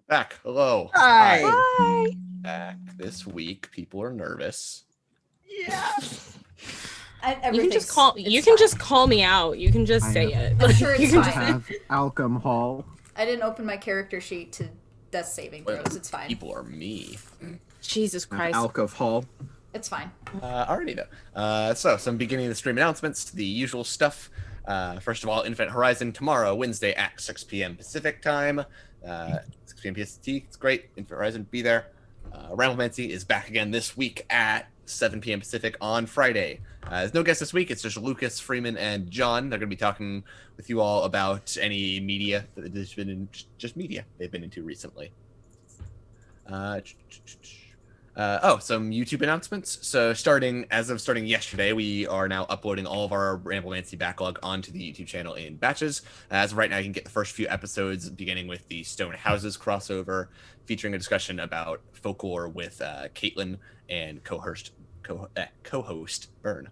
Back. Hello. Hi. Hi. Back. This week, people are nervous. Yeah. You can just call me out. You can just say it. I'm sure it's You fine. can have alcohol. I didn't open my character sheet to death saving throws. It's fine. People are me. Jesus Christ. Alcohol. It's fine. Alrighty though. So some beginning of the stream announcements, the usual stuff. First of all, Infinite Horizon tomorrow, Wednesday at 6 p.m. Pacific time. 6 p.m. PST. It's great. Infinite Horizon, be there. Ramblemancy is back again this week at 7 p.m. Pacific on Friday. There's no guest this week. It's just Lucas, Freeman, and John. They're going to be talking with you all about any media that has been in, just media they've been into recently. Some YouTube announcements. So starting yesterday, we are now uploading all of our Ramblemancy backlog onto the YouTube channel in batches. As of right now, you can get the first few episodes, beginning with the Stone Houses crossover, featuring a discussion about folklore with Caitlin and co-host Burn.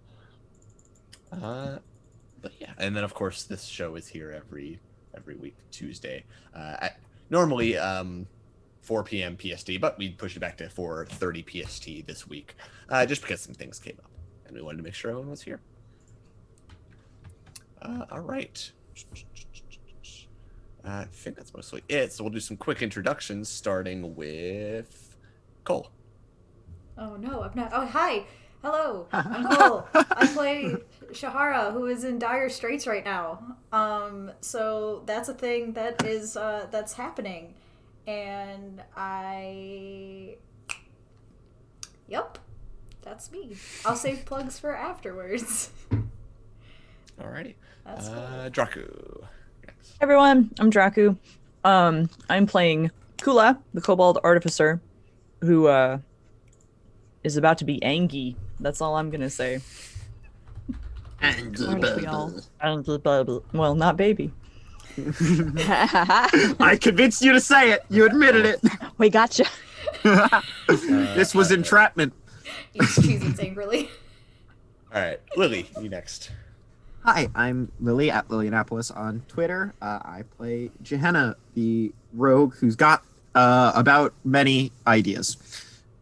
But yeah, and then of course this show is here every week Tuesday. Normally 4 p.m. PST, but we pushed it back to 4:30 PST this week, just because some things came up, and we wanted to make sure everyone was here. All right. I think that's mostly it. So we'll do some quick introductions, starting with Cole. Oh no, I'm not. Oh hi, hello, I'm Cole. I play Shahara, who is in dire straits right now. So that's a thing that is that's happening, and Yep, that's me. I'll save plugs for afterwards. Alrighty. That's cool. Draku. Next. Hey everyone, I'm Draku. I'm playing Kula, the Kobold Artificer, who is about to be Angie. That's all I'm gonna say. Aren't we all? Well, not baby. I convinced you to say it. You admitted it. We gotcha. This was entrapment. Eats cheeses angrily. All right, Lily, you next. Hi, I'm Lily at Lillianapolis on Twitter. I play Gehenna, the rogue who's got about many ideas,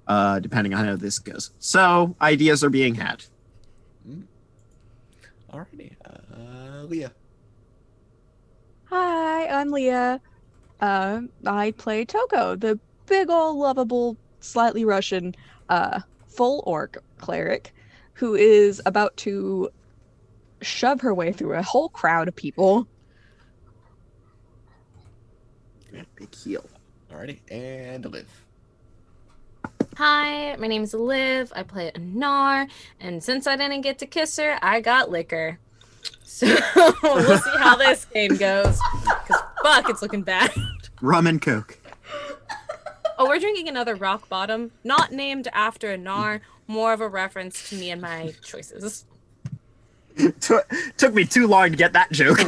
depending on how this goes. So, ideas are being had. Alrighty. Leah. Hi, I'm Leah. I play Toko, the big ol' lovable, slightly Russian, full orc cleric who is about to shove her way through a whole crowd of people. Big heel. Alrighty, and Liv. Hi, my name is Liv. I play Anar, and since I didn't get to kiss her, I got liquor. So we'll see how this game goes. Because fuck, it's looking bad. Rum and Coke. Oh, we're drinking another Rock Bottom, not named after Anar, more of a reference to me and my choices. Took me too long to get that joke.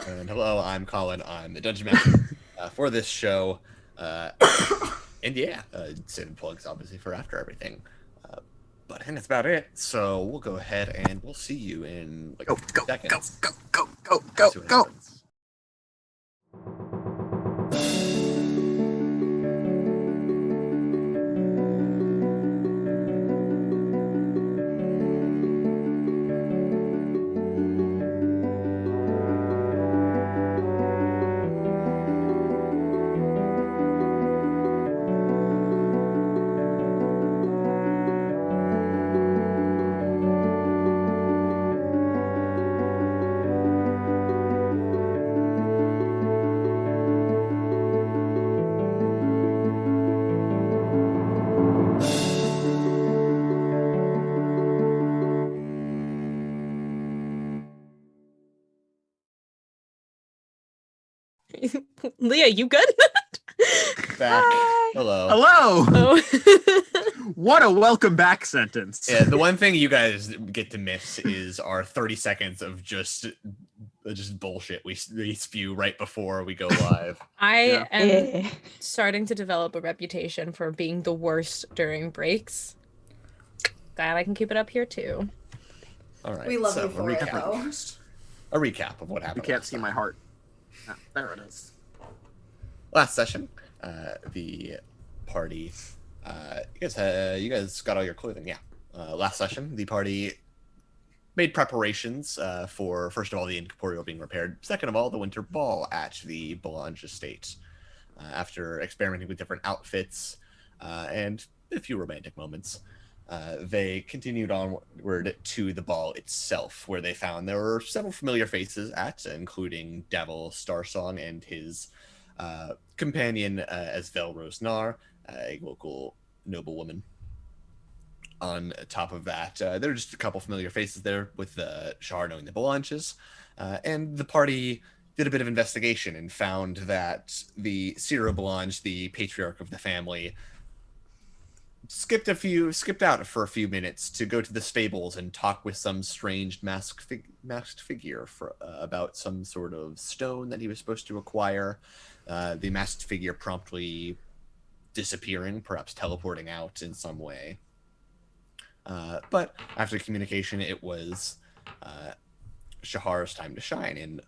And hello, I'm Colin. I'm the Dungeon Master for this show. And yeah, send plugs obviously for after everything. But I think that's about it. So we'll go ahead and we'll see you in like seconds. Go. Leah, you good? Back. Hi. Hello. Hello. Oh. What a welcome back sentence. Yeah, the one thing you guys get to miss is our 30 seconds of just bullshit we spew right before we go live. I am Eh. starting to develop a reputation for being the worst during breaks. Glad I can keep it up here too. All right. We love so you for it, though. A recap of what happened. You can't see my heart. Oh, there it is. last session, the party, you guys got all your clothing, yeah. Last session, the party made preparations for, first of all, the incorporeal being repaired. Second of all, the winter ball at the Belange estate. After experimenting with different outfits and a few romantic moments, they continued onward to the ball itself, where they found there were several familiar faces including Devil Starsong and his companion as Velrose Nar, a local noblewoman. On top of that, there were just a couple familiar faces there, with Shahara knowing the Belanges, and the party did a bit of investigation and found that the Ciro Belange, the patriarch of the family, skipped out for a few minutes to go to the stables and talk with some strange masked figure about some sort of stone that he was supposed to acquire. The masked figure promptly disappearing, perhaps teleporting out in some way. But after communication, it was Shahara's time to shine, and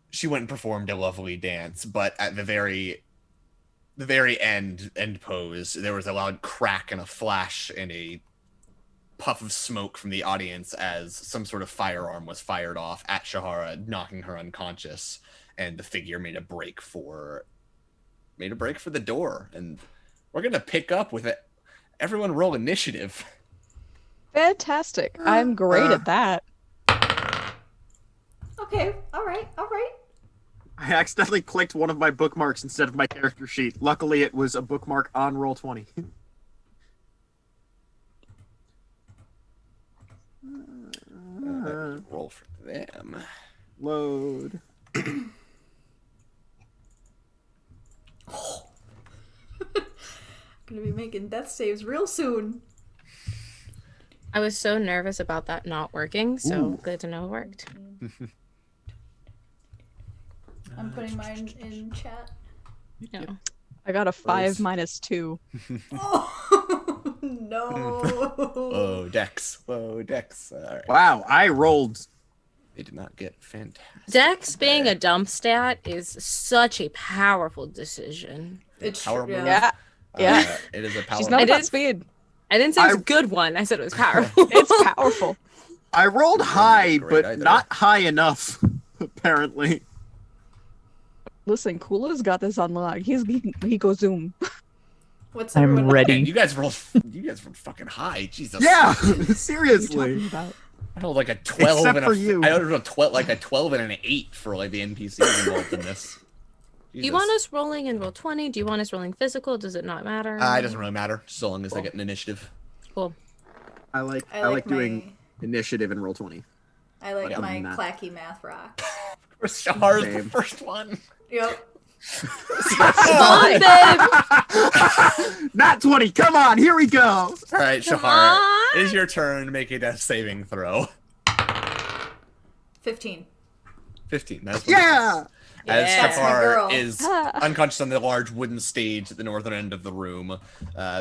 she went and performed a lovely dance. But at the very end pose, there was a loud crack and a flash and a puff of smoke from the audience as some sort of firearm was fired off at Shahara, knocking her unconscious, and the figure made a break for the door. And we're gonna pick up with it. Everyone roll initiative. Fantastic. I'm great at that. Okay, all right. I accidentally clicked one of my bookmarks instead of my character sheet. Luckily, it was a bookmark on Roll20. Roll for them. Load. Gonna be making death saves real soon. I was so nervous about that not working, so Ooh. good to know it worked. I'm putting mine in chat. No. I got a 5 Nice. minus 2. Oh no! Whoa, Dex. All right. Wow, I rolled. They did not get fantastic. Dex being a dump stat is such a powerful decision. It's Power true. move. Yeah. Yeah. It is a power. She's not I about did- speed. I didn't say it was a good one. I said it was powerful. It's powerful. I rolled high, great but either. not high enough, apparently. Listen, Kula's got this on lock. He goes zoom. What's I'm everyone? ready. Man, you guys rolled fucking high. Jesus. Yeah, What are you seriously. talking about? I rolled like a 12 Except and for you. I rolled like a 12 and an 8 for like the NPCs involved in this. Do you want us rolling in roll 20? Do you want us rolling physical? Does it not matter? It doesn't really matter, so long as I Cool. get an initiative. Cool. I like my, doing initiative in Roll20. I like Other my than that. clacky math rock. Shahara's the Same. first one. Yep. Come on, babe! Not 20. Come on, here we go. All right, Come Shahara, on. it is your turn. Make a death saving throw. 15. 15. That's Yeah. As Yeah. That's my Shahar girl. is unconscious on the large wooden stage at the northern end of the room,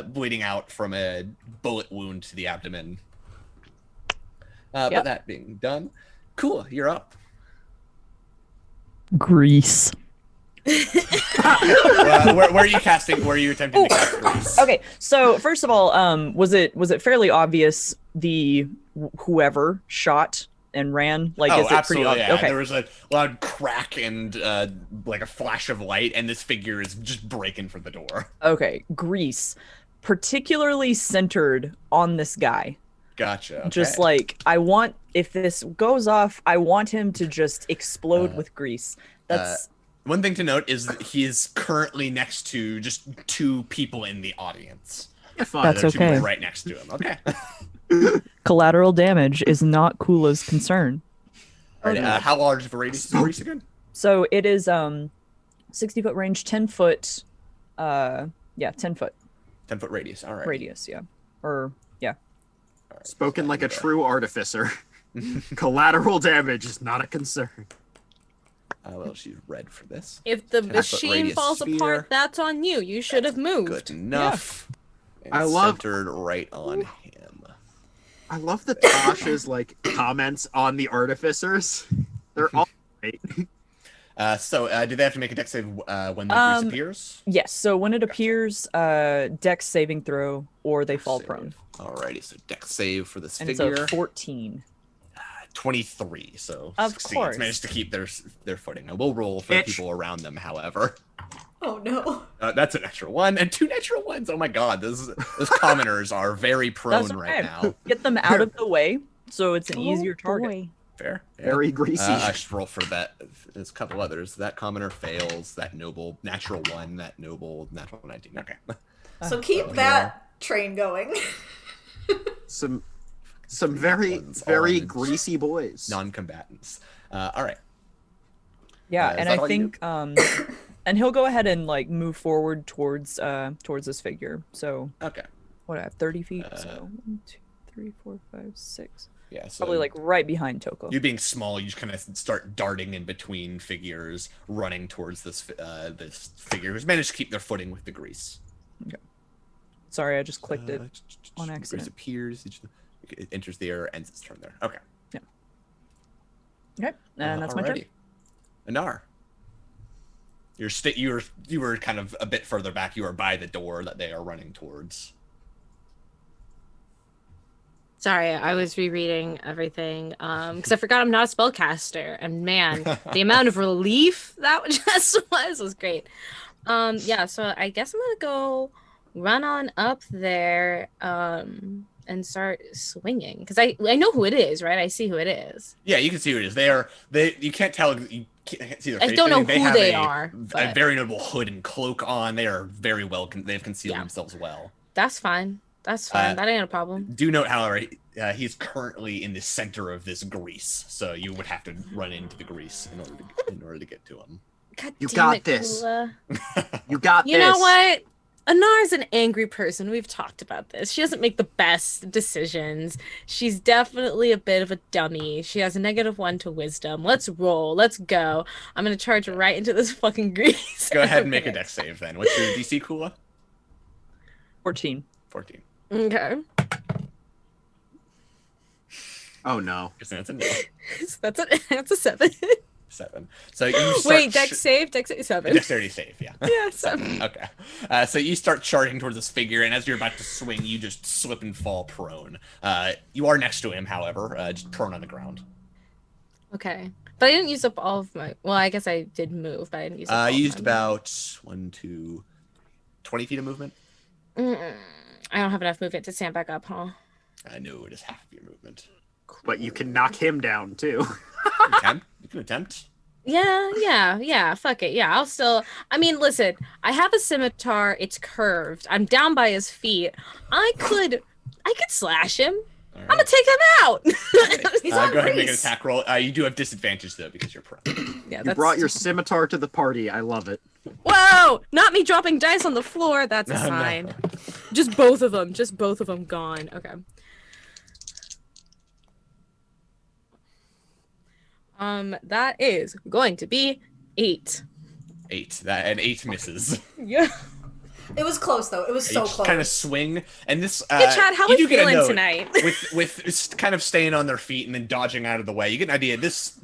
bleeding out from a bullet wound to the abdomen. But Yep. that being done, cool, you're up. Grease. Where are you casting? Where are you attempting to cast Grease? Okay, so first of all, was it fairly obvious whoever shot and ran? Like, is it absolutely. pretty obvious? Yeah. Okay. There was a loud crack and like a flash of light, and this figure is just breaking for the door. Okay, grease, particularly centered on this guy. Gotcha. Okay. Just like if this goes off, I want him to just explode with grease. That's one thing to note is that he is currently next to just two people in the audience. Yeah, fine. That's There are two people okay. right next to him. Okay. collateral damage is not Kula's concern. All right, how large of a radius is the Grease again? So it is 60-foot range, 10-foot 10-foot 10-foot radius. All right. radius, yeah. Or yeah. All right, Spoken so like a there. true artificer. Collateral damage is not a concern. Well, she's red for this. If the 10-foot machine radius falls sphere. apart, that's on you. You should have moved. Good enough. And I love- centered right on him. I love the Tasha's like comments on the artificers. They're all great. Do they have to make a dex save when the grease appears? Yes. So when it appears, dex saving throw, or they fall Save. prone. Alrighty, so dex save for this And it's figure. a 14. 23, so Of succeeds. course. Managed to keep their footing. I will roll for the people around them, however. Oh no. That's a natural 1 and 2 natural 1s. Oh my god, those commoners are very prone That's right okay. now. Get them out of the way, so it's an Oh, easier target. boy. Fair. Yeah. Very greasy. I should roll for that. There's a couple others. That commoner fails. That noble natural 1. That noble natural 19. Okay. So keep that train going. Some very ones very on greasy boys. Non-combatants. All right. Yeah, Is and that I all you think and he'll go ahead and like move forward towards this figure. So Okay. what I have 30 feet. So 1, 2, 3, 4, 5, 6. Yeah. So Probably like right behind Toko. you being small, you just kind of start darting in between figures, running towards this figure who's managed to keep their footing with the grease. Sorry, I just clicked it on Grease accident. appears. It enters the air, ends its turn there. Okay. Okay, and that's my turn. Alrighty. Anar. You were kind of a bit further back. You are by the door that they are running towards. Sorry, I was rereading everything because I forgot I'm not a spellcaster, and man, the amount of relief that just was great. Yeah, so I guess I'm gonna go run on up there and start swinging because I know who it is, right? I see who it is. Yeah, you can see who it is. You can't tell. You can't see their I face. don't know They who have they a are, a but- very notable hood and cloak on. They are very well. They've concealed Yeah. themselves well. That's fine. That's fine. That ain't a problem. Do note, however, he's currently in the center of this grease, so you would have to run into the grease in order to get to him. God You damn got it, this. Kula. You got You this. know what? Anar's an angry person. We've talked about this. She doesn't make the best decisions. She's definitely a bit of a dummy. She has a -1 to wisdom. Let's roll. Let's go. I'm gonna charge right into this fucking grease. Go ahead and make a Okay. dex save then. What's your DC, Kula? 14. 14. Okay. Oh no. Guess that's a no. So that's a 7. 7. So you start Wait, dex save 7. Dexterity save, yeah. Yeah, 7. Okay. So you start charging towards this figure, and as you're about to swing, you just slip and fall prone. You are next to him, however, just prone on the ground. Okay. But I didn't use up all of my. Well, I guess I did move, but I didn't use up all I of used my about 20 feet of movement. I don't have enough movement to stand back up, huh? I know it is half of your movement. But you can knock him down too. You can attempt. Yeah. Fuck it. Yeah, I'll still. I mean, listen. I have a scimitar. It's curved. I'm down by his feet. I could slash him. All I'm gonna take him out. He's Go on ahead and make an grease. attack roll. You do have disadvantage though because you're prone. Yeah, You brought your scimitar to the party. I love it. Whoa! Not me dropping dice on the floor. That's a No, no. sign. Just both of them. Just both of them gone. Okay. That is going to be 8. 8. An 8 misses. Yeah. It was close though. It was so You just close. kind of swing, and this. Hey, Chad, how you we do get a feeling note tonight? with just kind of staying on their feet and then dodging out of the way. You get an idea. This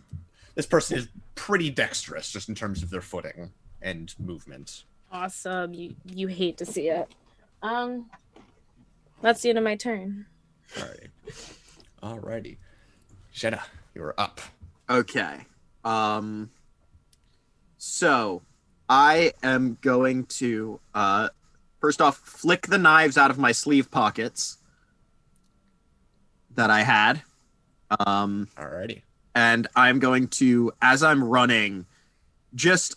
person is pretty dexterous, just in terms of their footing and movement. Awesome. You hate to see it. That's the end of my turn. Alrighty. Jenna, you're up. Okay. So I am going to first off flick the knives out of my sleeve pockets that I had. Alrighty. And I'm going to, as I'm running, just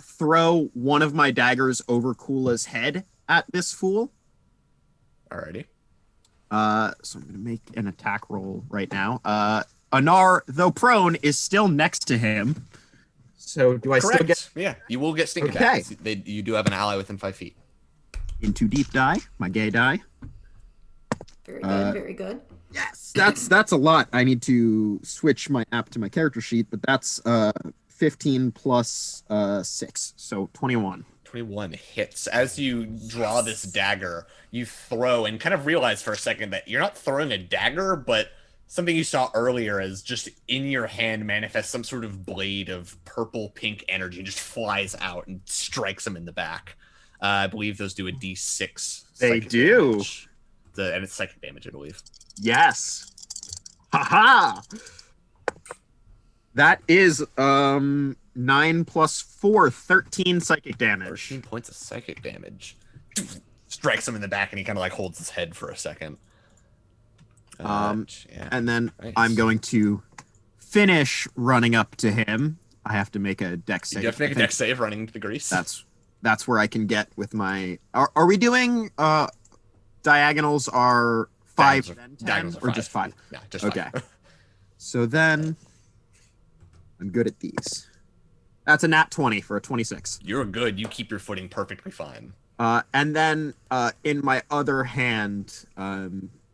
throw one of my daggers over Kula's head at this fool. Alrighty. So I'm going to make an attack roll right now. Anar, though prone, is still next to him. So do I Correct. still get Yeah, you will get stink Okay. attacks. You do have an ally within 5 feet. into deep die, my gay die? Very good. Very good. Yes, that's a lot. I need to switch my app to my character sheet, but that's 15 plus 6, so 21. 21 hits. As you draw this dagger, you throw and kind of realize for a second that you're not throwing a dagger, but something you saw earlier as just in your hand manifests some sort of blade of purple pink energy and just flies out and strikes him in the back. I believe those do a d6. They psychic do. damage. And it's psychic damage, I believe. Yes. Haha. That is 9 plus 4, 13 psychic damage. 13 points of psychic damage. Strikes him in the back, and he kind of like holds his head for a second. Yeah. And then Nice. I'm going to finish running up to him. I have to make a dex save. You have to make a dex save running into the grease. That's where I can get with my. Are we doing diagonals are 5 then 10 or just 5? Yeah, just 5. Okay. So then I'm good at these. That's a nat 20 for a 26. You're good. You keep your footing perfectly fine. And then in my other hand,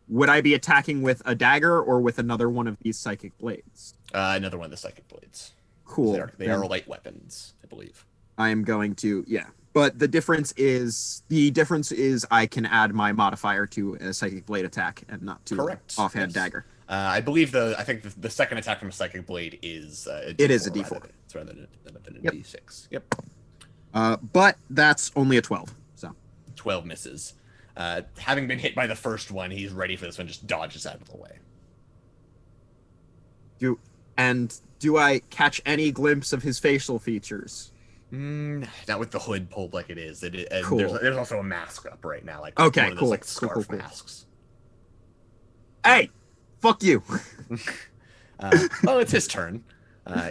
would I be attacking with a dagger or with another one of these psychic blades? Another one of the psychic blades. Cool. They are light weapons, I believe. I am going to, yeah. But the difference is I can add my modifier to a psychic blade attack and not to Correct. an offhand Yes. dagger. I believe I think the second attack from a psychic blade is a D4. It is a D4. It's rather than a Yep. D6. Yep. But that's only a 12. So 12 misses. Having been hit by the first one, he's ready for this one, just dodges out of the way. do I catch any glimpse of his facial features? Not with the hood pulled like it is. And Cool. there's also a mask up right now, like Okay, one of those, cool. like Cool, scarf cool, cool. masks. Hey, fuck you. Oh, it's his turn.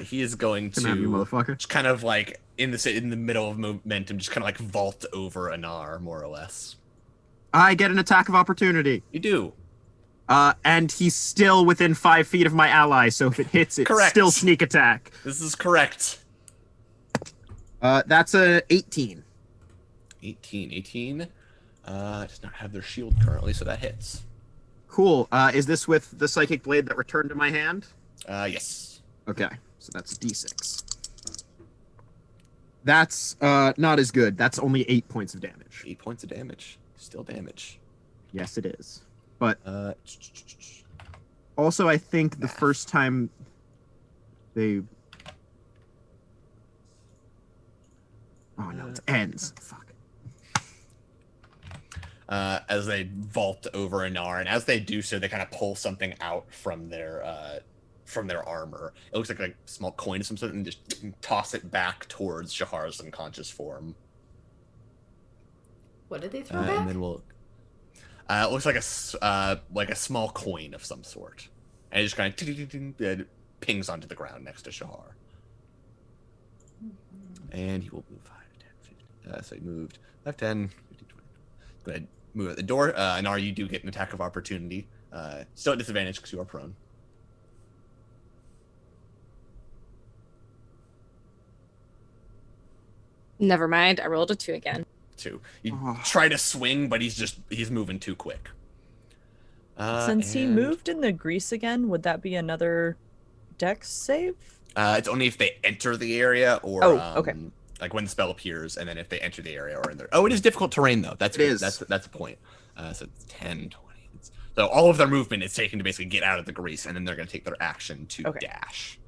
He is going Come at me, to motherfucker. just kind of like in the middle of momentum, just kind of like vault over Anar, more or less. I get an attack of opportunity. You do. And he's still within 5 feet of my ally, so if it hits, it's Correct. still sneak attack. This is correct. That's a 18. 18 does not have their shield currently, so that hits. Cool. Is this with the psychic blade that returned to my hand? Yes. Okay, so that's a d6. That's not as good. That's only 8 points of damage. 8 points of damage. Still damage. Yes, it is. But Uh, also, I think the first time they... Oh, no, it ends. Fuck. as they vault over Anar, and as they do so, they kind of pull something out from their armor. It looks like a small coin of some sort, and just toss it back towards Shahara's unconscious form. What did they throw And back? then we'll. It looks like a small coin of some sort, and it just kind of pings onto the ground next to Shahar. And he will move 5, 10, 15. So he moved 5, 10, 15, 20. Go ahead, move at the door. Anar, you do get an attack of opportunity. Still at disadvantage because you are prone. Never mind. I rolled a 2 again. 2. You Oh. try to swing, but he's moving too quick. Since he and, moved in the grease again, would that be another dex save? it's only if they enter the area or okay. like when the spell appears, and then if they enter the area or in there. Oh, it is difficult terrain though. That's It is. That's a point. So it's 10, 20. So all of their movement is taken to basically get out of the grease, and then they're going to take their action to Okay. dash.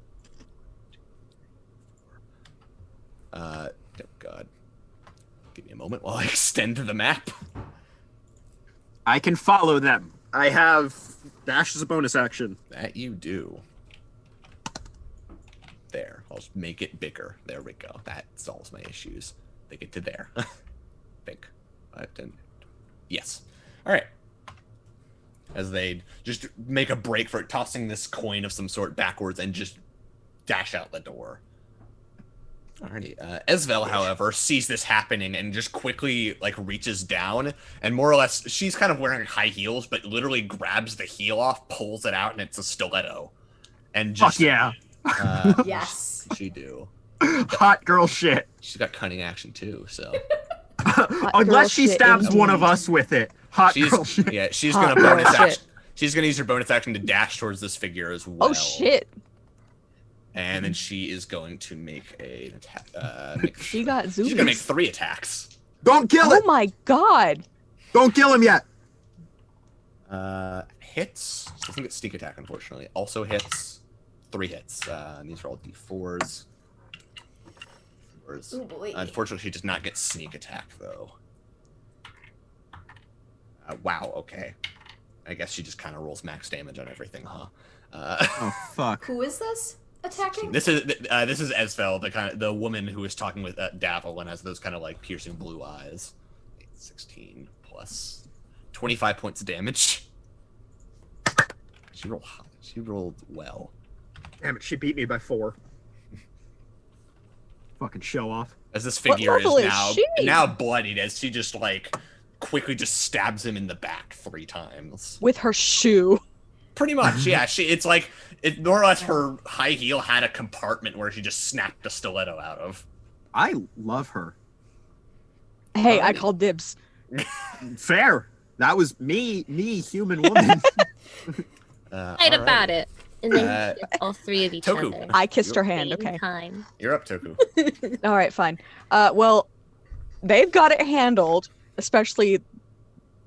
Oh God. Give me a moment while I extend the map. I can follow them. I have dash as a bonus action. That you do. There. I'll just make it bigger. There we go. That solves my issues. They get to there. Think. 5, 10. Yes. All right. As they just make a break for it, tossing this coin of some sort backwards and just dash out the door. Alrighty. Esvel, however, sees this happening and just quickly like reaches down and more or less she's kind of wearing high heels, but literally grabs the heel off, pulls it out, and it's a stiletto. And just Fuck yeah. Yes. She do. Hot girl shit. She's got cunning action too, so Unless girl she shit stabs one of indeed. us with it. Hot she's girl shit. yeah, she's Hot gonna girl bonus shit. action. She's gonna use her bonus action to dash towards this figure as well. Oh shit! And then she is going to make a attack. She got She's gonna make zoomies. 3 attacks. Don't kill Oh it. my god! Don't kill him yet. hits. Doesn't get sneak attack, unfortunately. Also hits. 3 hits. And these are all d4s. Oh boy. Unfortunately, she does not get sneak attack, though. Wow, okay. I guess she just kind of rolls max damage on everything, huh? Oh fuck. Who is this attacking? This is Esfel, the woman who is talking with Davil and has those kind of like piercing blue eyes. 16 plus 25 points of damage. She rolled well. Damn it, she beat me by 4. Fucking show off. As this What figure is level is now she? bloodied, as she just like quickly just stabs him in the back 3 times. With her shoe. Pretty much, yeah. It's like more or less her high heel had a compartment where she just snapped a stiletto out of. I love her. Hey, I Alrighty. called dibs. Fair. That was me, human woman. Fight about it. And then all 3 of each Toku. other. I kissed her Same hand, okay. Time. You're up, Toku. All right, fine. Well, they've got it handled, especially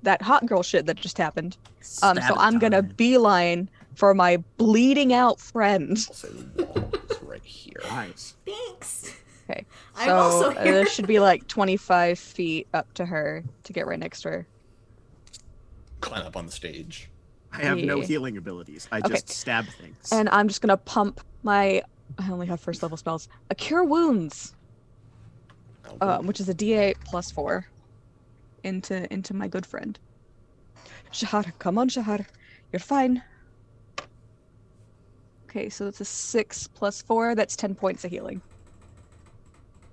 that hot girl shit that just happened. So I'm gonna beeline for my bleeding out friend. I'll say the wall is right here. Nice. Thanks. Okay. I'm So also here. there should be like 25 feet up to her to get right next to her. Climb up on the stage. I have no Yeah. healing abilities. I Okay. just stab things. And I'm just gonna pump my. I only have first level spells. A cure wounds, which is a D8 plus 4, into my good friend. Shahara, come on, Shahara, you're fine. Okay, so it's a 6 plus 4. That's 10 points of healing.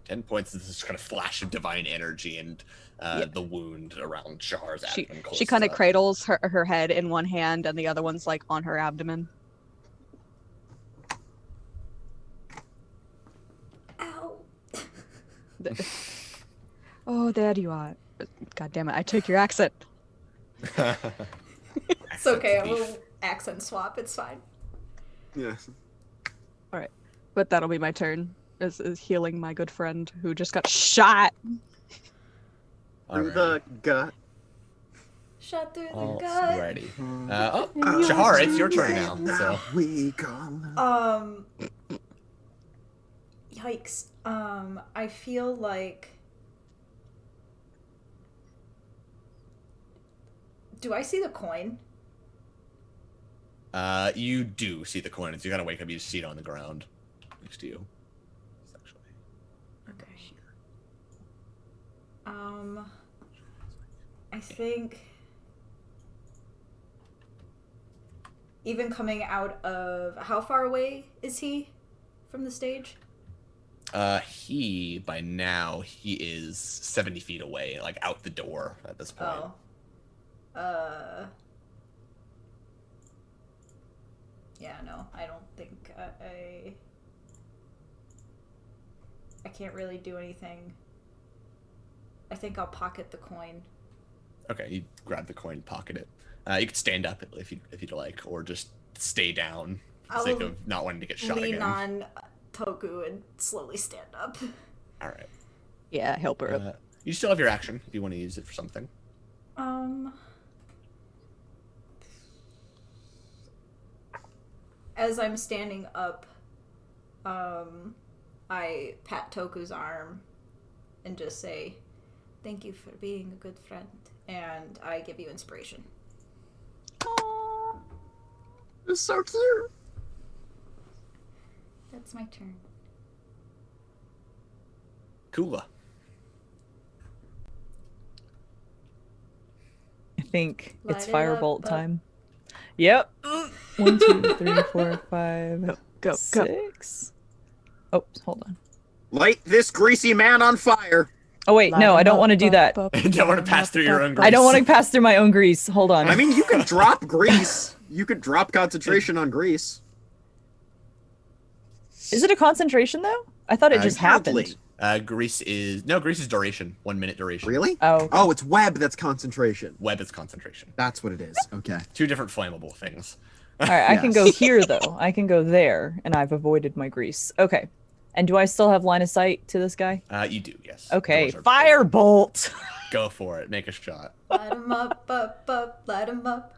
10 points is this kind of flash of divine energy, and the wound around Shahara's abdomen. She kind of cradles her head in one hand, and the other one's like on her abdomen. Ow. Oh, there you are. God damn it! I took your accent. It's okay. I will accent swap. It's fine. Yes. But that'll be my turn. Is healing my good friend who just got shot. Through the gut. Shot through the gut. Alrighty. Shahara, it's your turn now. So. We go. Yikes. I feel like. Do I see the coin? You do see the coin. As you kind of wake up, you see it on the ground next to you. It's actually Okay. I think even coming out of how far away is he from the stage? He by now he is 70 feet away, like out the door at this point. Oh. Yeah, no, I don't think I can't really do anything. I think I'll pocket the coin. Okay, you grab the coin, pocket it. You could stand up if you'd like, or just stay down for the sake I'll of not wanting to get shot Lean again. on Toku and slowly stand up. All right. Yeah, help her up. You still have your action if you want to use it for something. As I'm standing up, I pat Toku's arm and just say, "Thank you for being a good friend," and I give you inspiration. Aww. It's so cute. That's my turn. Kula. I think Light it's it firebolt up. time. Yep. 1, 2, 3, 4, 5, Go. 6. Oh, hold on. Light this greasy man on fire. Oh wait, no, I don't want to do that. You don't want to pass through your own I don't want to grease. pass through my own grease. Hold on. I mean, you could drop grease. You could drop concentration on grease. Is it a concentration though? I thought it just Hardly. happened. Grease is duration. 1 minute duration. Really? Oh. Oh, it's web that's concentration. Web is concentration. That's what it is. Okay. 2 different flammable things. All right, I can Yes. go here though. I can go there, and I've avoided my grease. Okay. And do I still have line of sight to this guy? You do, yes. Okay, Doors are- firebolt. Go for it. Make a shot. Light 'em up, light 'em up.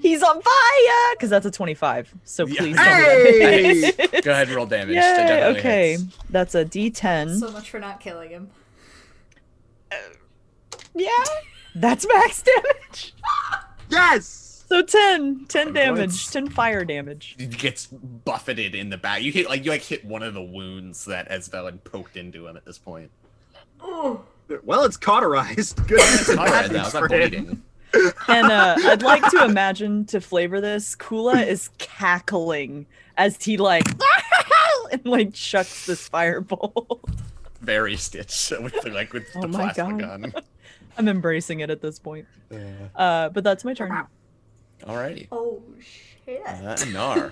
He's on fire! Because that's a 25. So Yeah. please Hey! don't do that. Go ahead and roll damage. Yay, That definitely okay. hits. That's a D10. So much for not killing him. Yeah. That's max damage. Yes! So 10 10 damage, points. 10 fire damage. He gets buffeted in the back. You hit one of the wounds that Esvel had poked into him at this point. Oh, Well, it's cauterized. Good. Alright, now it's not bleeding. And I'd like to imagine, to flavor this, Kula is cackling as he like and like chucks this fireball. Very Stitch with the Oh the my plasma God. gun. I'm embracing it at this point. But that's my turn. Alrighty. oh shit. Nar.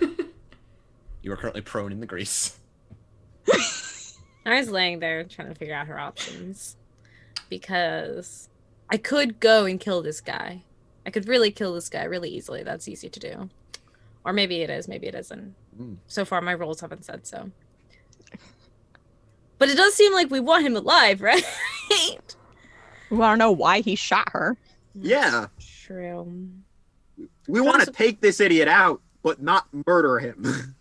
You are currently prone in the grease. I was laying there trying to figure out her options because I could go and kill this guy. I could really kill this guy really easily. That's easy to do. Or maybe it is, maybe it isn't. So far, my rolls haven't said so. But it does seem like we want him alive, right? We want to know why he shot her. Yeah. True. We want to take this idiot out, but not murder him.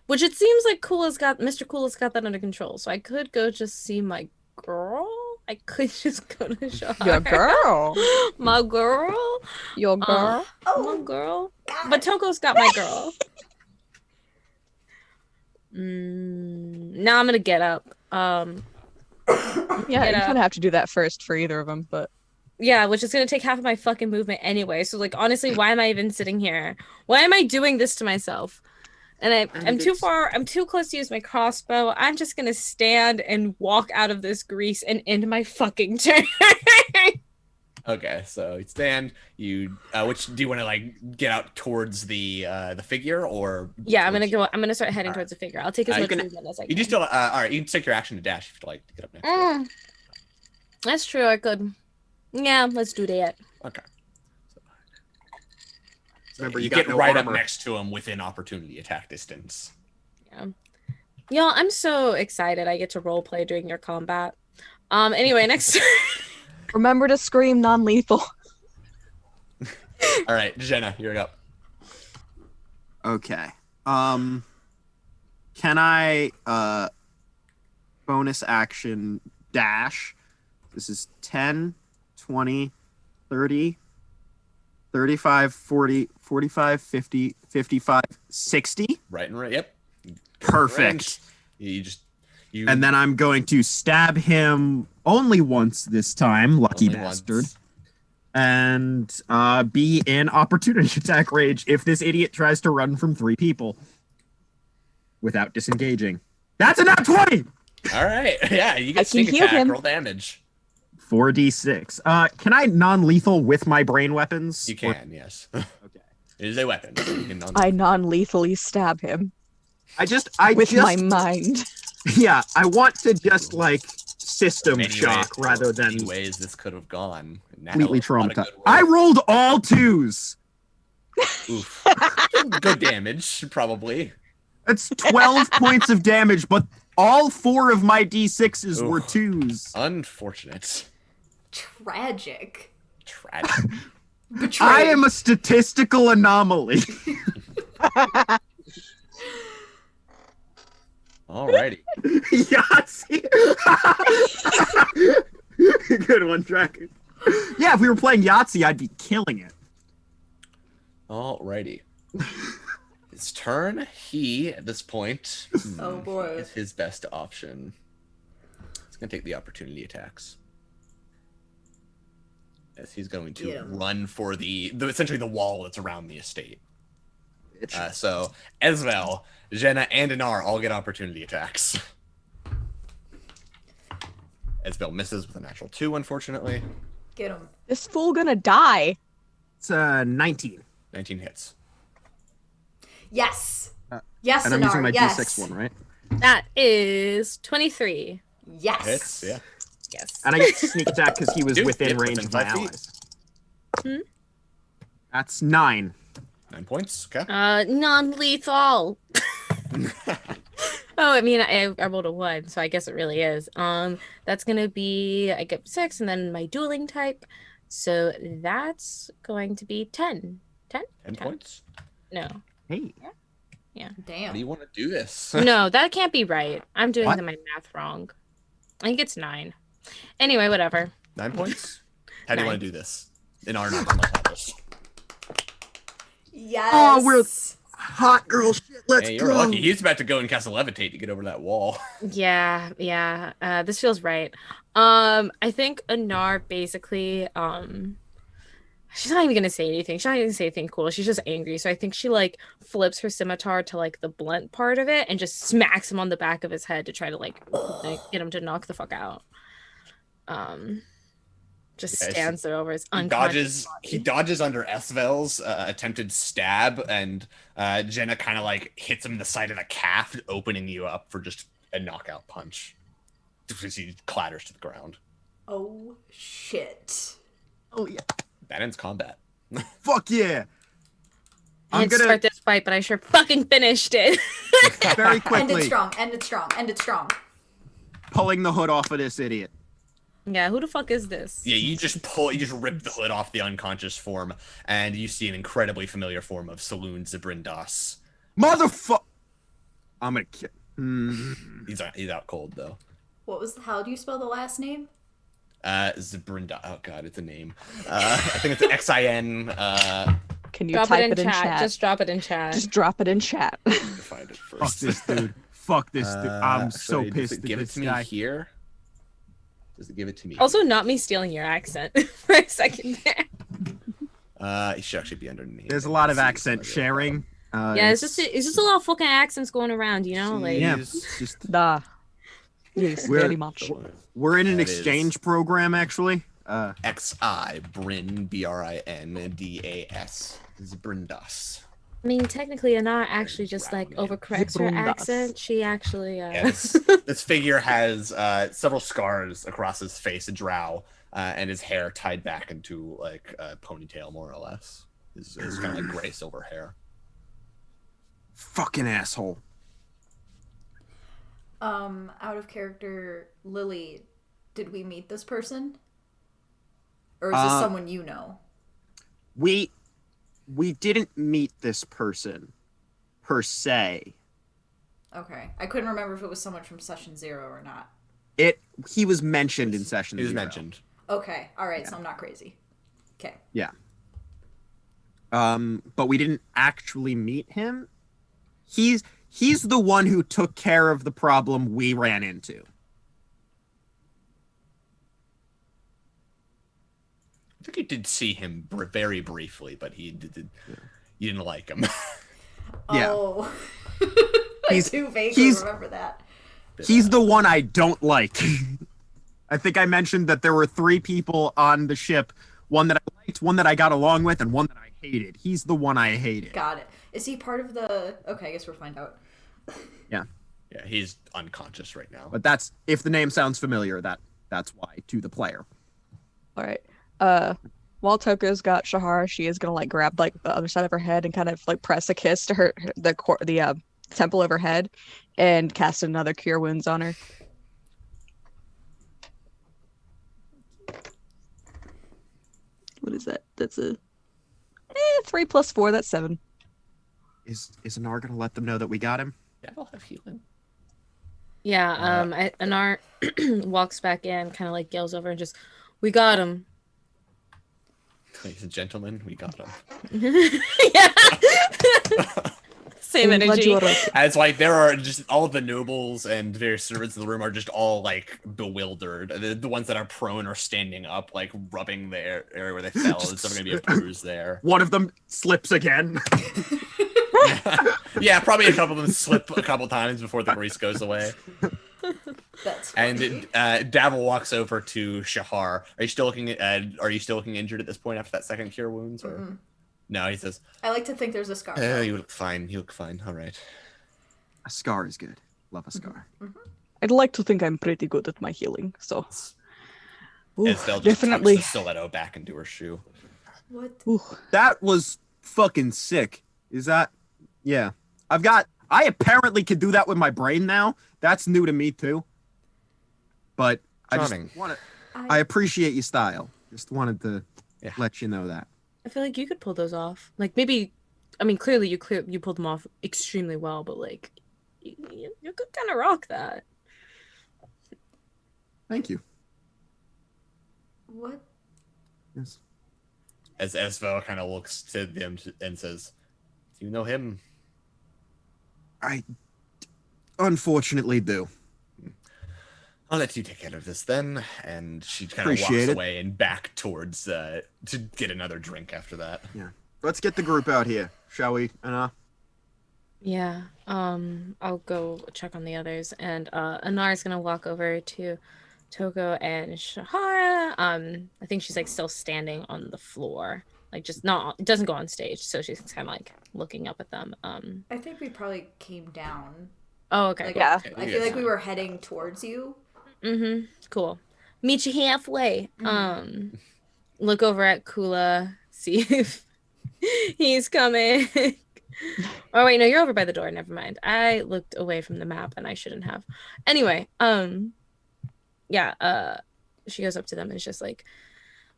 Which it seems like Mr. Coola's got that under control. So I could go just see my girl. I could just go to Shahara. Your girl. My girl. Your girl. My girl. But Toko's got my girl. Now I'm gonna get up. Yeah, you get kind of have to do that first for either of them, but Yeah, which is gonna take half of my fucking movement anyway. So like honestly, why am I even sitting here? Why am I doing this to myself? And I'm too far, I'm too close to use my crossbow. I'm just gonna stand and walk out of this grease and end my fucking turn. Okay, so you stand. You which do you want to like get out towards the figure or? Yeah, I'm towards- gonna start heading towards the figure. I'll take as You much can- movement as I can. You do still all right. You can take your action to dash if you'd like to get up next. That's true, I could. Yeah, let's do that. Okay. Remember, you you got get no right armor. up next to him within opportunity attack distance. Y'all, I'm so excited I get to role play during your combat. Anyway, next remember to scream non-lethal. All right, Jenna, you're up. Okay. Can I bonus action dash? This is 10, 20, 30, 35, 40, 45, 50, 55, 60. Right and right. Yep. Perfect. You And then I'm going to stab him only once this time, lucky only bastard. once. And be in opportunity attack range if this idiot tries to run from 3 people without disengaging. That's a nat 20! All right. Yeah, you I get can sneak heal attack. him. Roll damage. 4d6. Can I non-lethal with my brain weapons? You Or- can. Yes. okay. It is a weapon. So you can I non-lethally stab him I with just, my mind. Yeah, I want to just like system Many shock ways- rather than many ways this could have gone. Now, completely a lot of traumatized. good rolls. I rolled all 2s. Oof. Good damage, probably. That's 12 points of damage, but all 4 of my d6s were Oof. 2s. Unfortunate. Tragic. Tragic. Betrayed. I am a statistical anomaly. Alrighty. Yahtzee. Good one, Tracker. Yeah, if we were playing Yahtzee, I'd be killing it. Alrighty. His turn. He, at this point, Oh, boy. is his best option. He's going to take the opportunity attacks. As he's going to Get him. run for the essentially the wall that's around the estate. So, Esvel, Jenna, and Anar all get opportunity attacks. Esvel misses with a natural 2, unfortunately. Get him. This fool gonna die. It's 19. 19 hits. Yes. Yes, And I'm using my yes. d6 one, right? That is 23. Yes. Hits, yeah. Yes. And I get sneak attack because he was Dude, within yep, range within of my 5 feet. allies. Hmm? That's 9. 9 points. Okay. Non-lethal. Oh, I mean, I rolled a 1, so I guess it really is. That's gonna be, I get 6, and then my dueling type. So that's going to be 10 10? 10 points. No. Hey. How Damn. do you want to do this? No, that can't be right. I'm doing What? my math wrong. I think it's 9. Anyway, whatever. 9 points. How do you 9. want to do this in our non-tables? Yes. Oh, we're hot girl shit. Let's Hey, go. you're lucky. He's about to go and cast a levitate to get over that wall. Yeah. This feels right. I think Anar basically, she's not even gonna say anything. She's not even gonna say anything cool. She's just angry. So I think she like flips her scimitar to like the blunt part of it and just smacks him on the back of his head to try to like get him to knock the fuck out. Just Yeah, stands there over his He unconscious dodges body. under Esvel's attempted stab, and Jenna kind of like hits him in the side of the calf, opening you up for just a knockout punch. Because he clatters to the ground. Oh shit. Oh yeah. That ends combat. Fuck yeah. I I'm didn't gonna start this fight, but I sure fucking finished it. very End it quickly strong. End it strong. End it strong. pulling the hood off of this idiot. Yeah, who the fuck is this? Yeah, you just rip the hood off the unconscious form, and you see an incredibly familiar form of Saloon Zabrindas. Motherfucker. I'm gonna kill. He's out cold though. How do you spell the last name? Zabrinda. Oh god, it's a name. I think it's Xin. Can you Drop type it in chat. Just drop it in chat. Just drop it in chat. Find it Fuck first. this dude. Fuck this dude. I'm so Actually, does pissed it at give it this to me guy. here? Does it give it to me? Also, not me stealing your accent for a second there. It should actually be underneath. There's a lot of accent sharing. Yeah, it's just a lot of fucking accents going around, you know? Like, Yeah, Jeez. just Nah. Yes, We're- very much. we're in an That is- exchange program actually. XI Bryn BRINDAS Zabrindas. I mean, technically, Anar actually just like overcorrects her Zibrundas. accent. She actually, Yeah, this figure has several scars across his face, a drow, and his hair tied back into like a ponytail, more or less. His kind of like gray silver hair. Fucking asshole. Out of character, Lily, did we meet this person? Or is this someone you know? We didn't meet this person per se. Okay. I couldn't remember if it was someone from session 0 or not. He was mentioned in session He was 0. mentioned. Okay. Alright, so I'm not crazy. Okay. Yeah. But we didn't actually meet him. He's the one who took care of the problem we ran into. I think you did see him very briefly, but you didn't like him. Yeah. Oh. I He's- do vaguely he's- remember that. He's the one I don't like. I think I mentioned that there were 3 people on the ship, one that I liked, one that I got along with, and one that I hated. He's the one I hated. Got it. Is he part of the... Okay, I guess we'll find out. Yeah. Yeah, he's unconscious right now. But that's, if the name sounds familiar, that's why to the player. All right. While Toko's got Shahara, she is gonna like grab like the other side of her head and kind of like press a kiss to the temple of her head, and cast another Cure Wounds on her. What is that? That's a 3 + 4. That's 7. Is Anar gonna let them know that we got him? Devil have healing. yeah. Anar walks back in, kind of like yells over and just, "We got him." Ladies and gentlemen, we got him. Yeah. Same I'm glad energy. you are okay. As like there are just all of the nobles and various servants in the room are just all like bewildered. The ones that are prone are standing up, like rubbing the area where they fell. There's gonna be a bruise there. One of them slips again. Yeah, probably a couple of them slip a couple times before the grease goes away. That's And funny. Davil walks over to Shahar. Are you still looking injured at this point after that second cure wounds? Or Mm-mm. no? He says, I like to think there's a scar. "You look fine. You look fine. All right." A scar is good. Love a scar. I'd like to think I'm pretty good at my healing, so Ooh, Estelle just definitely. tucks the stiletto back into her shoe. What? Ooh. That was fucking sick. Is that? Yeah. I apparently can do that with my brain now. That's new to me too. But I Charming. just want to. I appreciate your style. Just wanted to Yeah. let you know that. I feel like you could pull those off. Like maybe, I mean, clearly you pulled them off extremely well, but like you could kind of rock that. Thank you. What? Yes. As Esvel kind of looks to them and says, "Do you know him?" I unfortunately do. I'll let you take care of this then. And she kind of walks Appreciate it. away and back towards to get another drink after that. Yeah. Let's get the group out here, shall we, Anna? Yeah. I'll go check on the others, and Anar's gonna walk over to Toko and Shahara. I think she's like still standing on the floor, like just not. It doesn't go on stage, so she's kind of like looking up at them. I think we probably came down. Oh, okay. Like, Yeah. I feel like we were heading towards you. Mm-hmm. Cool. Meet you halfway. Look over at Kula, see if he's coming. Oh wait, no, you're over by the door. Never mind. I looked away from the map and I shouldn't have. Anyway, yeah, she goes up to them and is just like,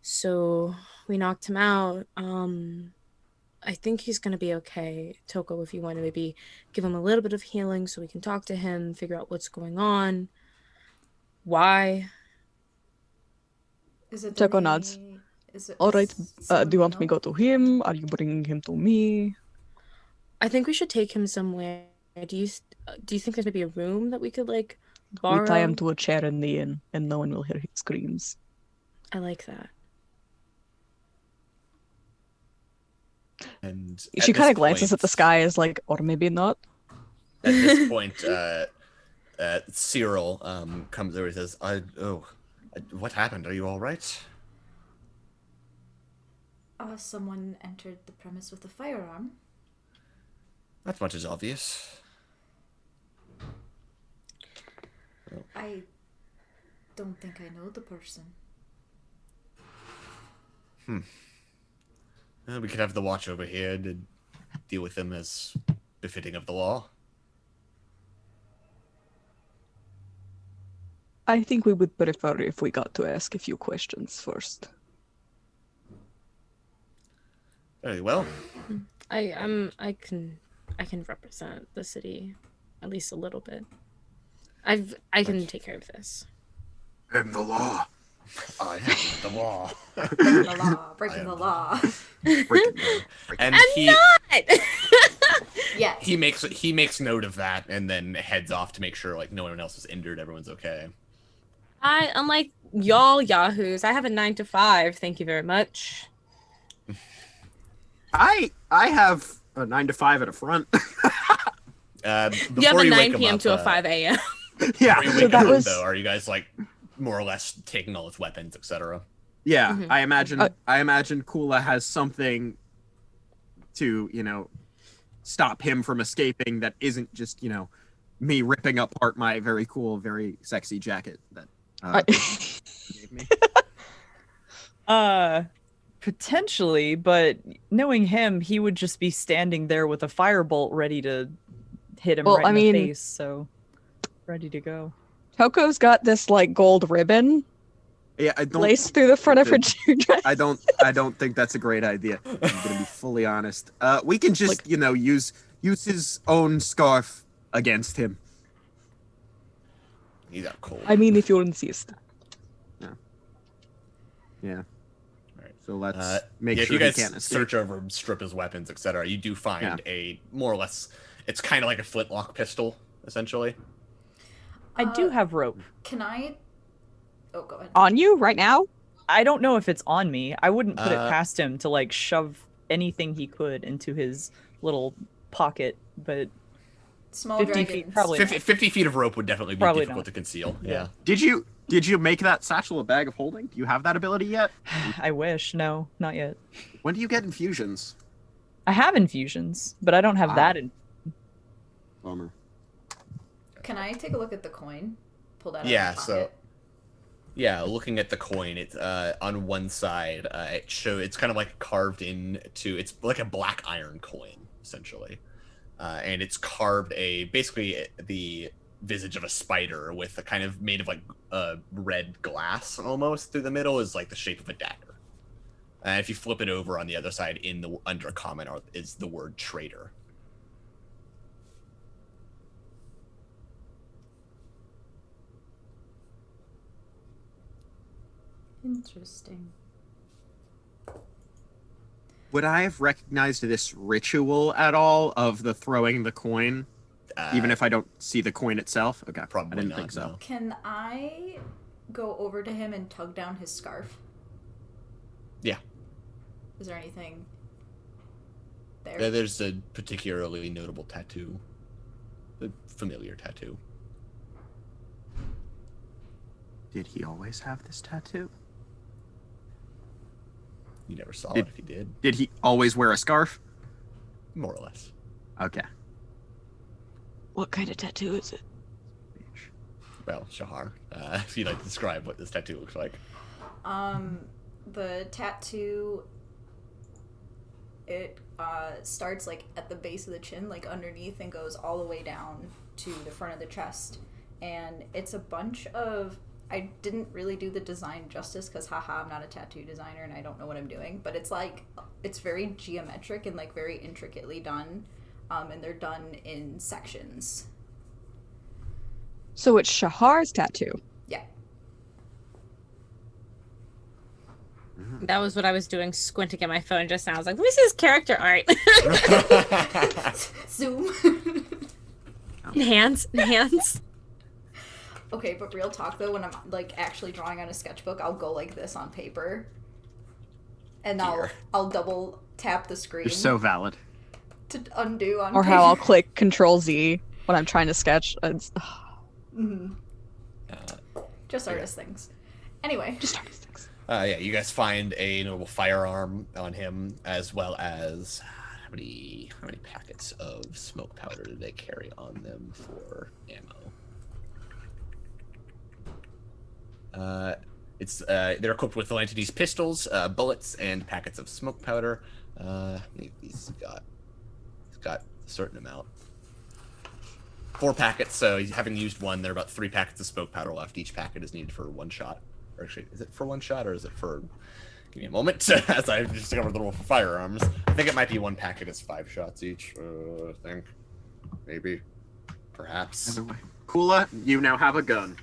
so we knocked him out. I think he's gonna be okay. Toko, if you want to maybe give him a little bit of healing so we can talk to him, figure out what's going on. Why? Is it Toko nods. All right. Do you want me to go to him? Are you bringing him to me? I think we should take him somewhere. Do you think there's maybe a room that we could like borrow? We tie him to a chair in the inn, and no one will hear his screams. I like that. And She kind of glances at the sky as like, or maybe not. At this point, Cyril comes over and says, what happened? Are you all right? Someone entered the premise with a firearm. That much is obvious. I don't think I know the person. Well, we could have the watch over here to deal with them as befitting of the law. I think we would prefer if we got to ask a few questions first. Very well. I can represent the city at least a little bit. I can take care of this. And the law. I am the law. Breaking the law. Breaking the law. And I'm not. Yeah. he makes note of that and then heads off to make sure like no one else is injured, everyone's okay. Unlike y'all yahoos, I have a 9 to 5. Thank you very much. I have a 9 to 5 at a front. You have Before a you 9 wake 'em p.m. up, to a 5 a.m. Yeah. Before you So wake that 'em up, was- though, are you guys like more or less taking all his weapons, etc.? Yeah, Mhm. I imagine Kula has something to, stop him from escaping that isn't just, me ripping apart my very cool, very sexy jacket that gave me. Potentially, but knowing him, he would just be standing there with a firebolt ready to hit him Well, right I in mean- the face, so ready to go. Toko's got this like gold ribbon Yeah, I don't laced through the front of her dress. I don't think that's a great idea. I'm gonna be fully honest. We can just, use his own scarf against him. He's out cold. I mean, if you insist. Yeah. Right. So let's make yeah, sure if you he guys can't escape. search over, strip his weapons, etc., you do find a more or less. It's kind of like a flintlock pistol, essentially. I do have rope. Can I? Oh, go ahead. On you right now? I don't know if it's on me. I wouldn't put it Uh, past him to like shove anything he could into his little pocket, but Small 50 dragons. feet, probably 50 feet of rope would definitely be Probably difficult not. to conceal. Yeah. Yeah. Did you make that satchel a bag of holding? Do you have that ability yet? I wish. No, not yet. When do you get infusions? I have infusions, but I don't have Wow. that in. Bummer. Can I take a look at the coin? Pull that out Yeah, of my so pocket? yeah, looking at the coin, it's on one side, it's kind of like carved into, it's like a black iron coin essentially, and it's carved basically the visage of a spider with a kind of made of like red glass almost through the middle is like the shape of a dagger. And if you flip it over on the other side, under comment is the word traitor. Interesting. Would I have recognized this ritual at all of the throwing the coin, even if I don't see the coin itself? Okay, Probably I didn't not, think so. no. Can I go over to him and tug down his scarf? Yeah. Is there anything there? There's a particularly notable tattoo. A familiar tattoo. Did he always have this tattoo? You never saw it if he did. Did he always wear a scarf? More or less. Okay. What kind of tattoo is it? Well, Shahar, if you'd like to describe what this tattoo looks like. The tattoo, it starts like at the base of the chin, like underneath, and goes all the way down to the front of the chest. And it's a bunch of, I didn't really do the design justice because haha, I'm not a tattoo designer and I don't know what I'm doing, but it's like, it's very geometric and like very intricately done, and they're done in sections. So it's Shahar's tattoo. Yeah. That was what I was doing, squinting at my phone just now. I was like, let me see his character art. Zoom. Enhance. Okay, but real talk though, when I'm like actually drawing on a sketchbook, I'll go like this on paper, and I'll double tap the screen. You're so valid. To undo on. Or paper. how I'll click Control Z when I'm trying to sketch. Just artist things. Anyway. Just artist things. Yeah, you guys find a notable firearm on him, as well as how many packets of smoke powder did they carry on them for ammo? They're equipped with Atlantides pistols, bullets, and packets of smoke powder. He's got a certain amount. 4 packets, so having used one, there are about 3 packets of smoke powder left. Each packet is needed for 1 shot. Or actually, is it for 1 shot, or is it for... Give me a moment, as I discovered the rule for firearms. I think it might be 1 packet is 5 shots each, I think. Maybe. Perhaps. Either way. Kula, you now have a gun.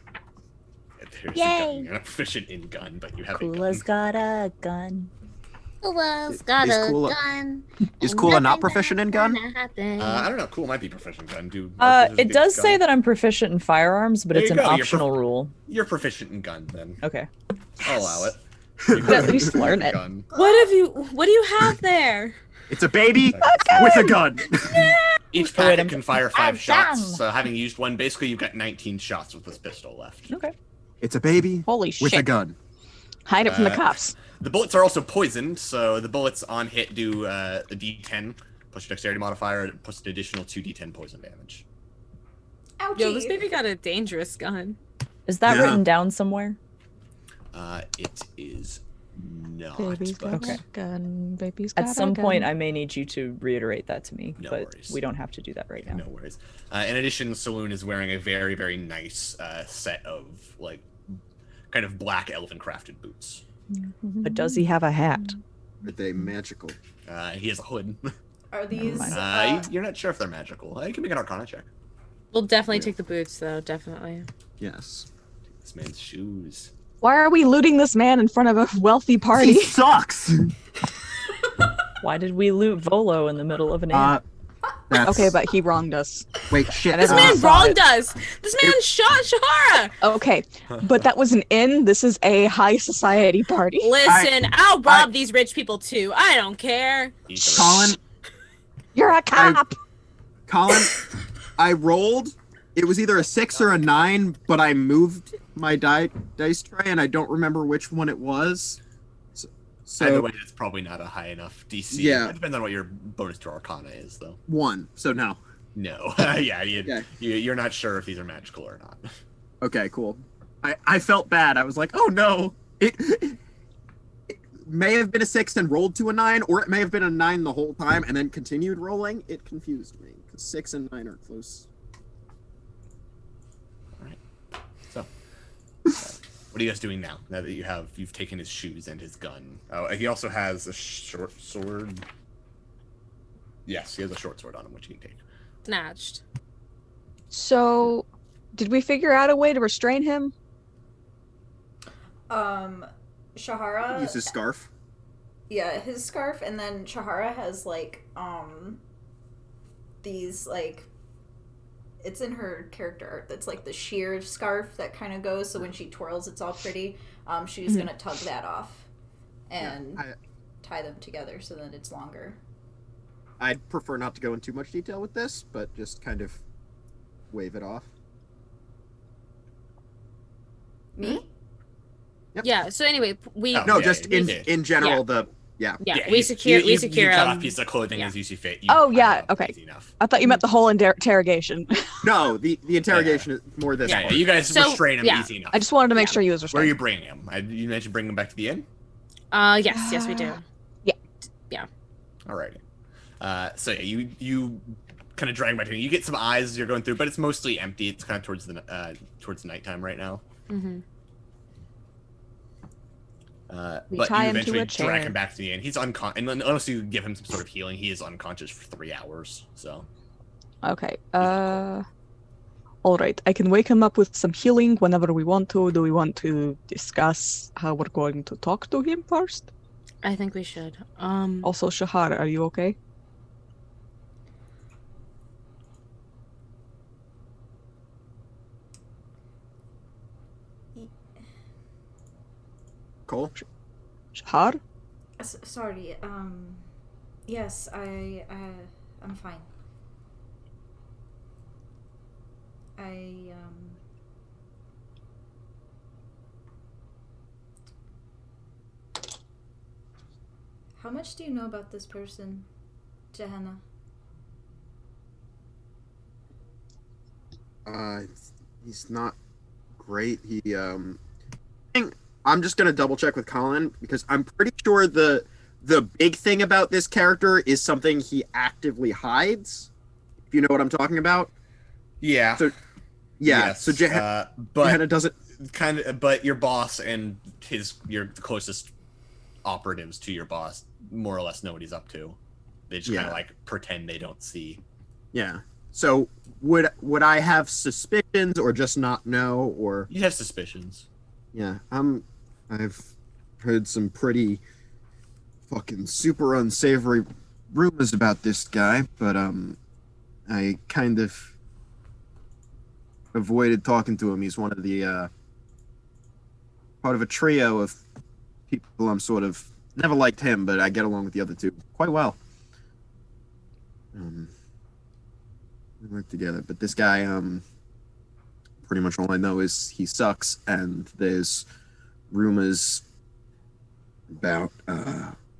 There's Yay. a gun. You're not proficient in gun, but you have Kula's a gun. got a gun. Kula's got Is a Kula- gun. Is and Kula not nothing proficient in bad's gun? gonna happen. I don't know. Cool might be proficient in gun. It does say that I'm proficient in firearms, but There it's you an go, you're optional rule. You're proficient in gun, then. Okay. I'll allow it. At least learn it. Gun. What do you have there? It's a baby with a gun. Each Oh, wait, packet can fire 5 I'm shots, done. so having used one, basically you've got 19 shots with this pistol left. Okay. It's a baby Holy with a shit. gun. Hide it from the cops. The bullets are also poisoned, so the bullets on hit do a D10 plus your dexterity modifier, plus an additional 2d10 poison damage. Ouchie. Yo, this baby got a dangerous gun. Is that Yeah. written down somewhere? It is not. Baby's but got Okay. a gun. Baby's got At some a gun. point, I may need you to reiterate that to me, No but worries. we don't have to do that right now. No worries. In addition, Saloon is wearing a very, very nice set of, like, kind of black elven-crafted boots. But does he have a hat? Are they magical? He has a hood. Are these? You're not sure if they're magical. You can make an Arcana check. We'll definitely take the boots, though. Definitely. Yes. This man's shoes. Why are we looting this man in front of a wealthy He party? sucks. Why did we loot Volo in the middle of an Uh, that's... Okay, but he wronged us. wait, shit. This I man saw wronged it. us. This man shot Shahara. Okay, but that was an inn. This is a high society party. Listen, I'll rob these rich people too. I don't care. He's Colin, You're a cop. Colin, I rolled. It was either a 6 or a 9, but I moved my dice tray, and I don't remember which one it was. So Either way, it's probably not a high enough DC. Yeah. It depends on what your bonus to Arcana is, though. 1. So no. No. Okay. You're not sure if these are magical or not. Okay, cool. I felt bad. I was like, oh no. It may have been a 6 and rolled to a 9, or it may have been a 9 the whole time and then continued rolling. It confused me because 6 and 9 are close. So, What are you guys doing now? Now that you've taken his shoes and his gun. Oh, he also has a short sword. Yes, he has a short sword on him, which you can take. Snatched. So, did we figure out a way to restrain him? Shahara. Use his scarf. Yeah, his scarf, and then Shahara has like these like it's in her character art that's like the sheer scarf that kind of goes, so when she twirls it's all pretty. She's gonna tug that off and tie them together so that it's longer. I'd prefer not to go into too much detail with this, but just kind of wave it off. Me? Yep. Yeah. So anyway, we Oh, No, yeah, just you did. in general. we secure you cut him. off piece of clothing yeah. as you see fit. Oh, yeah, okay. Easy enough. I thought you meant the whole interrogation. No, the interrogation is more this Yeah, part. you guys So, restrain him yeah. easy enough. I just wanted to make sure he was Where are you restrained. bringing him? You mentioned bringing him back to the inn. Yes, we do. Alrighty. So yeah, you kind of drag him back to him. You get some eyes as you're going through, but it's mostly empty. It's kind of towards the nighttime right now. Mm-hmm. We But tie you him to eventually a drag chair. him back to the inn. He's unconscious, and unless you give him some sort of healing, he is unconscious for 3 hours. So Okay. All right. I can wake him up with some healing whenever we want to. Do we want to discuss how we're going to talk to him first? I think we should. Also, Shahara, are you okay? Cole? Shahar? Sorry. Yes, I'm fine. How much do you know about this person, Johanna? He's not great. I'm just gonna double check with Colin because I'm pretty sure the big thing about this character is something he actively hides. If you know what I'm talking about. yeah, So yeah. yes, So but Johanna doesn't. but your boss and your closest operatives to your boss more or less know what he's up to. They just kind Yeah. of like pretend they don't see. Yeah. So would I have suspicions or just not know or? You have suspicions. Yeah. I've heard some pretty fucking super unsavory rumors about this guy, but I kind of avoided talking to him. He's one of the part of a trio of people I'm sort of never liked him, but I get along with the other two quite well. We work together, but this guy, pretty much all I know is he sucks, and there's rumors about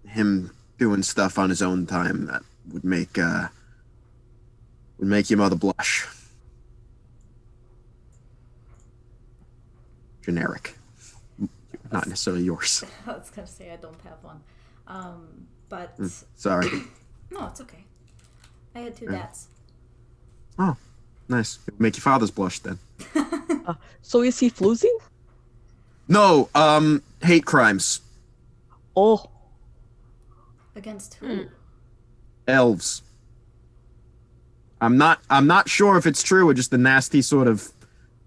him doing stuff on his own time that would make your mother blush. Generic, not necessarily yours. I was gonna say I don't have one. But Sorry. no, it's okay. I had two Yeah. dads. Oh, nice. It would make your father's blush then. So is he floozing? No, hate crimes. Oh, Against who? Elves. I'm not sure if it's true or just a nasty sort of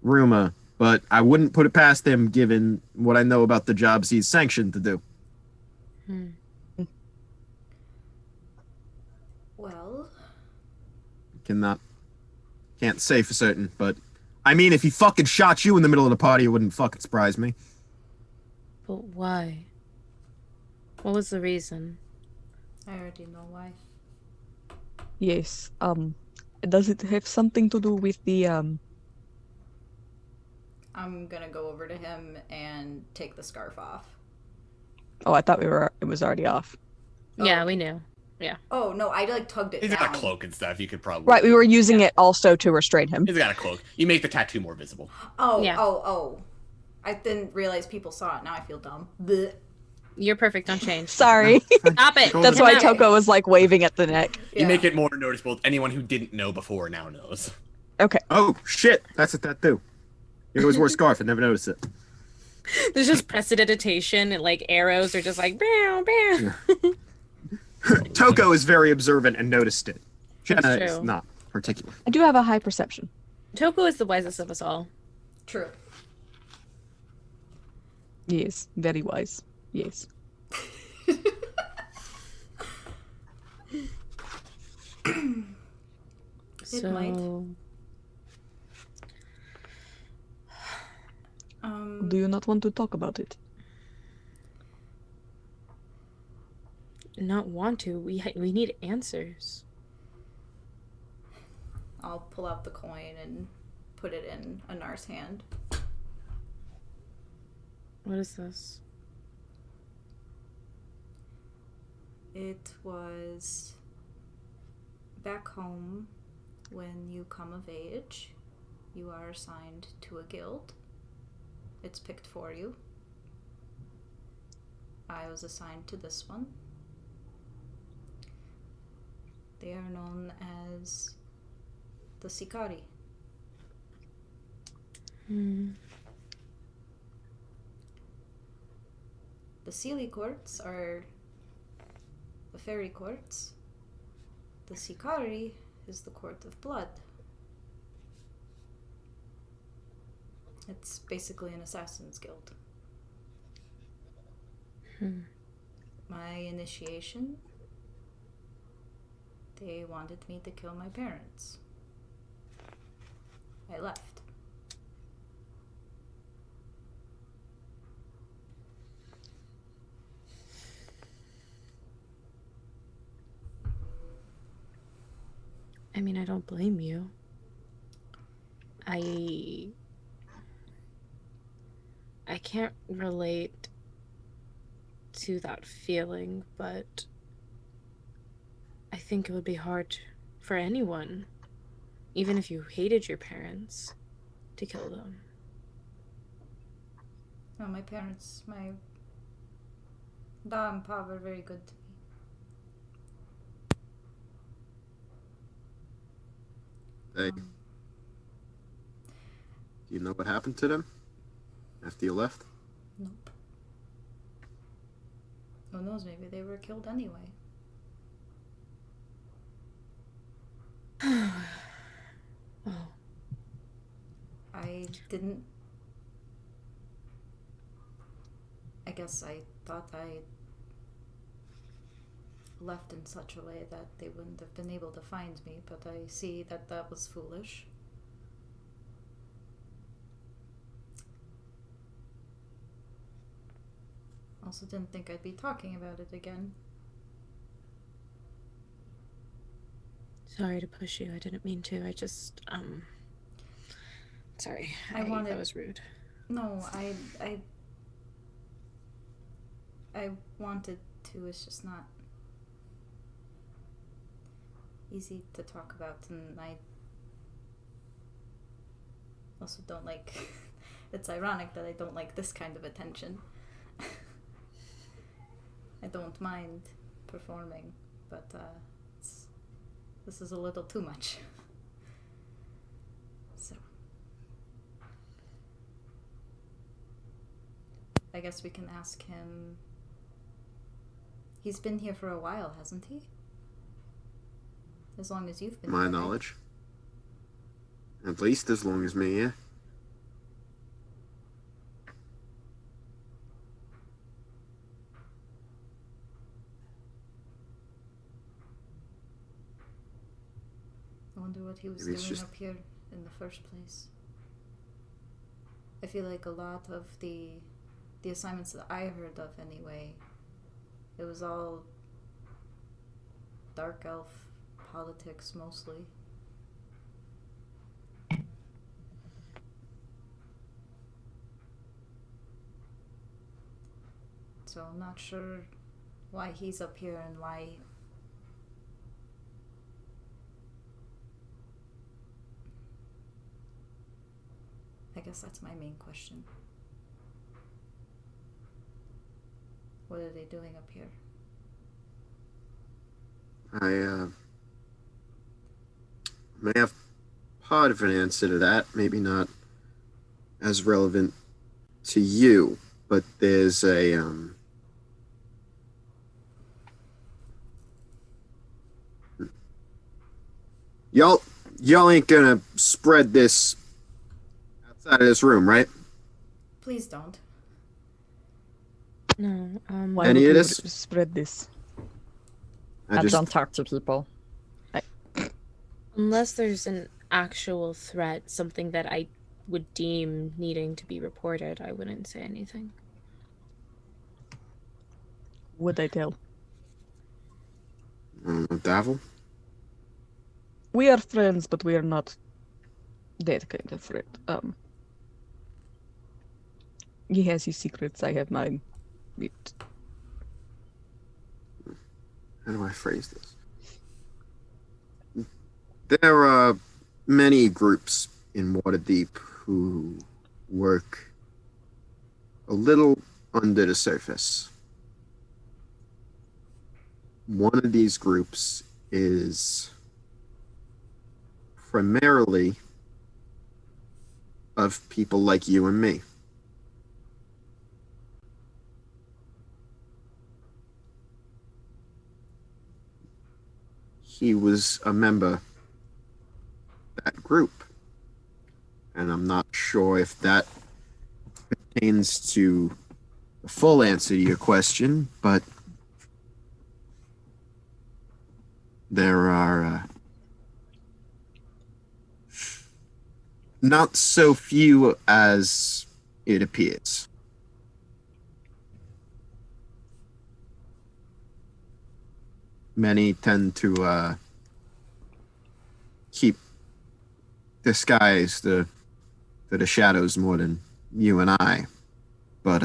rumor, but I wouldn't put it past him given what I know about the jobs he's sanctioned to do. Well, Can't say for certain, but I mean if he fucking shot you in the middle of the party, it wouldn't fucking surprise me. But why? What was the reason? I already know why. yes. Does it have something to do with the I'm gonna go over to him and take the scarf off. Oh, I thought it was already off. Yeah, we knew. Oh no, I like tugged it He's down. got a cloak and stuff. You could probably. Right, we were using it also to restrain him. He's got a cloak. You make the tattoo more visible. Oh, Yeah. oh. I didn't realize people saw it. Now I feel dumb. Blech. You're perfect. Don't change. Sorry. Stop it. That's Come why out. Toko was like waving at the neck. You Yeah. make it more noticeable. Anyone who didn't know before now knows. Okay. Oh shit, that's a tattoo. It always wore a scarf and never noticed it. There's just prestidigitation and like arrows are just like bow, bow. Toko is very observant and noticed it. That's Jenna is true. not particular. I do have a high perception. Toko is the wisest of us all. True. Yes, very wise. Yes. It might. Do you not want to talk about it? Not want to. We need answers. I'll pull out the coin and put it in Anar's hand. What is this? It was back home when you come of age. You are assigned to a guild. It's picked for you. I was assigned to this one. They are known as the Sikari. The Sealy courts are the fairy courts. The Sikari is the court of blood. It's basically an assassin's guild. My initiation, they wanted me to kill my parents. I left. I mean, I don't blame you. I can't relate to that feeling, but I think it would be hard for anyone, even if you hated your parents, to kill them. No, my parents, my Da and Pa were very good to me. Hey, do you know what happened to them after you left? Nope. Who knows, maybe they were killed anyway. Oh. I didn't. I guess I thought I left in such a way that they wouldn't have been able to find me, but I see that that was foolish. Also didn't think I'd be talking about it again. Sorry to push you. I didn't mean to. I just, sorry. That was rude. No, I wanted to. It's just not easy to talk about, and I also don't like. It's ironic that I don't like this kind of attention. I don't mind performing, but this is a little too much. So I guess we can ask him. He's been here for a while, hasn't he? As long as you've been My here, right? knowledge. At least as long as me, yeah. I wonder what he was Maybe it's doing just- up here in the first place. I feel like a lot of the assignments that I heard of anyway, it was all dark elf politics mostly. So I'm not sure why he's up here and why I guess that's my main question. What are they doing up here? I may have part of an answer to that. Maybe not as relevant to you, but there's a y'all ain't gonna spread this outside of this room, right? Please don't. No. Why Any would of we this? spread this? I I just don't talk to people. Unless there's an actual threat, something that I would deem needing to be reported, I wouldn't say anything. Would I tell? Davil. We are friends, but we are not that kind of friend. He has his secrets, I have mine. How do I phrase this? There are many groups in Waterdeep who work a little under the surface. One of these groups is primarily of people like you and me. He was a member of that group. And I'm not sure if that pertains to the full answer to your question, but there are not so few as it appears. Many tend to keep disguise the shadows more than you and I, but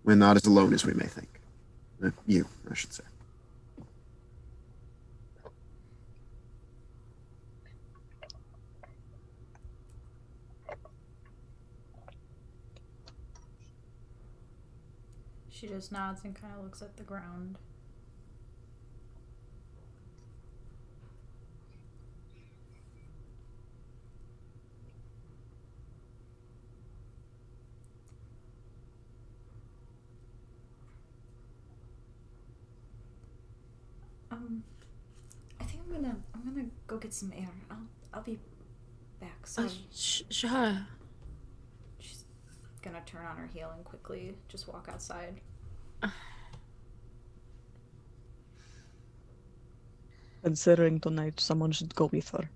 we're not as alone as we may think. You, I should say. She just nods and kind of looks at the ground. I think I'm gonna go get some air. I'll be back. Sorry. Shahara. She's gonna turn on her heel and quickly just walk outside. Considering tonight, someone should go with her.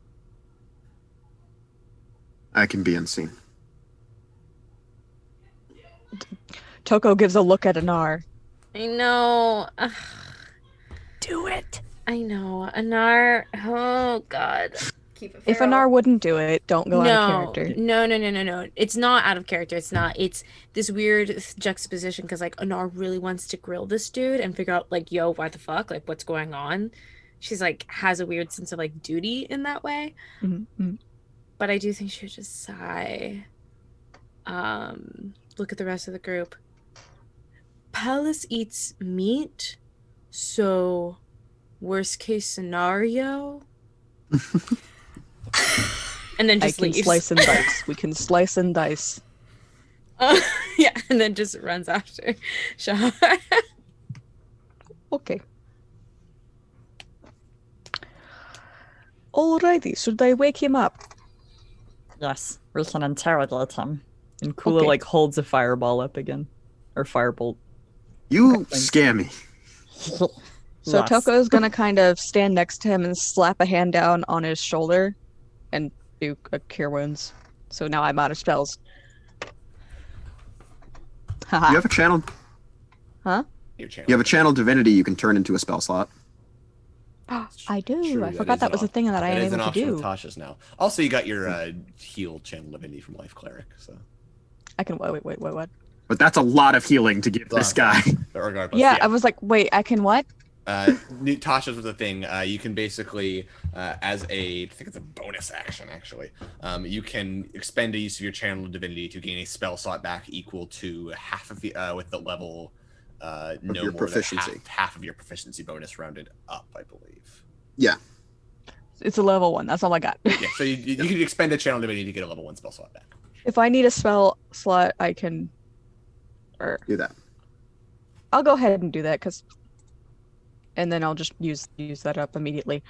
I can be unseen. Toko gives a look at Anar. I know. Do it. I know. Anar. Oh, God. Keep it. If feral. Anar wouldn't do it, don't go out of character. No. It's not out of character. It's not. It's this weird juxtaposition because, like, Anar really wants to grill this dude and figure out, like, yo, what the fuck? Like, what's going on? She's, like, has a weird sense of, like, duty in that way. Mm-hmm. But I do think she would just sigh. Look at the rest of the group. Palace eats meat, so worst case scenario. And then just I can leaves. slice and dice. We can slice and dice. Yeah, and then just runs after Shahara. Okay. Alrighty, should I wake him up? Yes, we can interrogate him. And Kula, Okay. like, holds a fireball up again. Or firebolt. You scare me. So Yes. Toko's gonna kind of stand next to him and slap a hand down on his shoulder and do a cure wounds. So now I'm out of spells. You have a channel. Huh? Your channel. You have a channel divinity you can turn into a spell slot. I do. True, I forgot that was a thing that I that am is an able to option with do. Tasha's now. Also, you got your heal channel divinity from Life Cleric. So, I can wait, what? But that's a lot of healing to give this guy. but regardless, Yeah, I was like, wait, I can what? Tasha's was a thing. You can basically, as I think it's a bonus action actually, you can expend a use of your channel divinity to gain a spell slot back equal to half of the with the level, no your more proficiency. than half of your proficiency bonus rounded up, I believe. Yeah. It's a level 1. That's all I got. Yeah, so you can expend a channel divinity to get a level 1 spell slot back. If I need a spell slot, I can. Or Do that. I'll go ahead and do that and then I'll just use that up immediately.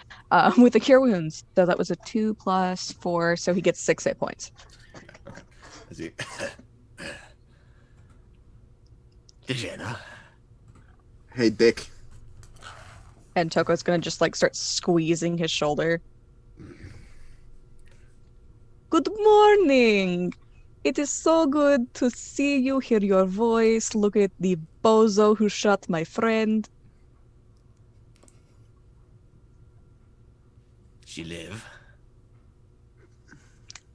With the cure wounds, so that was a 2 + 4, so he gets 6 hit points. Okay. Is he? Diana. Hey, Dick. And Toko's gonna just like start squeezing his shoulder. Good morning. It is so good to see you, hear your voice, look at the bozo who shot my friend. She live.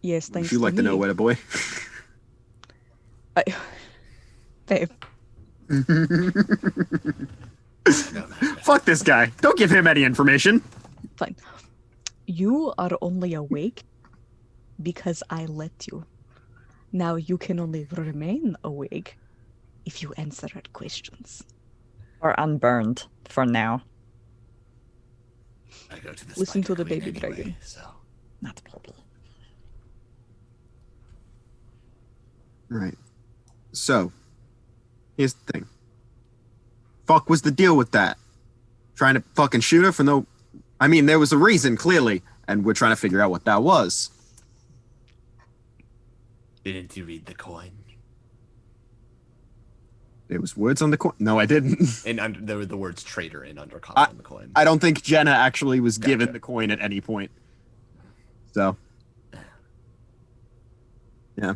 Yes, Would thanks you to like to know me. what a boy? Babe, No matter. Fuck this guy. Don't give him any information. fine. You are only awake because I let you. Now you can only remain awake if you answer our questions. Or unburned for now. I go to the Listen Spider to the Queen baby anyway, dragon. So Not a problem. Right. So, here's the thing. Fuck was the deal with that? Trying to fucking shoot her for no... I mean, there was a reason, clearly, and we're trying to figure out what that was. didn't you read the coin? There was words on the coin. No, I didn't. And there were the words traitor in undercolor on the coin. I don't think Jenna actually was Gotcha. given the coin at any point. So, yeah.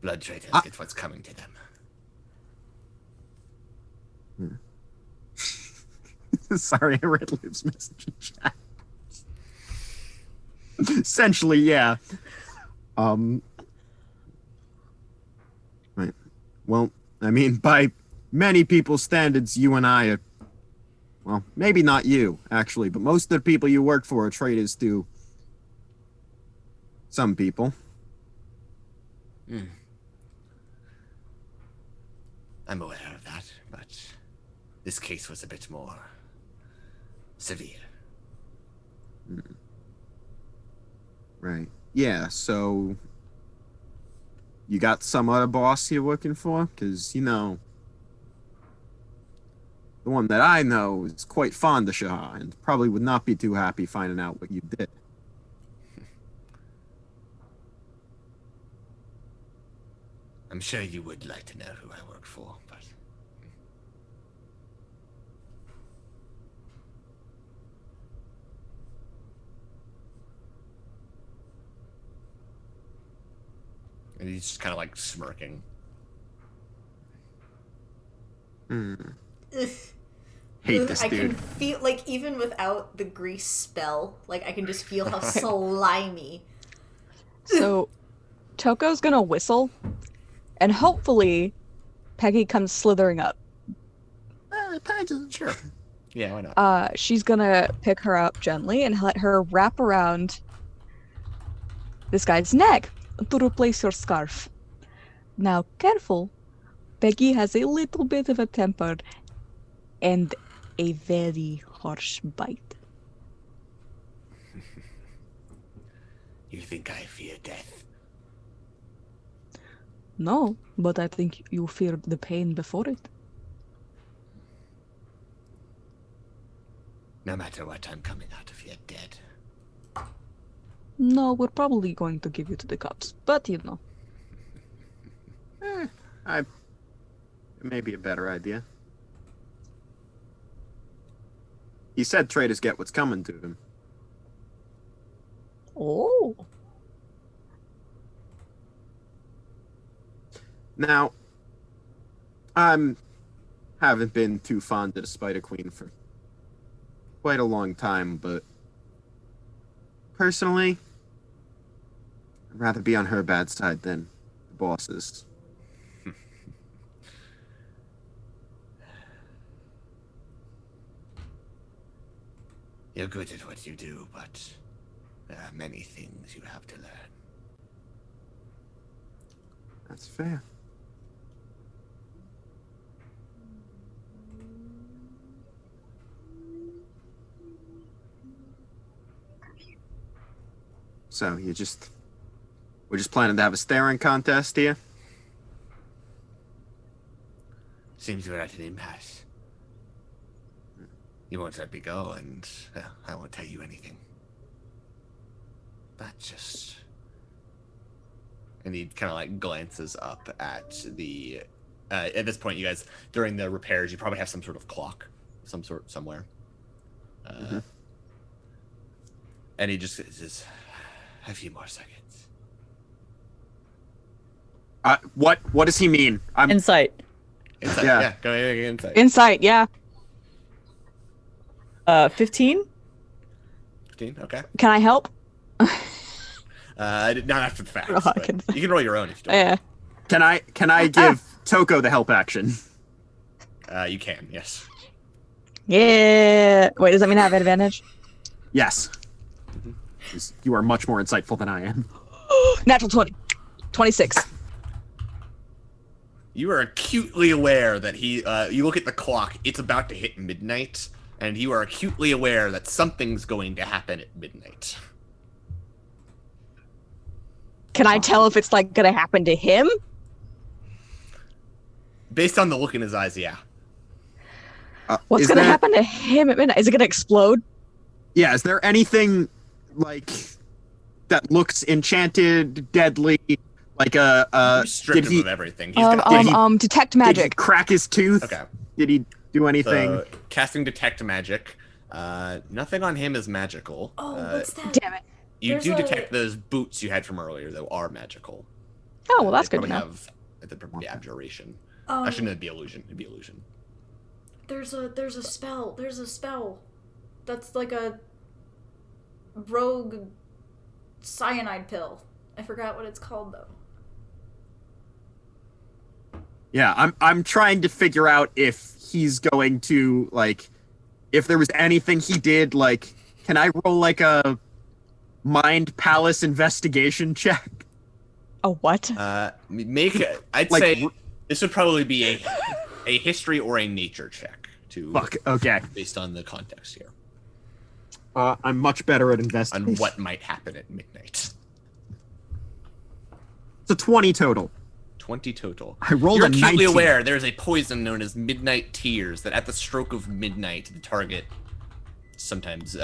Blood traitors get what's coming to them. Sorry, I read Liv's message in chat. Essentially, yeah. Right. Well, I mean, by many people's standards, you and I are... Well, maybe not you, actually, but most of the people you work for are traitors to... some people. I'm aware of that, but this case was a bit more severe. Right. Yeah, so... You got some other boss you're working for? Because, you know... The one that I know is quite fond of Shahara and probably would not be too happy finding out what you did. I'm sure you would like to know who I work for, but... And he's just kind of like smirking. Ugh. Hate Ugh, this I dude. can feel, like, even without the grease spell, like, I can just feel how slimy. So Toko's gonna whistle, and hopefully Peggy comes slithering up. Sure. Yeah, why not? She's gonna pick her up gently and let her wrap around this guy's neck to replace your scarf. Now, careful. Peggy has a little bit of a temper and a very harsh bite. You think I fear death? No, but I think you feared the pain before it. No matter what, I'm coming out of here dead. No, we're probably going to give you to the cops, but you know. It may be a better idea. He said traitors get what's coming to them. Oh. Now, haven't been too fond of the Spider Queen for quite a long time, but personally, I'd rather be on her bad side than the boss's. You're good at what you do, but there are many things you have to learn. That's fair. So we're just planning to have a staring contest here. Seems we're at an impasse. You won't let me go, and I won't tell you anything. But just... And he kind of like glances up at the... at this point, you guys, during the repairs, you probably have some sort of clock. Somewhere. And he just says, a few more seconds. What does he mean? Insight. Insight, Yeah. yeah, go ahead, insight. Insight, yeah. 15? 15, okay. Can I help? Not after the fact, Oh, I but can- you can roll your own if you don't. Yeah. Can I give Toko the help action? You can, yes. Yeah. Wait, does that mean I have advantage? Yes. 'Cause you are much more insightful than I am. Natural 20. 26. You are acutely aware that he, you look at the clock, it's about to hit midnight, and you are acutely aware that something's going to happen at midnight. Can I tell if it's like gonna happen to him? Based on the look in his eyes, yeah. What's gonna happen to him at midnight? Is it gonna explode? Yeah, is there anything like that looks enchanted, deadly, like You stripped did him he of everything. He's got Detect did he magic. crack his tooth? Okay. Did he do anything? So, casting detect magic. Nothing on him is magical. Oh, what's that? Damn it. You There's do a- detect those boots you had from earlier, though, are magical. Oh, well, that's They good to probably know. They'd probably be abjuration. Um, Actually, no, it'd be illusion. It'd be illusion. There's a spell. There's a spell. That's like a rogue cyanide pill. I forgot what it's called though. Yeah, I'm trying to figure out if he's going to like if there was anything he did like can I roll like a mind palace investigation check? A what? I'd Like, say this would probably be a history or a nature check to Fuck. Okay. based on the context here I'm much better at on investigation. what might happen at midnight. It's a 20 total. 20 total. I rolled You're a acutely 19. aware there's a poison known as midnight tears that at the stroke of midnight the target sometimes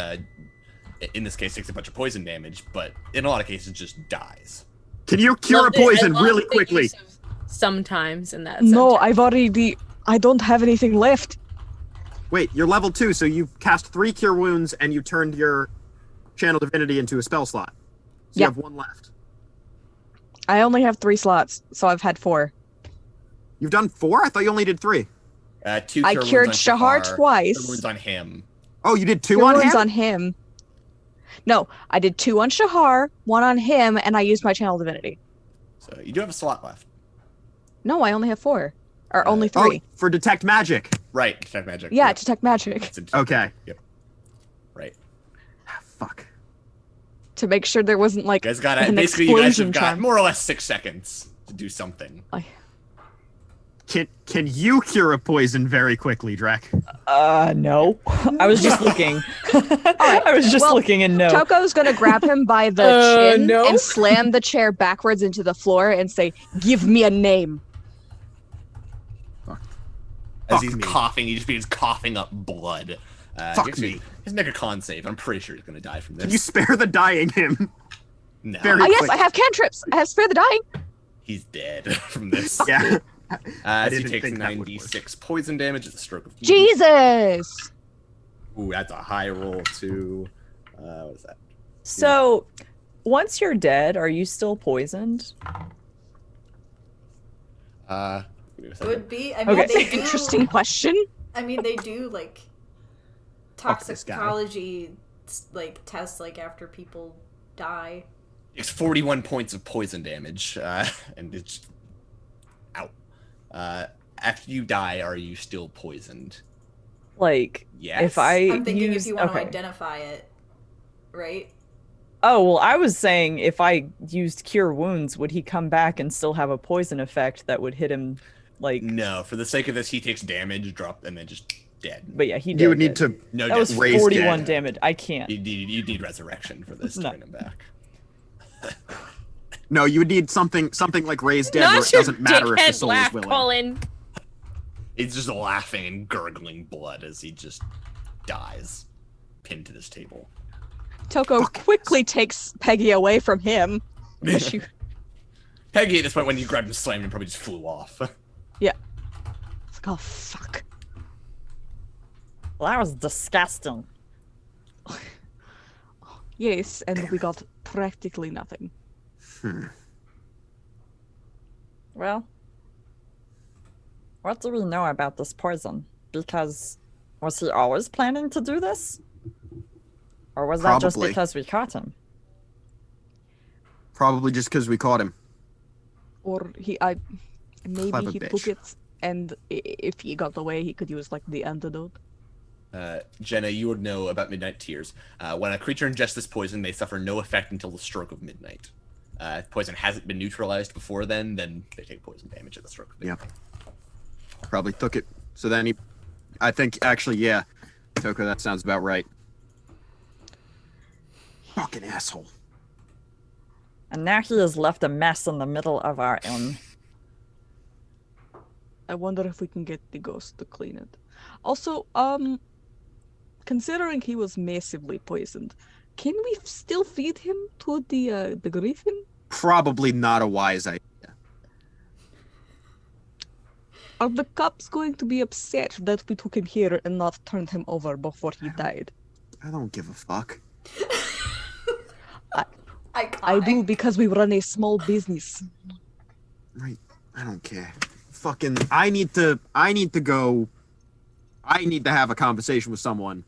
in this case takes a bunch of poison damage, but in a lot of cases just dies. Can you cure a Loved it. I poison loved really the quickly? use of sometimes in that No, sentence. I don't have anything left. Wait, you're level 2, so you've cast 3 cure wounds and you turned your channel divinity into a spell slot. So you Yeah. have 1 left. I only have 3 slots, so I've had 4. You've done 4? I thought you only did 3. 2 I cure cured wounds on Shahar Shahar, twice. 2 wounds on him. Oh, you did 2 Two on wounds him? on him. No, I did 2 on Shahar, 1 on him, and I used my channel divinity. So you do have a slot left. No, I only have 4. Or only Oh, 3. for detect magic. Right, detect magic. Yeah, Yep. detect magic. It's in- Okay. Yep. Right. Ah, fuck. To make sure there wasn't like You guys got an basically you guys have explosion got charm. more or less 6 seconds to do something. Can you cure a poison very quickly, Drek? No. I was just looking. I was just well, looking and no. Toko's gonna grab him by the chin no. and slam the chair backwards into the floor and say, "Give me a name." As Fuck he's me. coughing, he just begins coughing up blood. Fuck actually, me. He's make a con save. I'm pretty sure he's gonna die from this. Can you spare the dying him? No, Very- Yes, quick. I have cantrips. I have spare the dying. he's dead from this. Yeah. As he didn't takes think that would work. 96 poison damage at the stroke of Jesus. Ooh, that's a high roll too. What is that? So, once you're dead, are you still poisoned? Give me a second. Would be. I mean, Okay. That's they an do. interesting question. I mean, they do like Fuck this guy. toxicology like tests like after people die. It's 41 points of poison damage, and it's out. After you die, are you still poisoned? Like, Yes. if I I'm thinking use, if you want okay. to identify it, right? Oh, well, I was saying if I used Cure Wounds, would he come back and still have a poison effect that would hit him, like... No, for the sake of this, he takes damage, drop, and then just dead. But yeah, he did. You would need to. No, That was death. raise 41 dead. damage. I can't. You need resurrection for this to No. bring him back. No, you would need something like Raised Dead, where it doesn't matter if the soul is willing. Colin. He's just laughing and gurgling blood as he just dies, pinned to this table. Toko quickly takes Peggy away from him. She... Peggy, at this point, when you grabbed and slammed him, probably just flew off. Yeah. It's like, oh, fuck. Well, that was disgusting. Yes, and we got practically nothing. Well, what do we know about this poison? Because was he always planning to do this? Or was that just Probably. because we caught him? Probably just because we caught him. Or maybe Clever he bitch. took it, and if he got away, he could use like the antidote. Jenna, you would know about Midnight Tears. When a creature ingests this poison, they suffer no effect until the stroke of midnight. If poison hasn't been neutralized before then they take poison damage at the stroke of midnight. Probably took it. So then I think, actually, yeah. Toko, that sounds about right. Fucking asshole. And now he has left a mess in the middle of our inn. I wonder if we can get the ghost to clean it. Also, considering he was massively poisoned, can we still feed him to the griffin? Probably not a wise idea. Are the cops going to be upset that we took him here and not turned him over before he died? I don't give a fuck. I do, because we run a small business. Right. I don't care. Fucking, I need to go. I need to have a conversation with someone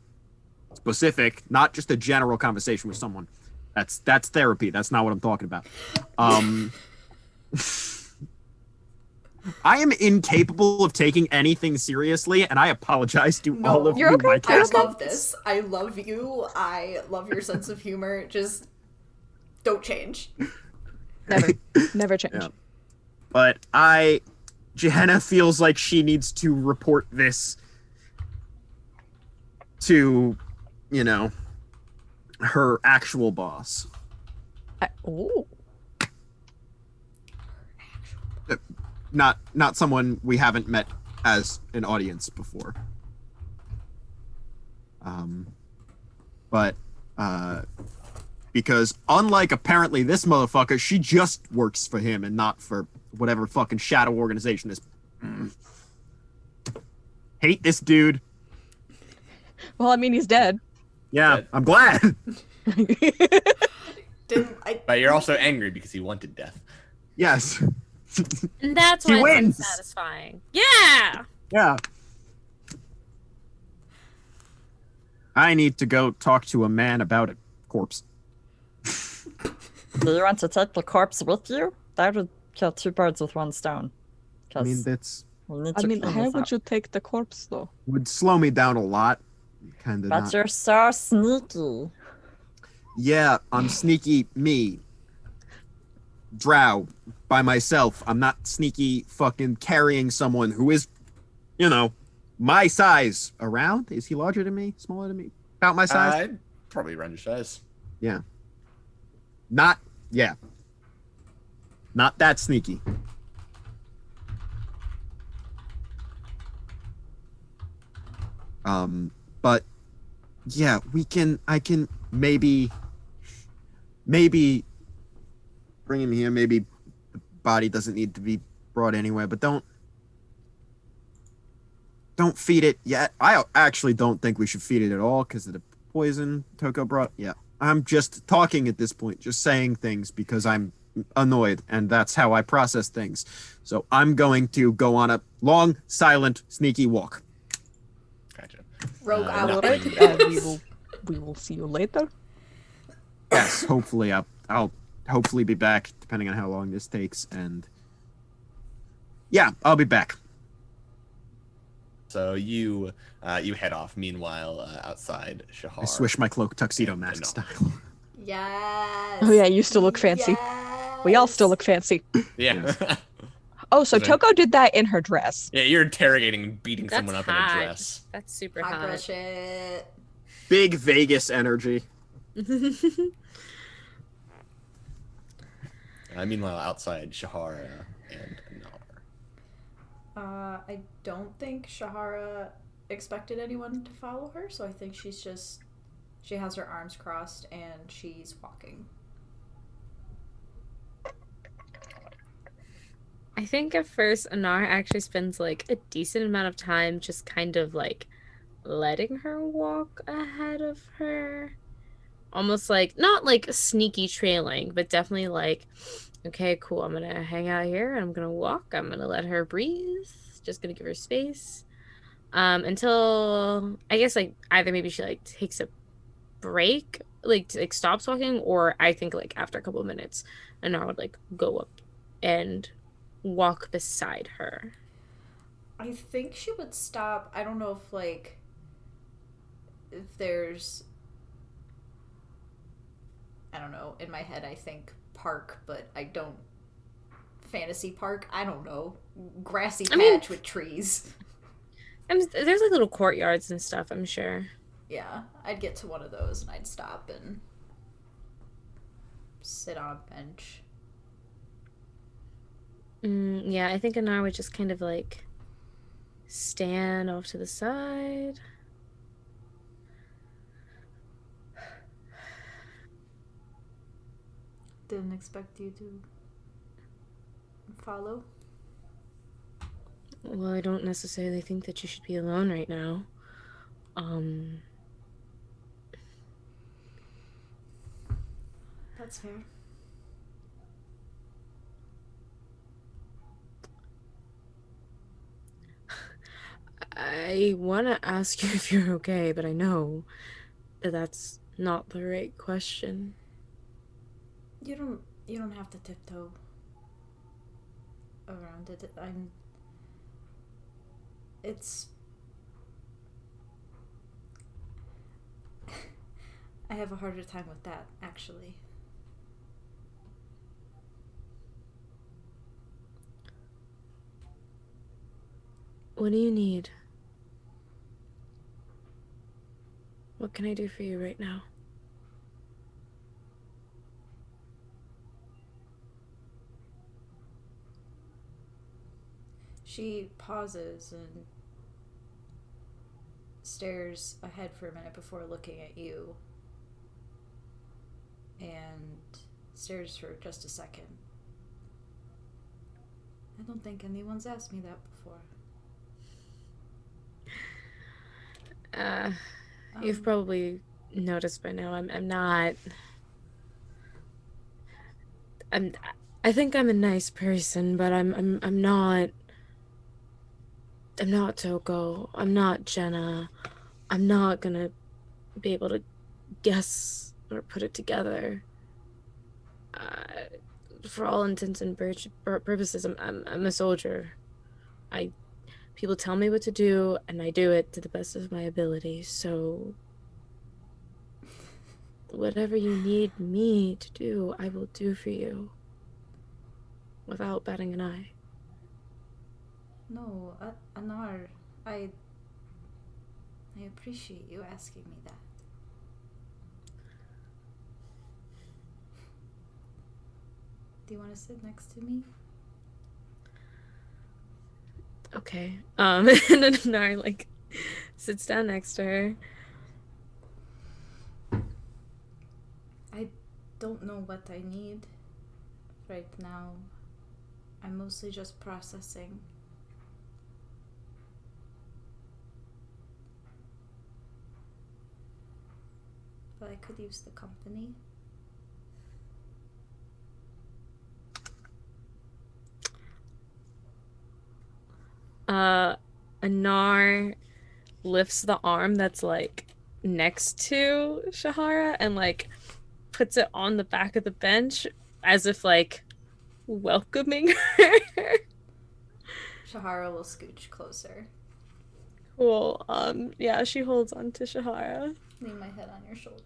specific, not just a general conversation with someone. That's therapy. That's not what I'm talking about. I am incapable of taking anything seriously, and I apologize to all of You're you, okay. my I cast love this. I love you. I love your sense of humor. Just don't change. Never change. Yeah. But Johanna feels like she needs to report this to, her actual boss. Oh. Not someone we haven't met as an audience before. But because unlike apparently this motherfucker, she just works for him and not for whatever fucking shadow organization is. Hate this dude. Well, I mean, he's dead. Yeah, Dead. I'm glad. But you're also angry because he wanted death. Yes. And that's He why it's wins. satisfying. Yeah. Yeah. I need to go talk to a man about a corpse. Do you want to take the corpse with you? That would kill two birds with one stone. I mean, 'Cause that's we need I to mean, clean how this would up. you take the corpse, though? would slow me down a lot. Kind of But not. you're so sneaky. Yeah, I'm sneaky me. Drow by myself. I'm not sneaky fucking carrying someone who is, my size around. Is he larger than me? Smaller than me? About my size? Probably around your size. Yeah. Not that sneaky. But yeah, I can maybe bring him here. Maybe the body doesn't need to be brought anywhere, but don't feed it yet. I actually don't think we should feed it at all because of the poison Toko brought. Yeah. I'm just talking at this point, just saying things because I'm annoyed, and that's how I process things. So I'm going to go on a long, silent, sneaky walk. Gotcha. Rogue No. out. Alright, we will see you later. Yes, hopefully I'll hopefully be back, depending on how long this takes, and yeah, I'll be back. So you head off. Meanwhile, outside Shahara. I swish my cloak tuxedo Yeah, mask no. style. Yes. Oh yeah, you still look fancy. We all still look fancy. Yeah. Oh, so Okay. Toko did that in her dress. Yeah, you're interrogating and beating That's someone up hot. in a dress. That's super Hot girl hot. shit. Big Vegas energy. Meanwhile, outside, Shahara and Anar. I don't think Shahara expected anyone to follow her, so I think she has her arms crossed and she's walking. I think at first Anar actually spends like a decent amount of time just kind of like letting her walk ahead of her. Almost like not like sneaky trailing, but definitely like, okay, cool, I'm gonna hang out here and I'm gonna walk. I'm gonna let her breathe. Just gonna give her space. Until I guess like either maybe she like takes a break, like stops walking, or I think like after a couple of minutes, Anar would like go up and walk beside her. I think she would stop. I don't know if like if there's I don't know, in my head I think park, but I don't fantasy park. I don't know. Grassy patch with trees. There's like little courtyards and stuff, I'm sure. Yeah, I'd get to one of those and I'd stop and sit on a bench. Yeah, I think Anar would just kind of like stand off to the side. Didn't expect you to follow. Well, I don't necessarily think that you should be alone right now. That's fair. I want to ask you if you're okay, but I know that that's not the right question. You don't have to tiptoe around it. It's I have a harder time with that, actually. What do you need? What can I do for you right now? She pauses and stares ahead for a minute before looking at you. And stares for just a second. I don't think anyone's asked me that before. You've probably noticed by now I'm not. I think I'm a nice person, but I'm not. I'm not Toko. I'm not Jenna. I'm not gonna be able to guess or put it together. For all intents and purposes, I'm a soldier. People tell me what to do, and I do it to the best of my ability. So, whatever you need me to do, I will do for you, without batting an eye. No, Anar, I appreciate you asking me that. Do you want to sit next to me? Okay. And then Anar like sits down next to her. I don't know what I need right now. I'm mostly just processing. But I could use the company. Anar lifts the arm that's like next to Shahara and like puts it on the back of the bench as if like welcoming her. Shahara will scooch closer. Cool. Yeah, she holds on to Shahara. Lean my head on your shoulder.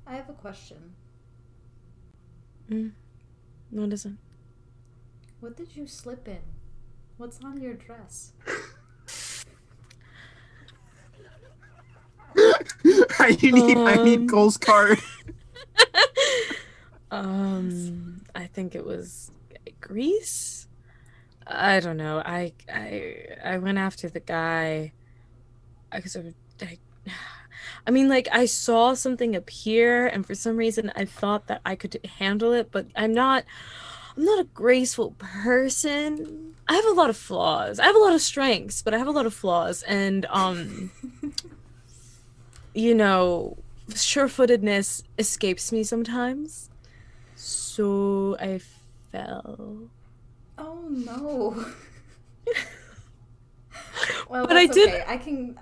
I have a question. What is it? What did you slip in? What's on your dress? I need Cole's card. I think it was Greece. I don't know. I went after the guy because I mean, like, I saw something appear, and for some reason, I thought that I could handle it. But I'm not a graceful person. I have a lot of flaws. I have a lot of strengths, but I have a lot of flaws, and you know, sure-footedness escapes me sometimes. So I fell. Oh no. Well, But that's I did. okay.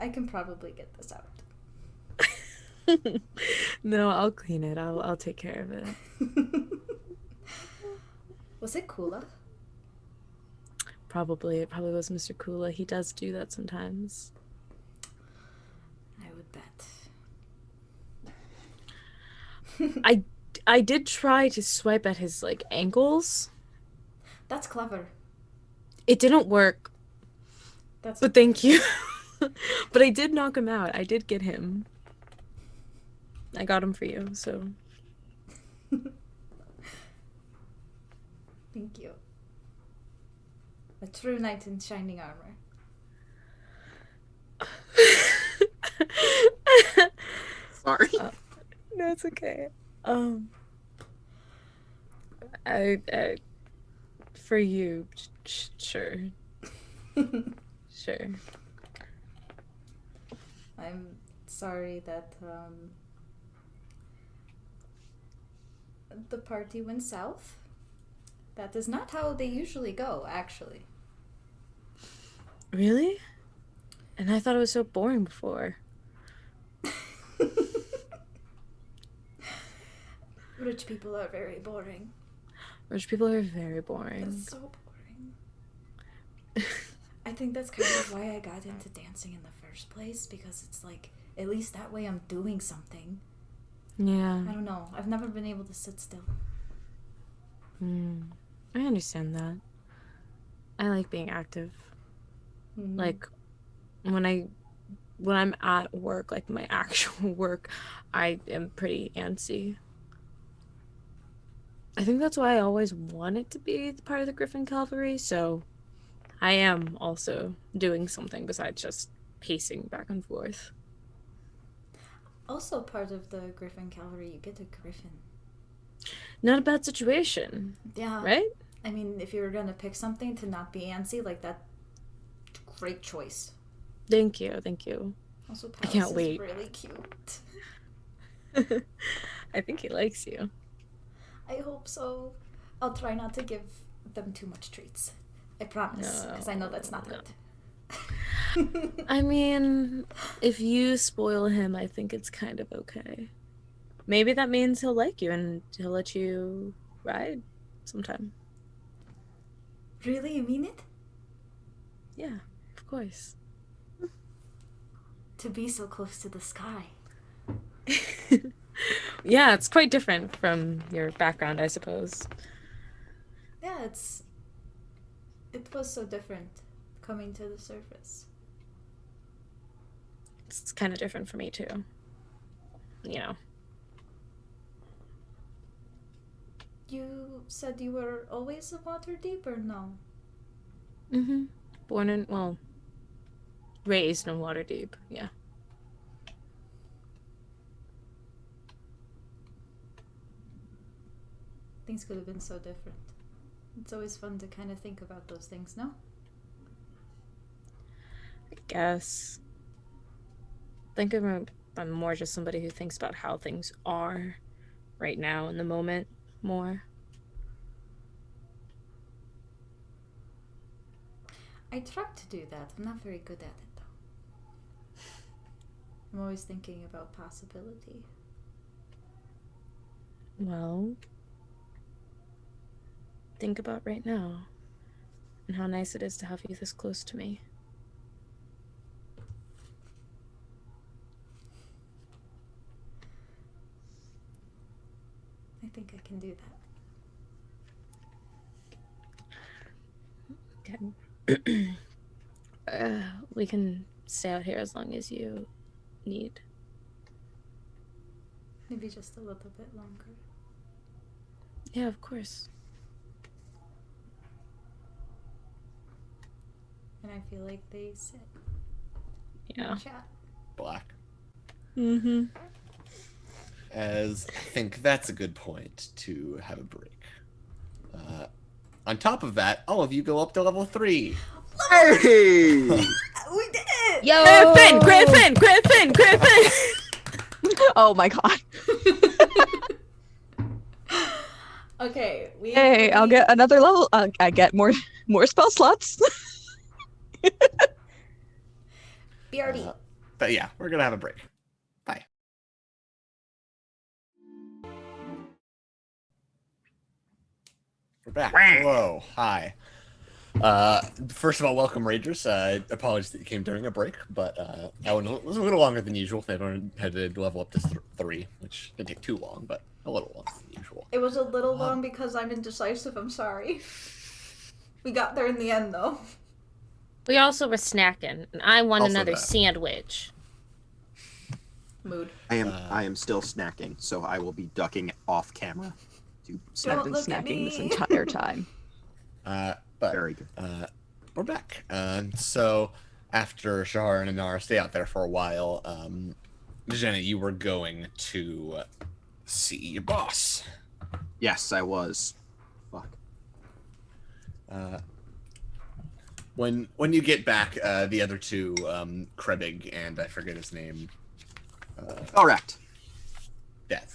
I can probably get this out. No, I'll clean it. I'll take care of it. Was it Kula? Probably. It probably was Mr. Kula. He does do that sometimes. I would bet. I did try to swipe at his like ankles. That's clever. It didn't work, That's but thank you. But I did knock him out. I did get him. I got him for you, so. Thank you. A true knight in shining armor. Sorry. No, it's okay. I for you, sure. Sure. I'm sorry that the party went south. That is not how they usually go, actually. Really? And I thought it was so boring before. Rich people are very boring. Rich people are very boring. It's so boring. I think that's kind of why I got into dancing in the first place, because it's like, at least that way I'm doing something. Yeah. I don't know. I've never been able to sit still. I understand that. I like being active. Mhm. Like when I'm at work, like my actual work, I am pretty antsy. I think that's why I always wanted to be part of the Griffin Cavalry, so I am also doing something besides just pacing back and forth. Also part of the Griffin Cavalry, you get a griffin. Not a bad situation, Yeah. right? I mean, if you were gonna pick something to not be antsy, like that, great choice. Thank you, thank you. Also, I Palace can't is wait. really cute. I think he likes you. I hope so. I'll try not to give them too much treats. I promise, because I know that's not No. good. I mean, if you spoil him, I think it's kind of okay. Maybe that means he'll like you and he'll let you ride sometime. Really, you mean it? Yeah, of course. To be so close to the sky. Yeah, it's quite different from your background, I suppose. Yeah, it was so different coming to the surface. It's kind of different for me too. You know. You said you were always a Waterdeep, or no? Mm-hmm. Born in, well, raised in Waterdeep, yeah. Things could have been so different. It's always fun to kind of think about those things, no? I guess. I'm more just somebody who thinks about how things are right now in the moment more. I try to do that. I'm not very good at it, though. I'm always thinking about possibility. Well, think about right now and how nice it is to have you this close to me. I think I can do that. Okay. We can stay out here as long as you need. Maybe just a little bit longer. Yeah, of course. And I feel like they sit Yeah. and chat. Black. Mm-hmm. As I think that's a good point to have a break. On top of that, all of you go up to level 3. Hey! We did it! Yo! Griffin! Oh my god. Okay, Hey, I'll get another level. I get more spell slots. BRB. But yeah, we're gonna have a break. Bye. We're back. Hello. Hi. First of all, welcome, Rangers. Apologies that you came during a break, but that one was a little longer than usual. Everyone had to level up to 3, which didn't take too long, but a little longer than usual. It was a little long because I'm indecisive, I'm sorry. We got there in the end, though. We also were snacking, and I want Also another that. sandwich. Mood. I am still snacking, so I will be ducking off camera to snack. I've been look at snacking this me. entire time. But Very good. we're back. So after Shahara and Inara stay out there for a while, Jenna, you were going to see your boss. Yes, I was. Fuck. When you get back, the other two, Krebig and I forget his name. Correct.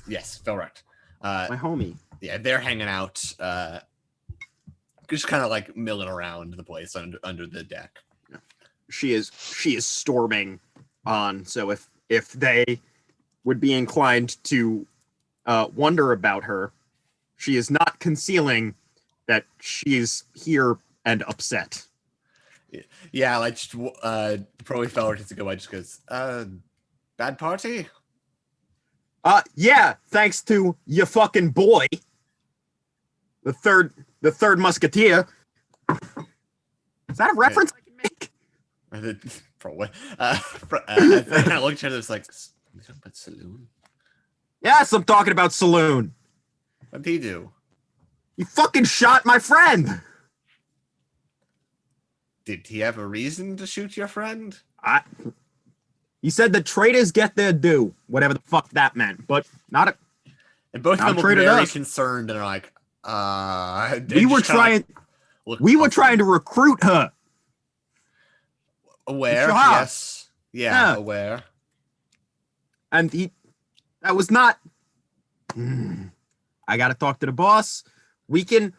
Yes, Felrect. My homie. Yeah, they're hanging out, just kind of like milling around the place under the deck. She is storming on. So if they would be inclined to wonder about her, she is not concealing that she is here and upset. Yeah, like just, probably Felrect to go by just goes, bad party? Yeah, thanks to your fucking boy, the third musketeer. Is that a reference I can make? Probably. I kind of looked at each other, it's like, we talking about Saloon? Yes, I'm talking about Saloon. What did he do? You fucking shot my friend. Did he have a reason to shoot your friend? He said the traitors get their due, whatever the fuck that meant, but not a. And both of Not them look traitor very us. concerned and are like, We were trying. We were trying to recruit her. Aware, Shahara. yes. Yeah, Yeah. aware. And that was not. I gotta talk to the boss. We can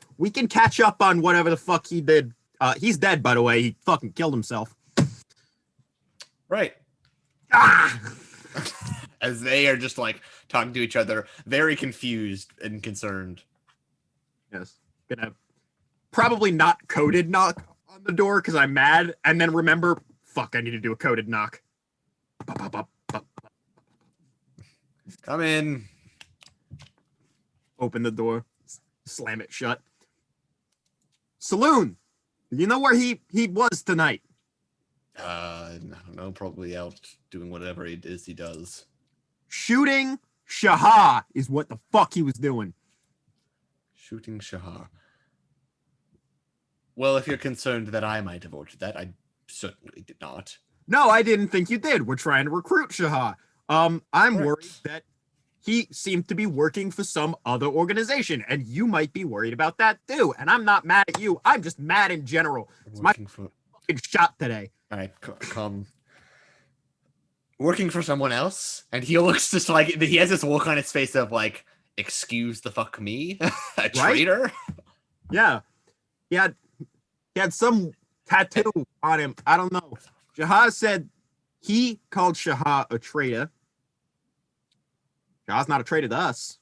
catch up on whatever the fuck he did. He's dead, by the way. He fucking killed himself. Right. Ah! As they are just like talking to each other, very confused and concerned. Yes. Gonna probably not coded knock on the door because I'm mad, and then remember, fuck, I need to do a coded knock. Come in. Open the door, slam it shut. Saloon, you know where he was tonight? I don't know, probably out doing whatever it is he does. Shooting Shahara is what the fuck he was doing. Shooting Shahar. Well, if you're concerned that I might have ordered that, I certainly did not. No, I didn't think you did. We're trying to recruit Shahar. I'm Correct. worried that he seemed to be working for some other organization, and you might be worried about that too. And I'm not mad at you. I'm just mad in general. It's my Working for... fucking shot today. All right, come. Working for someone else, and he looks just like he has this look on his face of like, "Excuse the fuck me, a traitor." Yeah, he had some tattoo on him. I don't know. Shahar said he called Shahar a traitor. Shahar's not a traitor to us.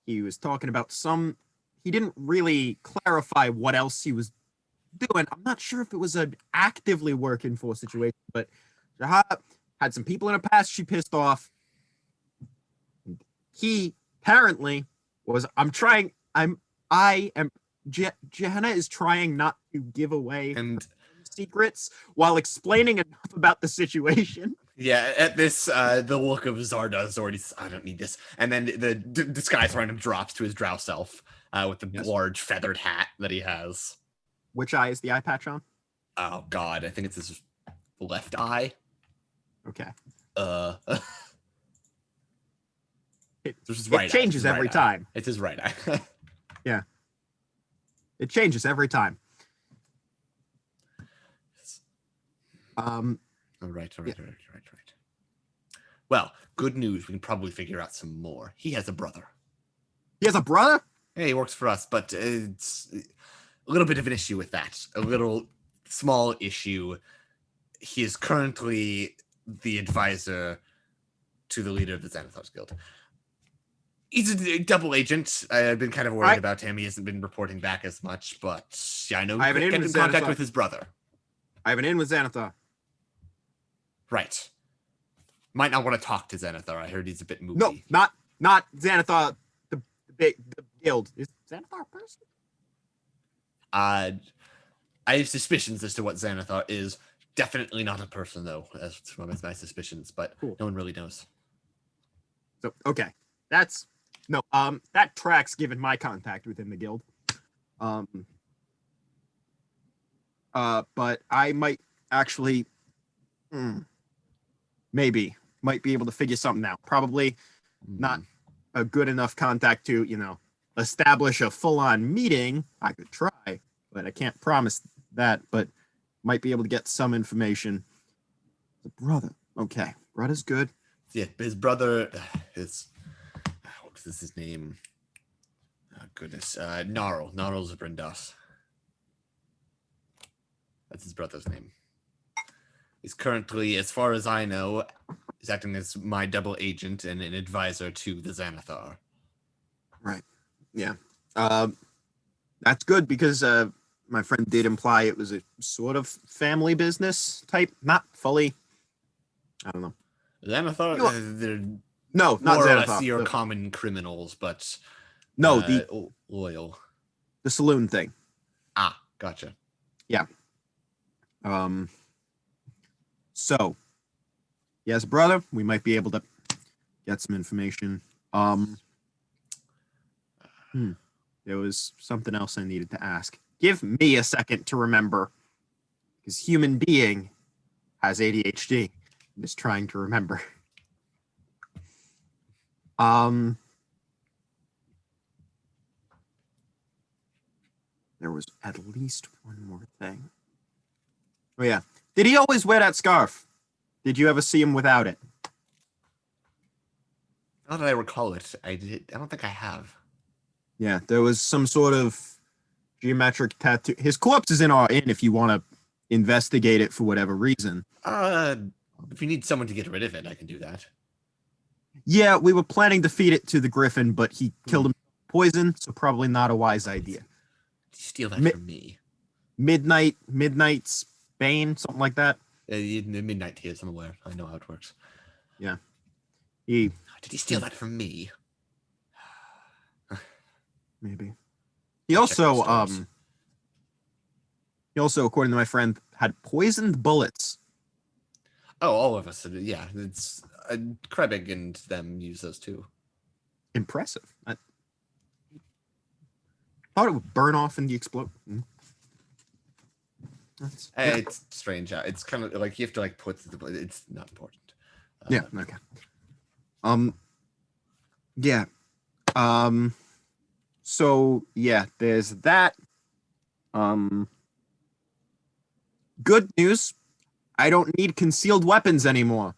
He was talking about some. He didn't really clarify what else he was doing. I'm not sure if it was an actively working for situation, but Shahar had some people in her past she pissed off. He apparently was. Johanna is trying not to give away And secrets while explaining enough about the situation. Yeah, at this, the look of Zarda is already, I don't need this. And then the disguise around him drops to his drow self with the Yes. large feathered hat that he has. Which eye is the eye patch on? Oh, God, I think it's his left eye. Okay. It's his right It changes eye. It's his every right eye. time. It's his right eye. Yeah. It changes every time. All right. Well, good news. We can probably figure out some more. He has a brother. He has a brother? Yeah, he works for us, but it's a little bit of an issue with that. A little small issue. He is currently the advisor to the leader of the Xanathars Guild. He's a double agent. I've been kind of worried about him. He hasn't been reporting back as much, but yeah, I know I have an we in get with in contact Xanathar. with his brother. I have an in with Xanathar. Right. Might not want to talk to Xanathar. I heard he's a bit moody. No, not Xanathar. The guild. Is Xanathar a person? I have suspicions as to what Xanathar is. Definitely not a person, though. That's one of my suspicions, but Cool. no one really knows. So okay, that tracks given my contact within the guild. But I might actually, might be able to figure something out. Probably not a good enough contact to, establish a full-on meeting. I could try, but I can't promise that. But might be able to get some information. The brother, okay, brother's good. Yeah, his brother is. What is his name? Oh, goodness. Gnarl. Gnarl's Brindas. That's his brother's name. He's currently, as far as I know, is acting as my double agent and an advisor to the Xanathar. Right. Yeah. That's good because my friend did imply it was a sort of family business type, not fully. I don't know. Xanathar, they're No, not more or less Xanathar. your common criminals, but No, the loyal. saloon thing. Ah, gotcha. So he has a brother. We might be able to get some information. There was something else I needed to ask. Give me a second to remember, because human being has ADHD. I'm just trying to remember. There was at least one more thing. Oh yeah. Did he always wear that scarf? Did you ever see him without it? Now that I recall it, I don't think I have. Yeah, there was some sort of geometric tattoo. His corpse is in our inn if you want to investigate it for whatever reason. If you need someone to get rid of it, I can do that. Yeah, we were planning to feed it to the griffin, but he killed him with poison, so probably not a wise idea. Did you steal that from me? Midnight's Bane, something like that. Midnight Tears, I'm aware. I know how it works. Yeah. Did he steal that from me? Maybe. He also, according to my friend, had poisoned bullets. Oh, all of us. Yeah, it's Krebig and them use those too. Impressive. I thought it would burn off in the explosion. It's strange. It's kind of like you have to like put the. It's not important. Yeah. Okay. Yeah. So yeah, there's that. Good news. I don't need concealed weapons anymore.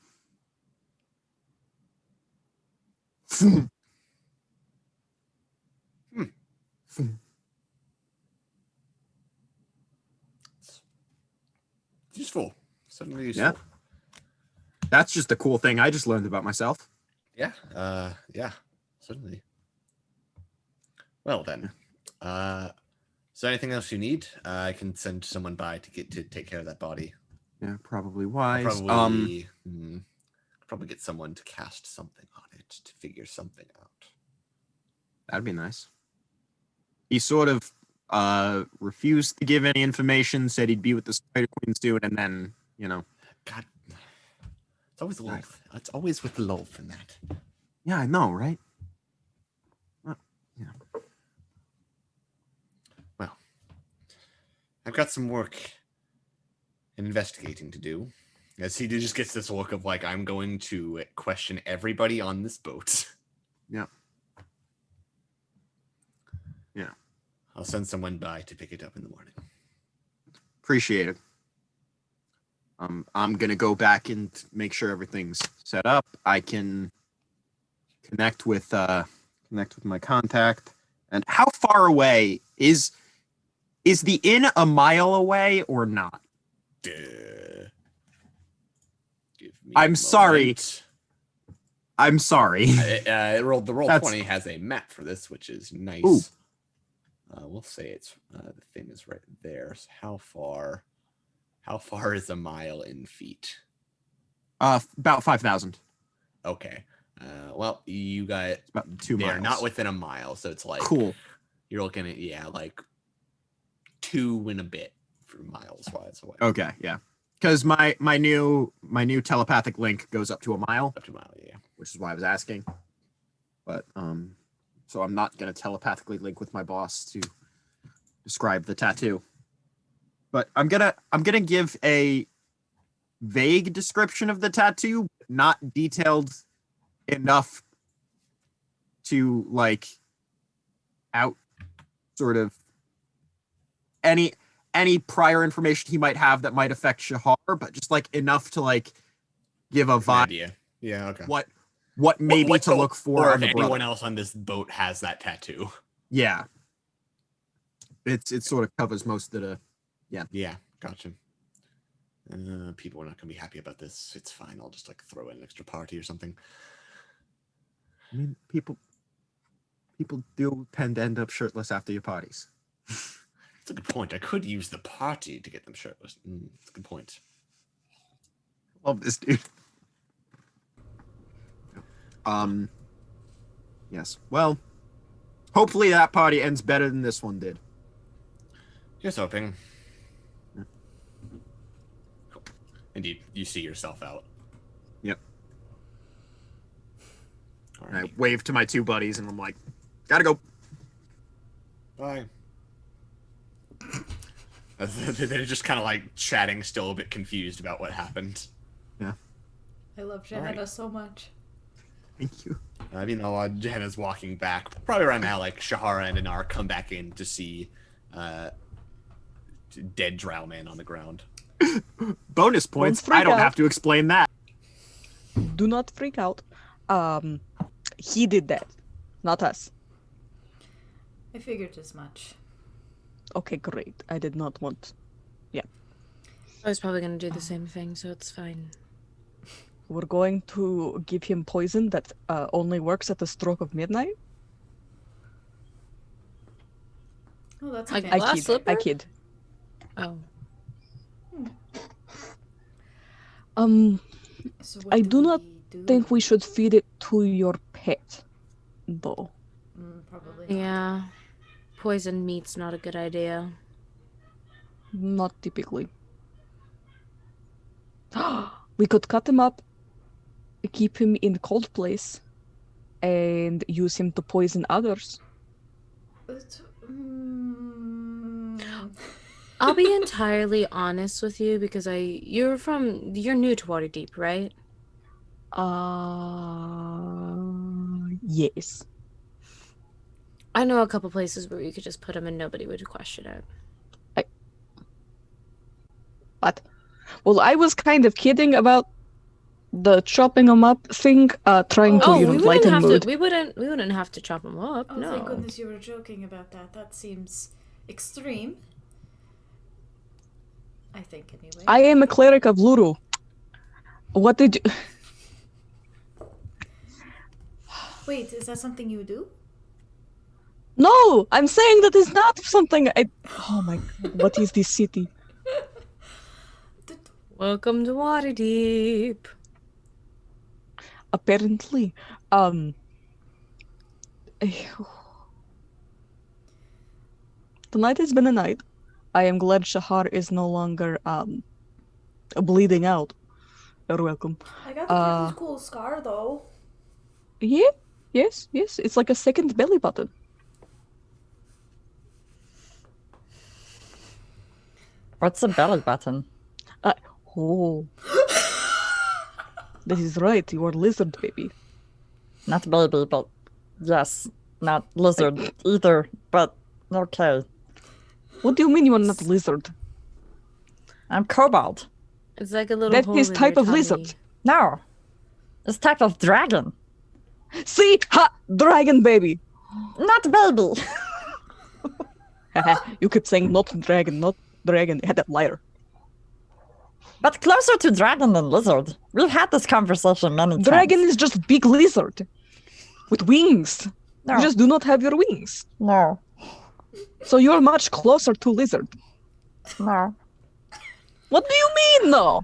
Useful. Certainly useful. Yeah. That's just a cool thing I just learned about myself. Yeah. Yeah. Certainly. Well then. Is there anything else you need? I can send someone by to take care of that body. Yeah, probably wise. Probably get someone to cast something on it to figure something out. That'd be nice. He sort of refused to give any information, said he'd be with the Spider Queen soon, and then, God, It's always love. It's always with love in that. Yeah, I know, right? Yeah. Well, I've got some work and investigating to do. As he just gets this look of like, I'm going to question everybody on this boat. Yeah. Yeah. I'll send someone by to pick it up in the morning. Appreciate it. I'm gonna go back and make sure everything's set up. I can connect with my contact. And how far away is the inn? A mile away or not? Give me I'm a sorry. moment. I'm sorry. The roll That's- 20 has a map for this, which is nice. Ooh. We'll say it's the thing is right there. So how far is a mile in feet? About 5,000. Okay. Well, you got It's about 2 they're miles. not within a mile, so it's like Cool. you're looking at like 2 and a bit for miles wise away. Okay, yeah. Because my new telepathic link goes up to a mile, Up to a mile, yeah. which is why I was asking. But so I'm not gonna telepathically link with my boss to describe the tattoo. But I'm gonna give a vague description of the tattoo, not detailed enough to like out sort of any prior information he might have that might affect Shahar, but just like enough to like give a An vibe idea. Yeah, okay. what maybe What to look for or on if the anyone brother. else on this boat has that tattoo. Yeah. It sort of covers most of the Yeah, gotcha. People are not gonna be happy about this. It's fine. I'll just like throw in an extra party or something. I mean people do tend to end up shirtless after your parties. That's a good point. I could use the party to get them shirtless. That's a good point. Love this dude. Yes. Well, hopefully that party ends better than this one did. Just hoping. Yeah. Cool. Indeed, you see yourself out. Yep. And I Alright. wave to my 2 buddies and I'm like, gotta go. Bye. They're just kind of like chatting, still a bit confused about what happened. I love Shahara so much. Thank you. I mean, Jenna's walking back. Probably around now, like Shahara and Anar come back in to see dead drow man on the ground. Bonus points. freak I don't out. have to explain that. Do not freak out. He did that, not us. I figured as much. Okay, great. I did not want. I was probably gonna do the same thing, so it's fine. We're going to give him poison that only works at the stroke of midnight. Oh, that's Like okay. glass I slipper? kid. Oh. So what I do not we do? think we should feed it to your pet, though. Probably not. Yeah. Poison meat's not a good idea. Not typically. We could cut him up, keep him in a cold place, and use him to poison others. I'll be entirely honest with you because you're new to Waterdeep, right? Yes. I know a couple places where you could just put him and nobody would question it. What? Well, I was kind of kidding about the chopping him up thing, trying to Oh, we lighten wouldn't have mood. to. We wouldn't have to chop him up. Oh, no. thank goodness you were joking about that. That seems extreme. I think, anyway. I am a cleric of Luru. What did you... Wait, is that something you do? No! I'm saying that is not something I... Oh my god, what is this city? Welcome to Waterdeep. Apparently. Tonight has been a night. I am glad Shahar is no longer bleeding out. You're welcome. I got the pretty cool scar though. Yeah, yes. It's like a second belly button. What's a belly button? Oh. That is right. You are lizard baby. Not baby, but yes. Not lizard either, but okay. What do you mean you are not lizard? I'm kobold. It's like a little That hole is in type your of lizard. tummy. No. It's type of dragon. See? Ha! Dragon baby! Not baby. You kept saying not dragon, not dragon. You had that liar. But closer to dragon than lizard. We've had this conversation many times. Dragon is just big lizard. With wings. No. You just do not have your wings. No. So you're much closer to lizard. No. What do you mean, though?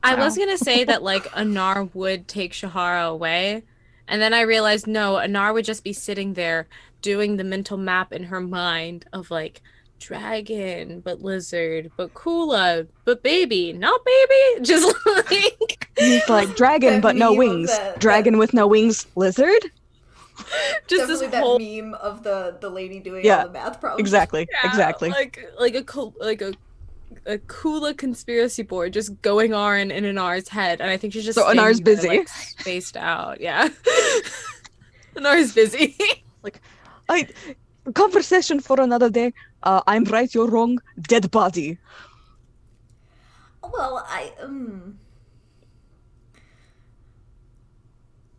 I was gonna say that like Anar would take Shahara away, and then I realized no, Anar would just be sitting there doing the mental map in her mind of like dragon, but lizard, but Kula, but baby, not baby, just like He's like dragon, That but no meme of wings. that- Dragon with no wings, lizard? just Definitely this that whole meme of the lady doing Yeah, all the math problems. Exactly, yeah, exactly. like a Kula conspiracy board just going on in Anar's head, and I think she's just So Anar's standing there, busy. like, spaced out. Yeah, Anar's busy. Conversation for another day. I'm right, you're wrong. Dead body. Well,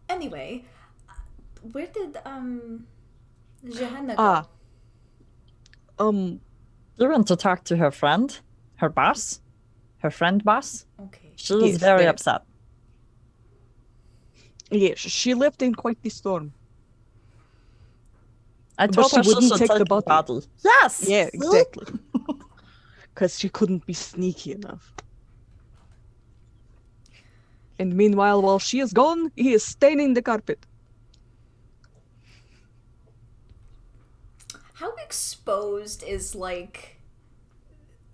Anyway, where did Johanna go? You went to talk to her friend? Her boss? Her friend boss? Okay. She was Yes, very that- upset. Yes, she left in quite the storm. I But told she her she wouldn't should take the the body. body. Yes! Yeah, see? exactly. Because she couldn't be sneaky enough. And meanwhile, while she is gone, he is staining the carpet. How exposed is like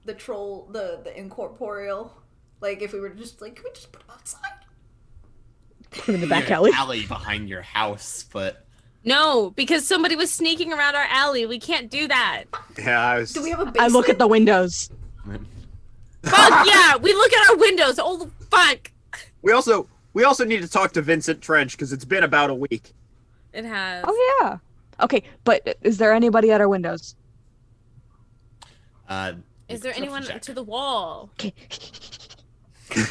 the troll, the incorporeal? Like, if we were just like, can we just put him outside? Put him in the You have back an alley. alley behind your house, but No, because somebody was sneaking around our alley. We can't do that. Yeah, I was. Do we have a I basement? look at the windows. Fuck yeah, we look at our windows. Oh fuck. We also need to talk to Vincent Trench because it's been about a week. It has. Oh, yeah. Okay, but is there anybody at our windows? Is there perception anyone check. to the wall? Okay.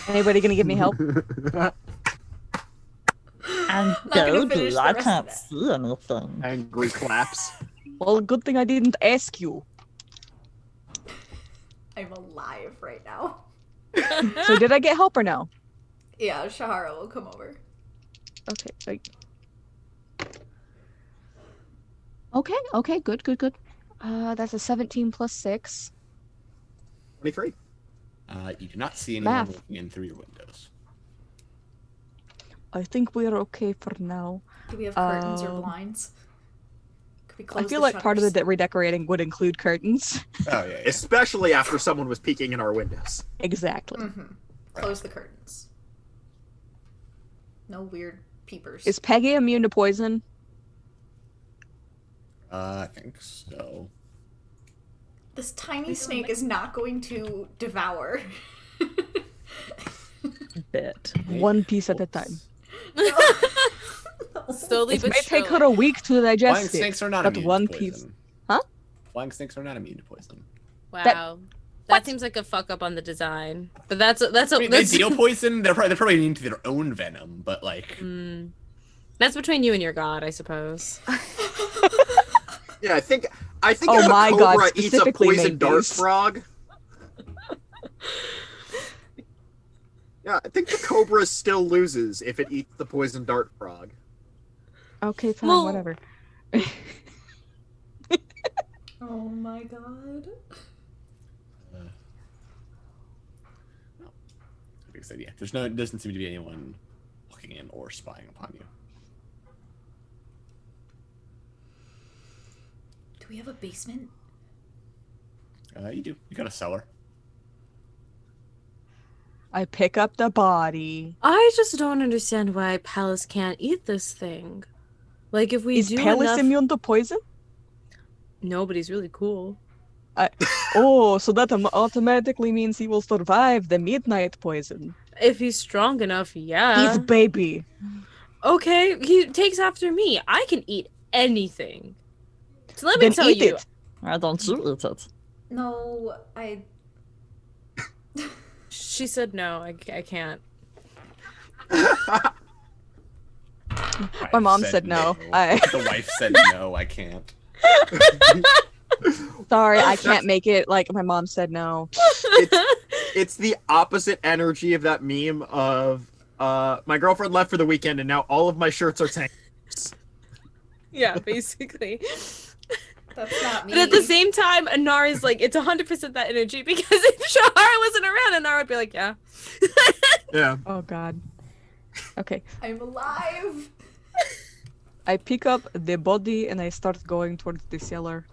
Anybody gonna give me help? And Not gonna baby, finish the I rest of can't that. see anything. Angry claps. Well, good thing I didn't ask you. I'm alive right now. So did I get help or no? Yeah, Shahara will come over. Okay. Okay, good. That's a 17 plus 6. 23. You do not see anyone Math. looking in through your windows. I think we're okay for now. Do we have curtains or Um, blinds? Could we close I feel the like part of the shutters? redecorating would include curtains. Oh yeah, yeah. Especially after someone was peeking in our windows. Exactly. Close the curtains. No weird peepers. Is Peggy immune to poison? I think so. This tiny snake is not going to devour. Bit. One piece at a time. Slowly It but may take her surely. a week to Flying digest snakes it. are not but immune one to piece. poison. Huh? Flying snakes are not immune to poison. Wow. That seems like a fuck up on the design. But that's I mean, they deal poison. They're probably immune to their own venom, but like, that's between you and your god, I suppose. Yeah, I think Oh if a my God, cobra eats a specifically poison made dart these. frog. Yeah, I think the cobra still loses if it eats the poison dart frog. Okay, fine, Well- whatever. Oh my god. like I said, yeah, it doesn't seem to be anyone looking in or spying upon you. Do we have a basement? You do. You got a cellar. I pick up the body. I just don't understand why Palace can't eat this thing. Like, if we Is do Palace enough... immune to poison? No, but he's really cool. Oh, so that automatically means he will survive the midnight poison. If he's strong enough, yeah. He's a baby. Okay, he takes after me. I can eat anything. So let me Then tell eat you. it. Why don't you eat it? No, I. She said no, I can't. My mom said no. The wife said no, I can't. Sorry, I can't make it. Like, my mom said no. It's the opposite energy of that meme of my girlfriend left for the weekend and now all of my shirts are tanks. Yeah, basically. That's not me. But at the same time, Anara's like, it's 100% that energy, because if Shahara wasn't around, Anara would be like, yeah. Yeah. Oh god. Okay. I'm alive. I pick up the body and I start going towards the cellar.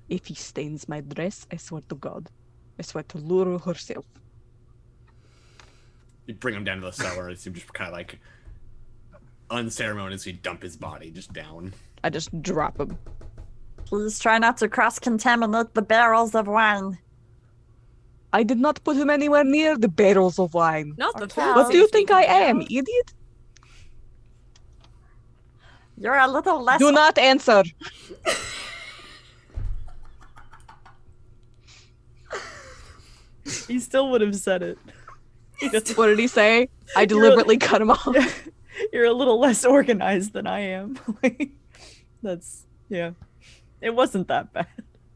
If he stains my dress, I swear to God. I swear to Luru herself. You bring him down to the cellar, and you just kind of like unceremoniously dump his body just down. I just drop him. Please try not to cross-contaminate the barrels of wine. I did not put him anywhere near the barrels of wine. Not the Okay. food What do you safety think I coming am, out. idiot? You're a little less. Do not answer. He still would have said it. What did he say? I deliberately cut him off. You're a little less organized than I am. That's yeah. It wasn't that bad.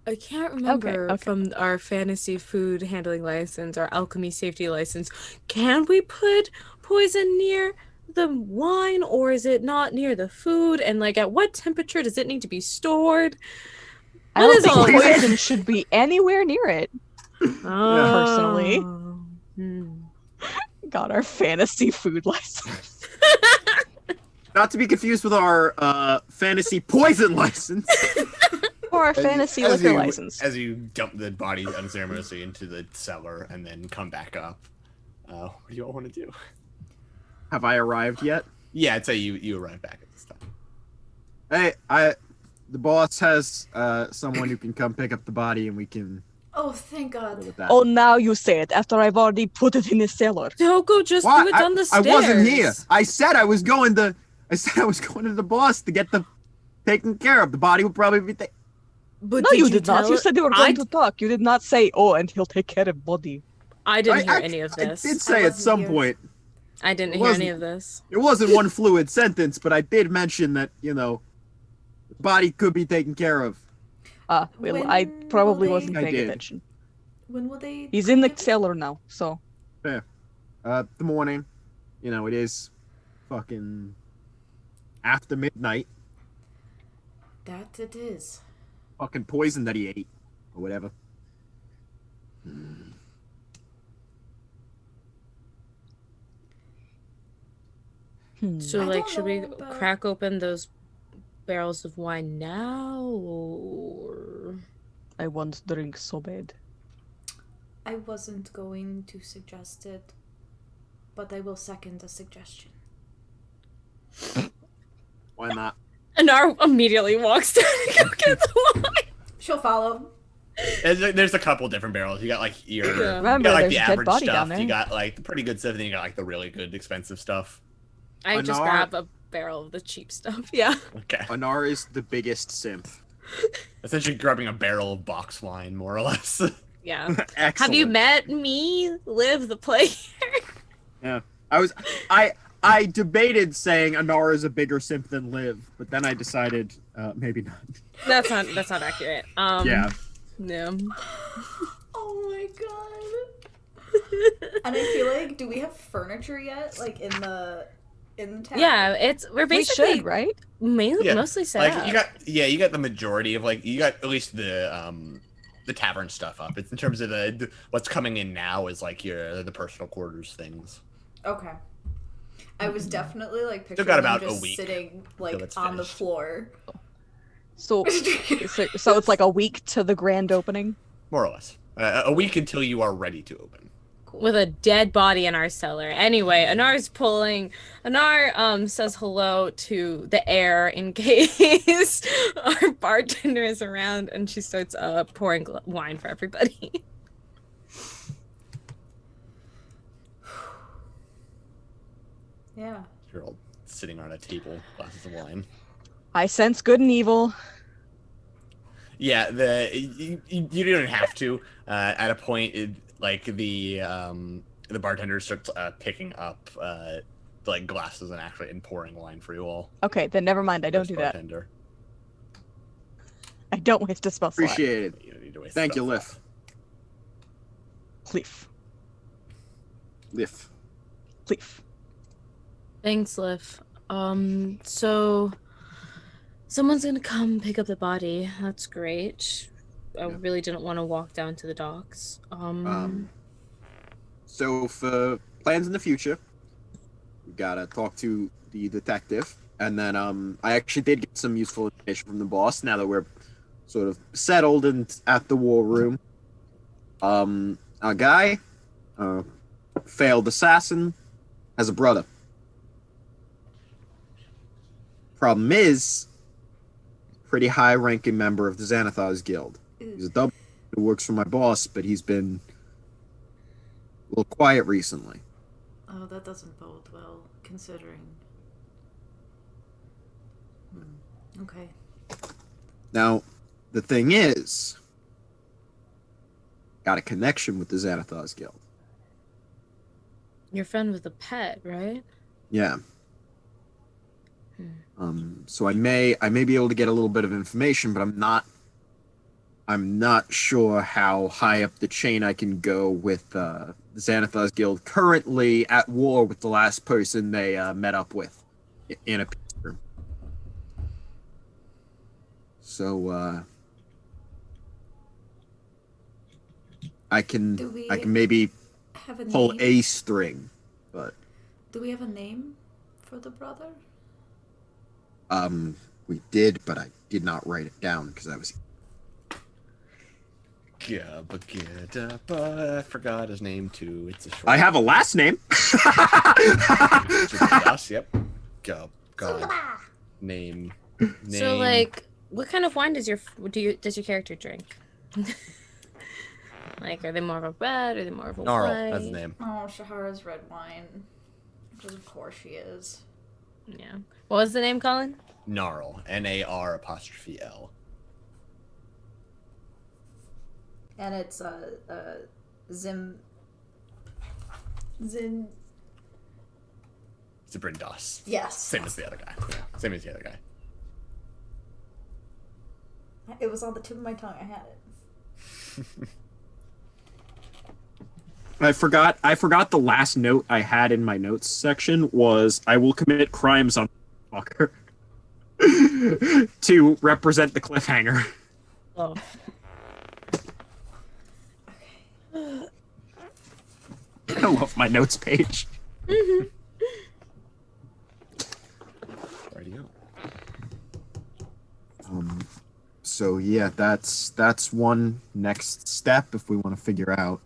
I can't remember okay. from our fantasy food handling license, our alchemy safety license. Can we put poison near the wine, or is it not near the food? And like, at what temperature does it need to be stored? I What don't is think all this? poison should be anywhere near it. Personally. Hmm. Got our fantasy food license. Not to be confused with our fantasy poison license. Or our fantasy As liquor you- license. As you dump the body unceremoniously into the cellar and then come back up. What do you all want to do? Have I arrived yet? Yeah, I'd say you arrive back at this time. Hey, the boss has someone who can come pick up the body and we can Oh, thank deal God. with that. Oh, now you say it after I've already put it in the cellar. Toko, just What? do it on the I stairs. wasn't here. I said I was going to the boss to get the taken care of. The body will probably be But No, did you did not. tell You her- said you were I going to talk. You did not say, oh, and he'll take care of body. I didn't hear any of this. I did say at wasn't some here. point. I didn't It hear any wasn't- of this. It wasn't one fluid sentence, but I did mention that, the body could be taken care of. Well, When I probably will wasn't they- I paying did. attention. When will they? He's in the get- cellar now, so. The morning. It is fucking after midnight. That it is. Fucking poison that he ate. Or whatever. So, I like, don't should we know about- crack open those barrels of wine now, or... I want drink so bad. I wasn't going to suggest it, but I will second the suggestion. Why not? Anar immediately walks down to go get the wine. She'll follow. There's a couple different barrels. You got like your, Yeah. you Remember, got like there's the a dead average body down stuff. there. You got like the pretty good stuff, then you got like the really good expensive stuff. I just Anar- grab a barrel of the cheap stuff. Yeah. Okay, Anar is the biggest simp. essentially grabbing a barrel of box wine, more or less. Yeah. Excellent. Have you met me, Liv the player? I debated saying Anar is a bigger simp than Liv, but then I decided maybe not. That's not accurate. Yeah. No. Oh my God. And I feel like, do we have furniture yet? Like in the town? Yeah, we're We basically should, right? Yeah, mostly set Like up. you got the majority of you got at least the tavern stuff up. It's in terms of the what's coming in now is like the personal quarters things. Okay. I was definitely like picturing got them about a just week sitting till like it's on the finished. floor. So it's like a week to the grand opening. More or less. A week until you are ready to open. Cool. with a dead body in our cellar. Anyway, Anar says hello to the air in case our bartender is around, and she starts pouring wine for everybody. Yeah. You're all sitting around a table, glasses of wine. I sense good and evil. Yeah, you don't have to. At a point, the bartender starts picking up like glasses and pouring wine for you all. Okay, then never mind. I don't do that. Bartender. I don't waste a spell slot. Appreciate it. You don't need to waste Thank you, spell Liv. slot. Cleef. Liv. Cleef. Thanks, Liv. So someone's gonna come pick up the body. That's great. I Yeah. really didn't want to walk down to the docks. So for plans in the future, we gotta talk to the detective, and then I actually did get some useful information from the boss. Now that we're sort of settled and at the war room, a guy, failed assassin, has a brother. Problem is, pretty high-ranking member of the Xanathar's Guild. He's a double who works for my boss, but he's been a little quiet recently. Oh, that doesn't bode well, considering. Okay. Now, the thing is, got a connection with the Xanathar's Guild. Your friend with the pet, right? Yeah. So I may be able to get a little bit of information, but I'm not sure how high up the chain I can go with the Xanathar's Guild, currently at war with the last person they met up with in a peace room. So I can maybe Have a pull name? a string, but Do we have a name for the brother? we did, but I did not write it down because I was. I forgot his name too. It's a short. I have a last name. Us, yep. God. Name. So, like, what kind of wine does your character drink? Like, are they more of a red? Are they more of a Gnarl, white? that's his name. Oh, Shahara's red wine. Because of course she is. Yeah. What was the name, Colin? Gnarl. N-A-R''L. And it's Zin. Zabrindos. Yes. Same as the other guy. Yeah, same as the other guy. It was on the tip of my tongue. I had it. I forgot the last note I had in my notes section was I will commit crimes on fucker to represent the cliffhanger. Oh. I love my notes page. Radio. So yeah, that's one next step if we want to figure out,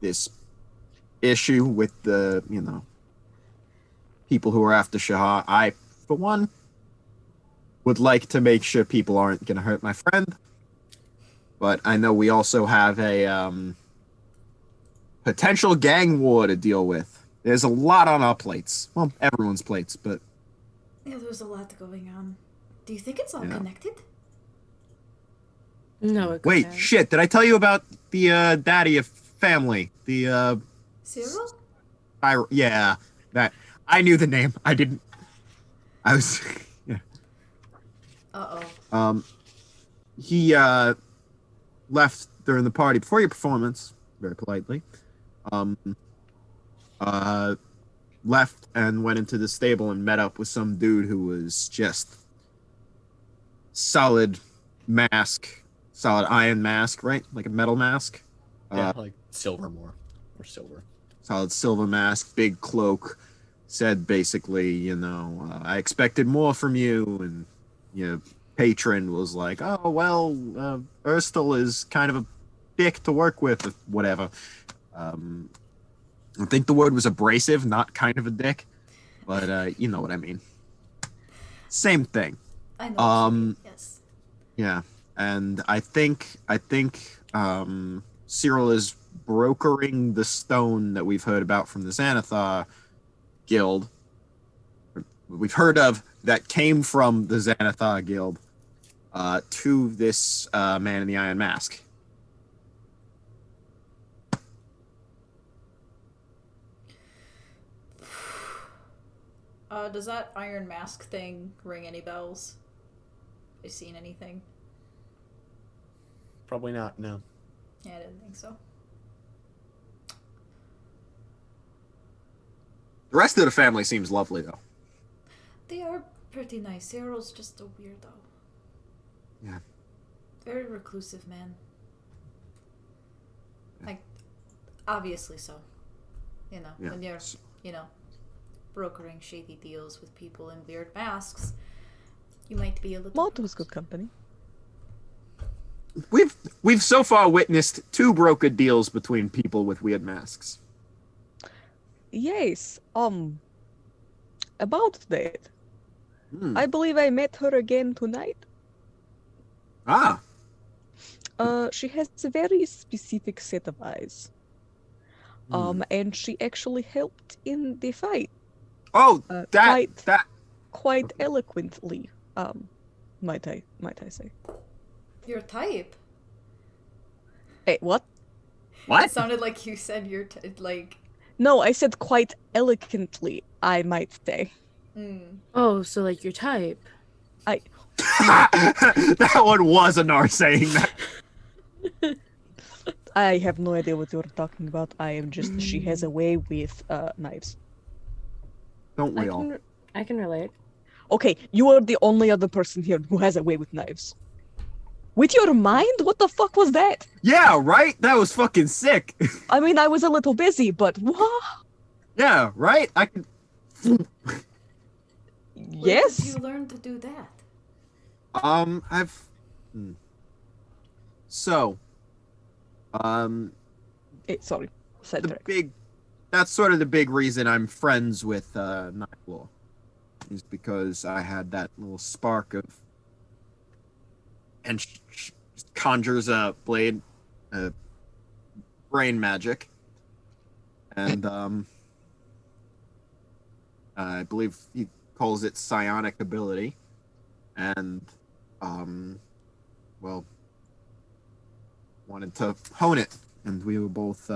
this issue with the, people who are after Shahar. I, for one, would like to make sure people aren't going to hurt my friend. But I know we also have a potential gang war to deal with. There's a lot on our plates. Well, everyone's plates, but... Yeah, there's a lot going on. Do you think it's all connected? No, it Wait, couldn't. shit, did I tell you about the daddy of family? The, Cyril? yeah, that... I knew the name. I didn't... I was... yeah. Uh-oh. He, left during the party before your performance, very politely. Left and went into the stable and met up with some dude who was just solid iron mask, right? Like a metal mask. Yeah, like silver more. Or silver. Solid silver mask, big cloak. Said basically, I expected more from you, and patron was like, oh well, Erstal is kind of a dick to work with, whatever. I think the word was abrasive, not kind of a dick, but you know what I mean. Same thing. I know. What you mean. Yes. Yeah, and I think Cyril is brokering the stone that we've heard about from the Xanathar Guild. We've heard of that came from the Xanathar Guild to this man in the Iron Mask. Does that Iron Mask thing ring any bells? Have you seen anything? Probably not. No. Yeah, I didn't think so. The rest of the family seems lovely, though. They are pretty nice. Cyril's just a weirdo. Yeah. Very reclusive man. Like, obviously so. You know, Yeah. when you're, you know, brokering shady deals with people in weird masks, you might be a little... Malta's good company. We've so far witnessed 2 brokered deals between people with weird masks. Yes, about that. Hmm. I believe I met her again tonight. Ah, She has a very specific set of eyes. And she actually helped in the fight. oh, that Quite eloquently, might I say. Your type. Hey, what? what? It sounded like you said your like... No, I said quite elegantly, I might say. Oh, so like your type. That one was Anar saying that. I have no idea what you're talking about. I am just, she has a way with knives. Don't we all? I can relate. Okay, you are the only other person here who has a way with knives. With your mind? What the fuck was that? Yeah, right? That was fucking sick. I mean, I was a little busy, but what? Yeah, right? I could... Yes. Where did you learn to do that? So, Sorry, the sidetrack. that's sort of the big reason I'm friends with Nightlaw, is because I had that little spark of, and conjures a blade, brain magic, and I believe he calls it psionic ability, and well, wanted to hone it, and we were both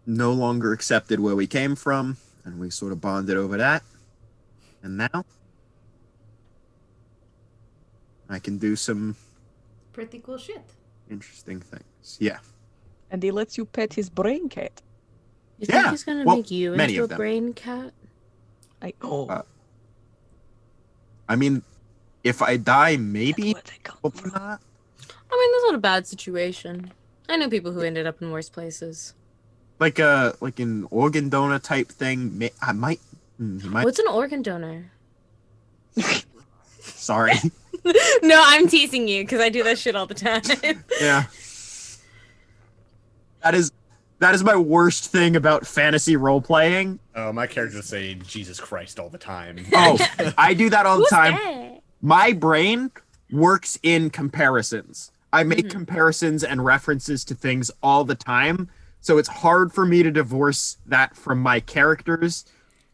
no longer accepted where we came from, and we sort of bonded over that. And now I can do some Pretty cool shit. interesting things. Yeah. And he lets you pet his brain cat. You think Yeah, he's gonna well, make you many into a of them. brain cat? I mean, if I die, maybe. That's where they come Hopefully from. not. I mean, that's not a bad situation. I know people who ended up in worse places. Like an organ donor type thing. I might. He might. What's an organ donor? Sorry. No, I'm teasing you because I do that shit all the time. Yeah. That is my worst thing about fantasy role playing. Oh, my characters say Jesus Christ all the time. Oh, I do that all the Who's time. that? My brain works in comparisons. I make comparisons and references to things all the time. So it's hard for me to divorce that from my characters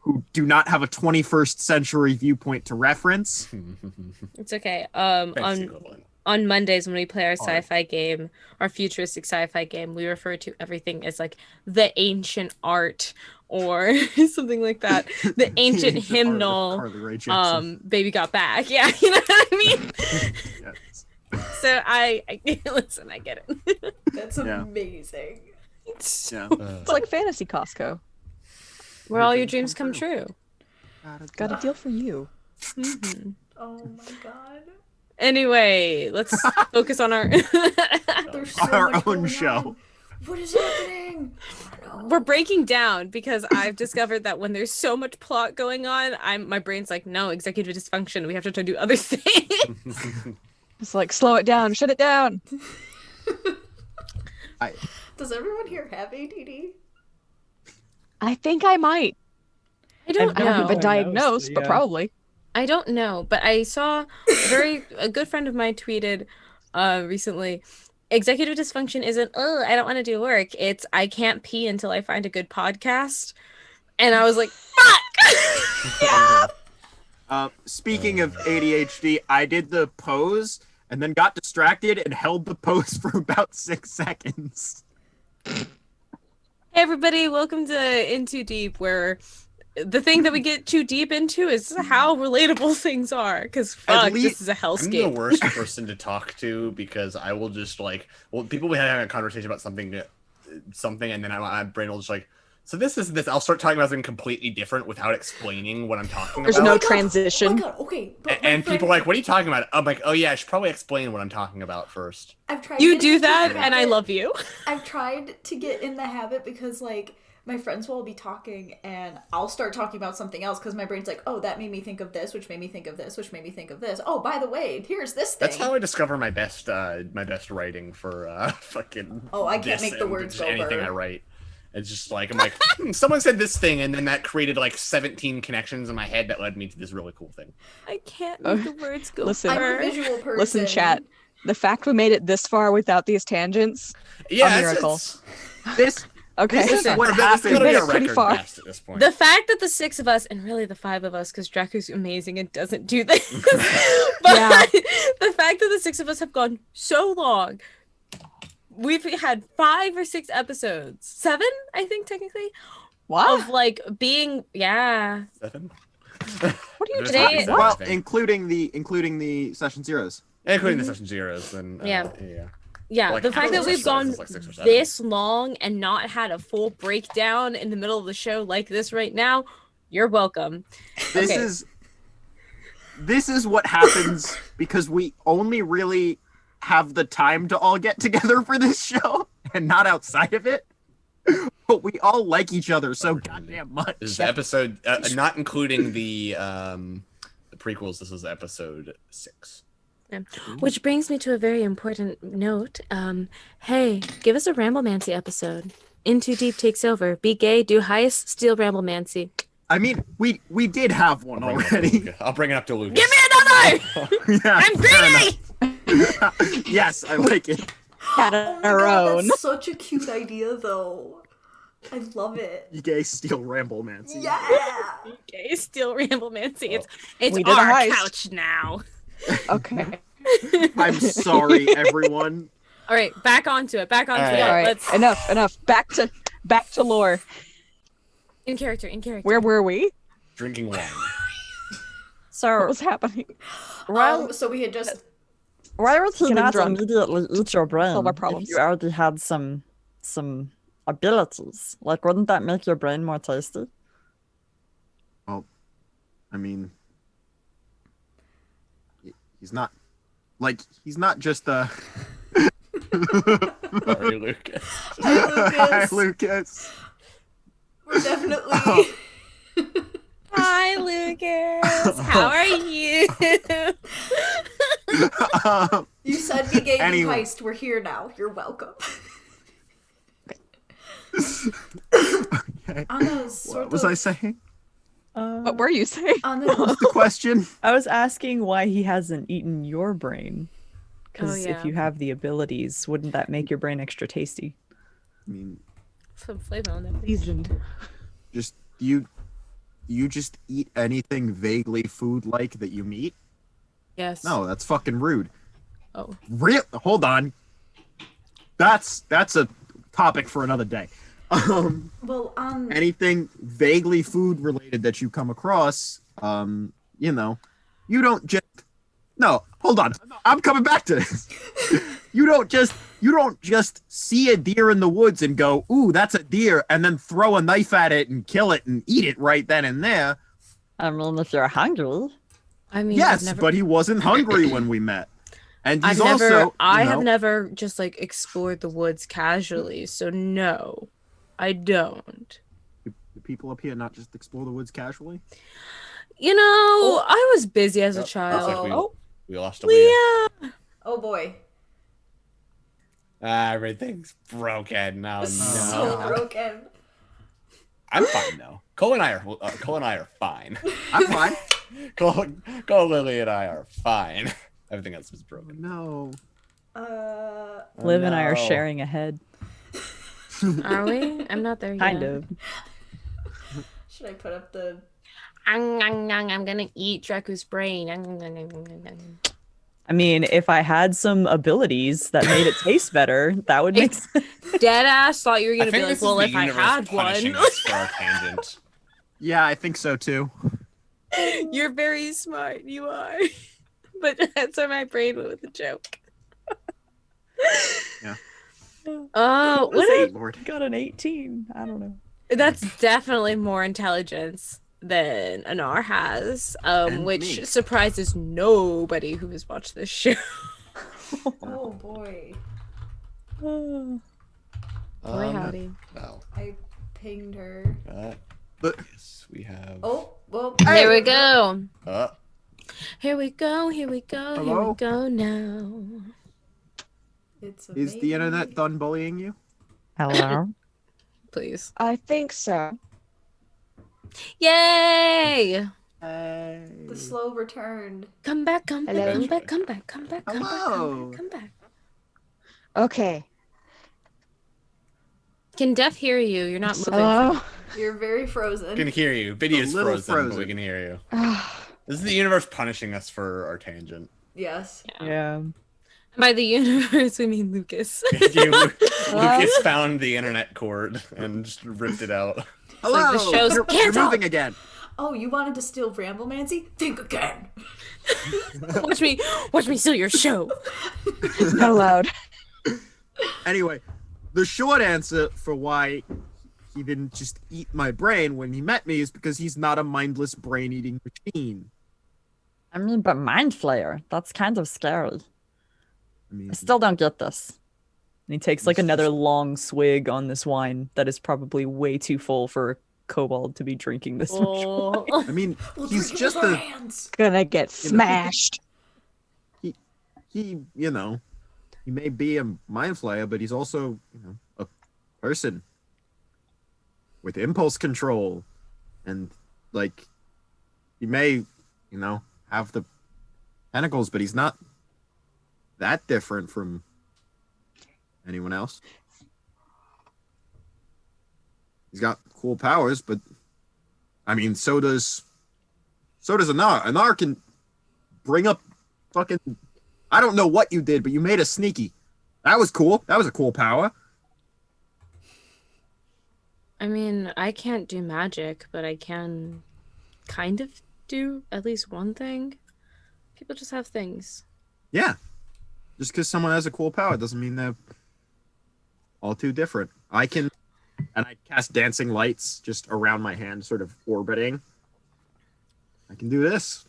who do not have a 21st century viewpoint to reference. It's okay. Fancy equivalent. On Mondays when we play our sci-fi game, our futuristic sci-fi game, we refer to everything as like the ancient art or something like that. The ancient hymnal. Carly Rae Jepsen. Baby got back. Yeah, you know what I mean. Yes. So I listen. I get it. That's Yeah. amazing. Yeah. It's like fantasy Costco. Where all your dreams come true. Got a deal for you. Oh my god. Anyway, let's focus on our. There's so Our much own going show. on. What is happening? I don't know. We're breaking down because I've discovered that when there's so much plot going on, my brain's like, no, executive dysfunction. We have to try to do other things. It's like, slow it down, shut it down. Does everyone here have ADD? I think I might. I don't I haven't been know. diagnosed, but probably. I don't know, but I saw a good friend of mine tweeted recently, executive dysfunction isn't, oh, I don't want to do work. It's I can't pee until I find a good podcast. And I was like, fuck. Yeah. Speaking of ADHD, I did the pose and then got distracted and held the pose for about 6 seconds. Hey everybody, welcome to In Too Deep, where the thing that we get too deep into is how relatable things are. Because fuck, this is a I'm the hellscape. worst person to talk to because I will just people will have a conversation about something, and then my brain will just like, so this is this. I'll start talking about something completely different without explaining what I'm talking There's about. no Oh my transition. God, okay. But And people are like, what are you talking about? I'm like, oh yeah, I should probably explain what I'm talking about first. I've tried. You getting do into the that, and I habit- love you. I've tried to get in the habit because like my friends will be talking and I'll start talking about something else because my brain's like, oh, that made me think of this, which made me think of this, which made me think of this. Oh, by the way, here's this thing. That's how I discover my best writing for fucking. Oh, I can't this make the and words just go anything burr. I write. It's just like I'm like, someone said this thing, and then that created like 17 connections in my head that led me to this really cool thing. I can't make the words go. Listen. I'm a burr. visual person. Listen, chat. The fact we made it this far without these tangents, Yeah, a miracle. This Okay. This is Listen, what That's happened. gonna be made a it pretty record far. fast at this point. The fact that the 6 of us, and really the 5 of us, because Draku's amazing and doesn't do this, but Yeah. the fact that the 6 of us have gone so long, we've had 5 or 6 episodes, 7, I think technically, What? of like being, yeah. 7? What are you There's Today- not seven, I Well, think. including the session zeros. including the session zeros. Then Yeah. yeah. Yeah, Like, the fact how that we've many gone episodes? Like 6 or 7. this long and not had a full breakdown in the middle of the show like this right now, you're welcome. This Okay. is what happens because we only really have the time to all get together for this show and not outside of it. But we all like each other so goddamn much. This is episode, not including the prequels. This is episode 6. Which brings me to a very important note. Hey, give us a Ramblemancy episode. In Too Deep takes over. Be gay, do heist, steal Ramblemancy. I mean, we did have one already. I'll bring it up to Lucas. Give me another! Yeah, I'm fair greedy! enough. Yes, I like it. Got Oh my our God, own. that's such a cute idea, though. I love it. You gay steal Ramblemancy. Yeah. Gay, steal Ramblemancy. It's We did a our heist. couch now. Okay. I'm sorry, everyone. All right, back onto it. Back onto All it. right. All right. Let's Enough. Back to lore. in character. Where were we? Drinking wine. What So was happening? So we had just why would you Getting not drunk. immediately eat your brain Solve our if problems. you already had some abilities? Like, wouldn't that make your brain more tasty? I mean, he's not just a. Sorry, Lucas. Hi, Lucas. we're definitely Hi, Lucas. How are you? You said be gay, Anyway. be heist. We're here now. You're welcome. Okay. On a sort What was of, I saying? What were you saying? on What a, was the question? I was asking why he hasn't eaten your brain. Because Oh, yeah. if you have the abilities, wouldn't that make your brain extra tasty? I mean, Some flavor on that. Seasoned. just you just eat anything vaguely food-like that you meet? Yes. No, that's fucking rude. Oh. Hold on. That's a topic for another day. well, on Anything vaguely food related that you come across, you don't just. No, hold on. I'm coming back to this. You don't just see a deer in the woods and go, "Ooh, that's a deer," and then throw a knife at it and kill it and eat it right then and there. I mean, if you're hungry. I mean, Yes, but he wasn't hungry when we met. And he's I've never, also, I have never just like explored the woods casually, so no, I don't. Do people up here not just explore the woods casually? You know, I was busy as a Yep, looks child. like we lost a Leah. Leah. oh boy, Everything's broken. Oh, no. So broken. I'm fine though. Cole and I are fine. I'm fine. Cole, Lily, and I are fine. Everything else was Oh, broken. no. Liv and I are no. sharing a head. Are we? I'm not there yet. Kind of. Should I put up the? I'm gonna eat Draku's brain. I mean, if I had some abilities that made it taste better, that would make sense. Deadass thought you were I gonna think be like, this well, is if the I universe had punishing one. us for our tangent. Yeah, I think so too. You're very smart. You are. But that's where my brain went with the joke. Yeah. Oh, Was what? it? Lord. Got an 18. I don't know. That's definitely more intelligence than Anar has, And which me. surprises nobody who has watched this show. Oh boy, Boy, howdy. No. I pinged her. But Yes, we have. Oh well. There we go. Here Here we go. Here we go. Here we Hello? go now. It's is the internet done bullying you? Hello. Please. I think so. Yay! Hey. The slow return. Come back, come back, Hello? come back, come back, come back, come back, Hello. come back. Okay. Can Deaf hear you? You're not moving. Hello. You're very we can frozen. hear you. Video's A little frozen, but we frozen. can hear you. Ah, This is the universe punishing us for our tangent. Yes. Yeah. By the universe, we mean Lucas. Lucas found the internet cord and just ripped it out. Hello. like the show's you're canceled. moving again. Oh, you wanted to steal Ramblemancy? Think again. watch me steal your show. not allowed. Anyway, the short answer for why he didn't just eat my brain when he met me is because he's not a mindless brain-eating machine. I mean, but Mind Flayer, that's kind of scary. I mean, I still don't get this. And he takes like It's another just- long swig on this wine that is probably way too full for a kobold to be drinking this much. Oh. I mean, We'll he's drink it just with our a hands. Gonna get You know. smashed. he, you know, he may be a mind flayer, but he's also, a person with impulse control, and like, he may, have the tentacles, but he's not that different from anyone else. He's got cool powers, but I mean, so does Anar. Anar can bring up fucking. I don't know what you did, but you made us sneaky. That was cool. That was a cool power. I mean, I can't do magic, but I can kind of do at least one thing. People just have things. Yeah. Just because someone has a cool power doesn't mean they're all too different. I cast dancing lights just around my hand, sort of orbiting. I can do this.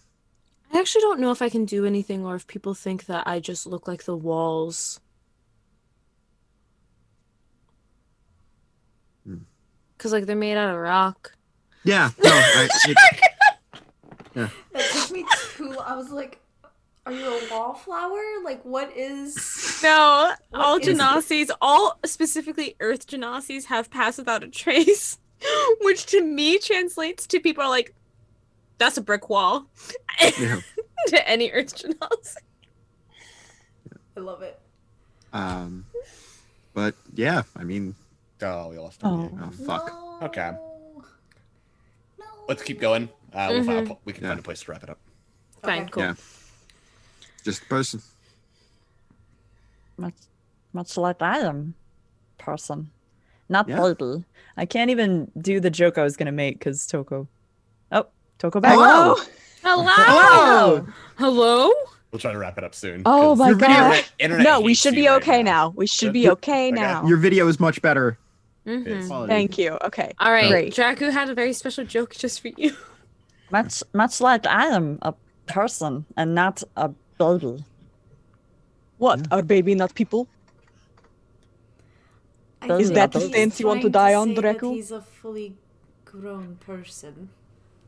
I actually don't know if I can do anything or if people think that I just look like the walls. Because, like, they're made out of rock. Yeah. No. That took me too. I was like, "Are you a wallflower? Like, what is?" No, all What is it? Genasi's, all specifically Earth Genasi's, have passed without a trace, which to me translates to people are like, that's a brick wall. Yeah. To any Earth Genasi. I love it. But yeah, I mean, Oh, we lost. Oh. oh fuck. No. Okay. No. Let's keep going. We can Yeah. find a place to wrap it up. Fine, Okay. cool. Yeah. Just a person. Much like I am, person. Not Yeah. baby. I can't even do the joke I was gonna make because Toko. Oh, Toko back. Hello. Hello? Hello. Hello? We'll try to wrap it up soon. Oh 'cause my Your video- god. internet No, we hates should you be right okay now. We should be okay Okay. now. Your video is much better. Mm-hmm. quality. Thank you. Okay. All right, Great. Draku had a very special joke just for you. Much like I am a person and not a baby. What? Are baby not people? I Is think that the he's stance you want to trying die on, say that Draco? He's a fully grown person.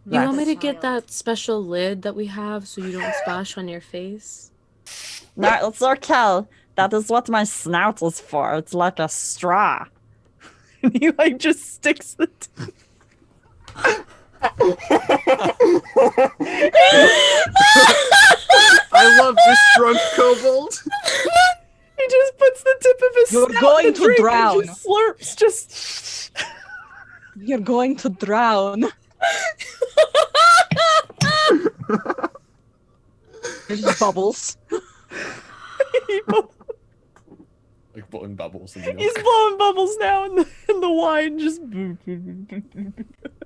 You not want me a to get child. that special lid that we have so you don't splash on your face? No, it's okay. That is what my snout is for. It's like a straw. And he like just sticks the I love this drunk kobold. He just puts the tip of his You're snout going in the to drink drown. and just slurps. Just You're going to drown. There's bubbles. Like blowing bubbles in the milk. He's blowing bubbles now in the wine. Just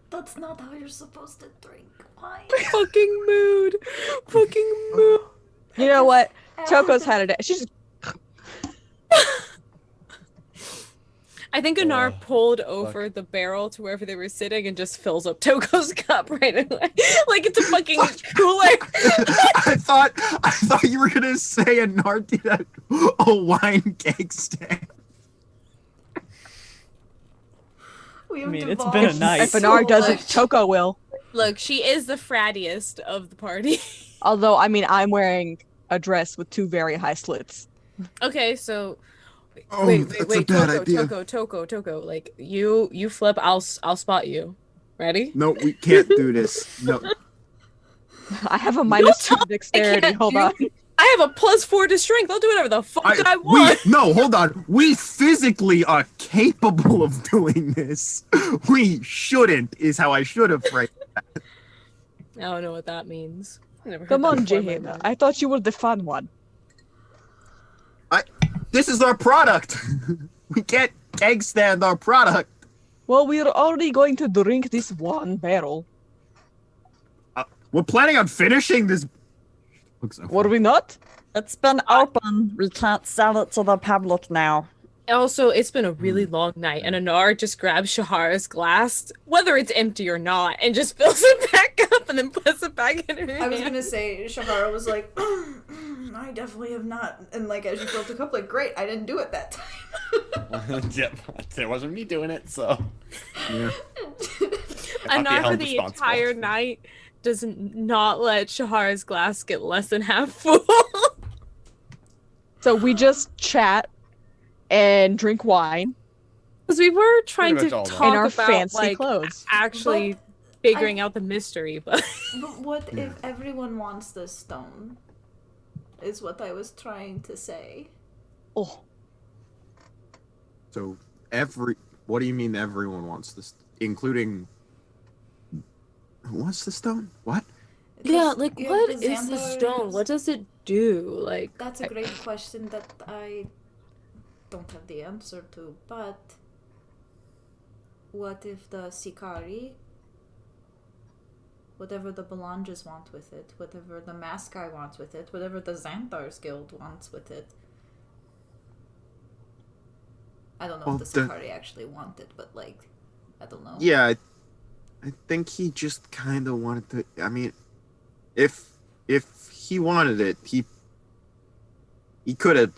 That's not how you're supposed to drink wine. Fucking mood. Fucking mood. You know what? Toko's had a day. She's just I think Anar pulled over the barrel to wherever they were sitting and just fills up Toko's cup right away. Like it's a fucking cooler. I thought you were gonna say a Narty that a wine cake stand. We have I mean, it's devolved been a night. if Anar does it, much. Toko will. Look, she is the frattiest of the party. Although, I mean, I'm wearing a dress with 2 very high slits. Okay, so Oh, wait, that's a bad idea. Toko. Like you flip, I'll spot you. Ready? No, we can't do this. No. I have a -2 dexterity. can't Hold do- on. I have a +4 to strength. I'll do whatever the fuck I want. No, hold on. We physically are capable of doing this. We shouldn't, is how I should have phrased it. I don't know what that means. I've never heard Come that on, before in my Jehena. life. I thought you were the fun one. This is our product. We can't keg stand our product. Well, we're already going to drink this 1 barrel. We're planning on finishing this. Looks so Were we not? it's been open. We can't sell it to the public now. Also, it's been a really long night, and Anar just grabs Shahara's glass, whether it's empty or not, and just fills it back up and then puts it back in her I was hand. gonna say, Shahara was like, I definitely have not. And like, as you filled the cup, like, great, I didn't do it that time. Yep, it wasn't me doing it, so. Yeah. Anar for held the responsible. entire night does not let Shahara's glass get less than half full. So we just chat and drink wine Because we were trying Pretty to much all talk in our about fancy like clothes. actually But figuring out the mystery, but But what if everyone wants this stone? Is what I was trying to say. Oh, So what do you mean everyone wants this, including who wants the stone? What? yeah, Because like you have what the is the Xandars. stone? What does it do? Like That's a great question that I don't have the answer to, but what if the Sikari, whatever the Belanges want with it, whatever the Maskai wants with it, whatever the Xanthar's Guild wants with it? I don't know Well, if the the- Sikari actually want it, but like, I don't know. Yeah, I think he just kind of wanted to. I mean, if he wanted it, he could have.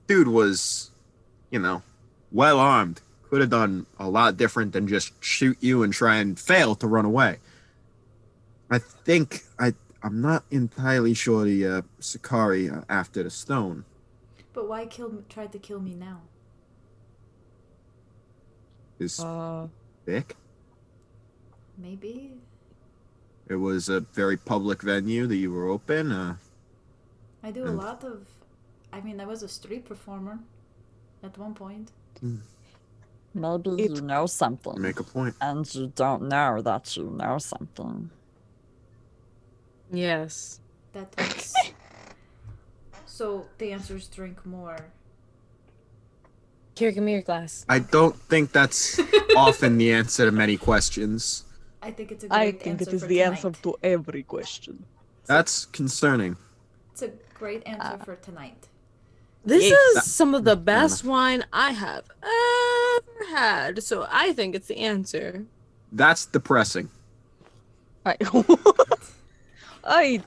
Dude was, well armed. Could have done a lot different than just shoot you and try and fail to run away. I think I'm not entirely sure the Sakari after the stone. But why tried to kill me now? Is thick. Maybe? It was a very public venue that you were open. I do a lot of... I mean, I was a street performer at one point. Maybe you know something, Make a point. and you don't know that you know something. yes. That was... So the answer is drink more. Here, give me your glass. I don't think that's often the answer to many questions. I think it's a great I answer think it is for the answer tonight. to every question. That's concerning. It's a great answer for tonight. This Yes. is some of the best wine I have ever had, so I think it's the answer. That's depressing. I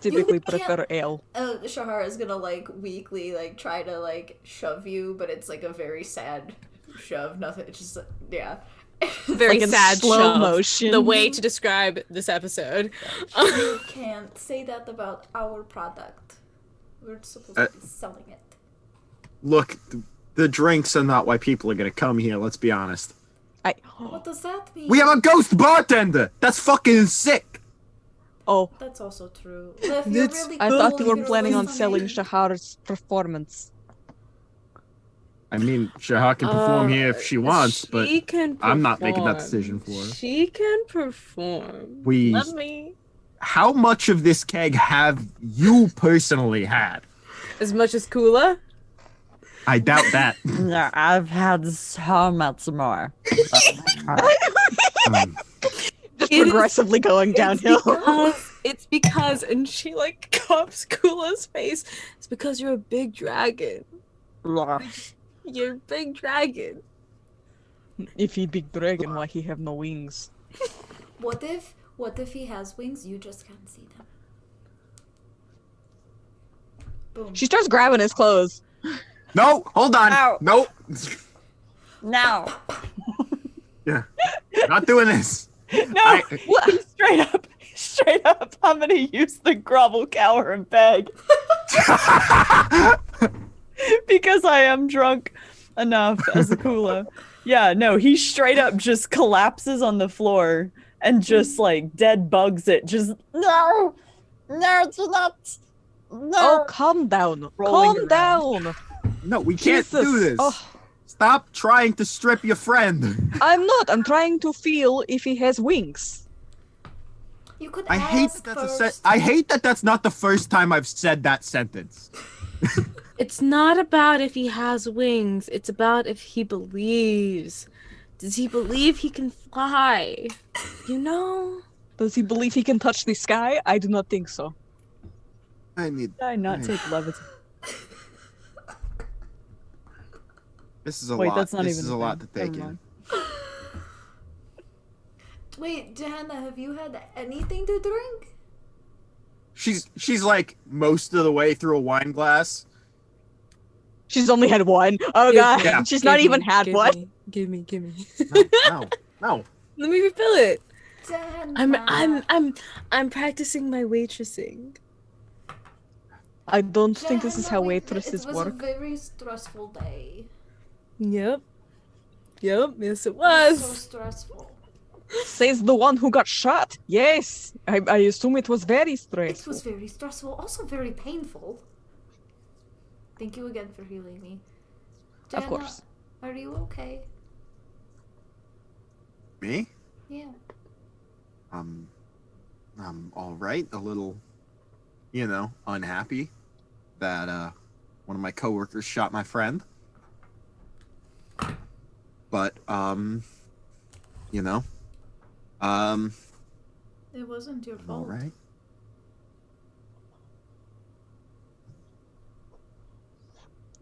typically can't- prefer ale. Shahara is gonna weakly try to shove you, but it's a very sad shove. Nothing. It's just yeah. Very Like in sad slow shove. motion. The way to describe this episode. You can't say that about our product. We're supposed to be selling it. Look, the drinks are not why people are gonna come here. Let's be honest. What does that mean? We have a ghost bartender. That's fucking sick. Oh, That's also true. Liv, you're It's- really I cool thought you if were you're planning on listening. selling Shahara's performance. I mean, Shahar can perform here if she wants, but she can I'm not making that perform. decision for her. She can perform. We- Let me. How much of this keg have you personally had? As much as Kula. I doubt that. Yeah, I've had so much more. Just It is- progressively going downhill. It's because, and she like cups Kula's face. It's because you're a big dragon. You're a big dragon. If he big dragon, why he have no wings? What if he has wings? You just can't see them. Boom. She starts grabbing his clothes. No, hold on. Ow. Nope. No. Yeah. Not doing this. No, straight up, I'm gonna use the grovel, cower, and beg because I am drunk enough as a Kula. Yeah, no, he straight up just collapses on the floor and just like dead bugs it. Just No. No, do not. No. Oh, calm down. Rolling Calm down. No, we can't do Jesus. this. Oh, Stop trying to strip your friend. I'm not. I'm trying to feel if he has wings. You could I hate ask that that's first. I hate that that's not the first time I've said that sentence. It's not about if he has wings. It's about if he believes. Does he believe he can fly? You know? Does he believe he can touch the sky? I do not think so. I need. did I not take levitation? This is a Wait, lot. that's not this even is a a lot to thing. take Never in. mind. Wait, Johanna, have you had anything to drink? She's like most of the way through a wine glass. She's only had one. Oh Give god. me, Yeah. She's give not me, even had give one. me, Give me. No. Let me refill it. Johanna. I'm practicing my waitressing. I don't think this is how Johanna, waitresses It was work. a very stressful day. Yep, yes it It was so was. stressful. Says the one who got shot. Yes. I assume it was very It stressful. was very stressful, also very painful. Thank you again for healing me. Of Johanna, course. Are you okay? Me? Yeah. I'm all right. A little, unhappy that one of my coworkers shot my friend. But It wasn't your I'm all fault. right.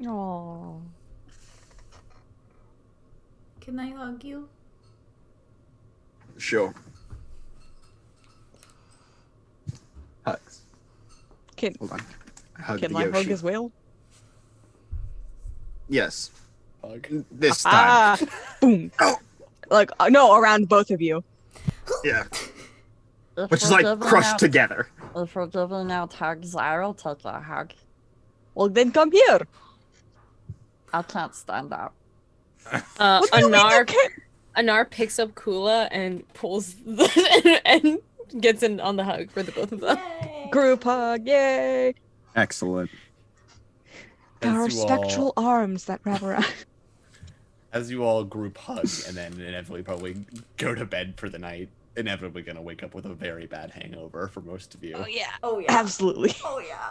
Oh. Can I hug you? Sure. Hugs. Can Hold on. I hugged can the I Yoshi. hug as well? Yes. Hug. This time. Ah, boom. Like no, around both of you. Yeah. If Which is we're like giving crushed out- together. If we're giving out hugs, I'll take a hug. Well, then come here. I can't stand up. What do you mean you can't? Anar picks up Kula and pulls and gets in on the hug for the both of them. Yay! Group hug, yay! Excellent. There are As you all- spectral arms that wrap around. As you all group hug and then inevitably probably go to bed for the night, inevitably gonna wake up with a very bad hangover for most of you. yeah. Oh yeah. Absolutely. Oh yeah.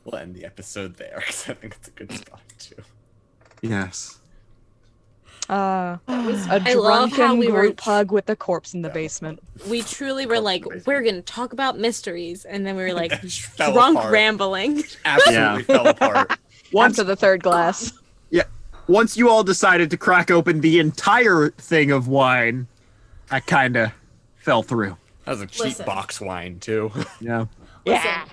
We'll end the episode there because I think it's a good spot too. Yes. A I love how drunken we were- group hug with the corpse in the Yeah. basement. We truly were like, we're gonna talk about mysteries, and then we were like, Fell drunk apart. rambling. Absolutely fell apart. Once After the third glass. once you all decided to crack open the entire thing of wine, I kind of fell through. That was a cheap Listen. box wine too. Yeah. Yeah.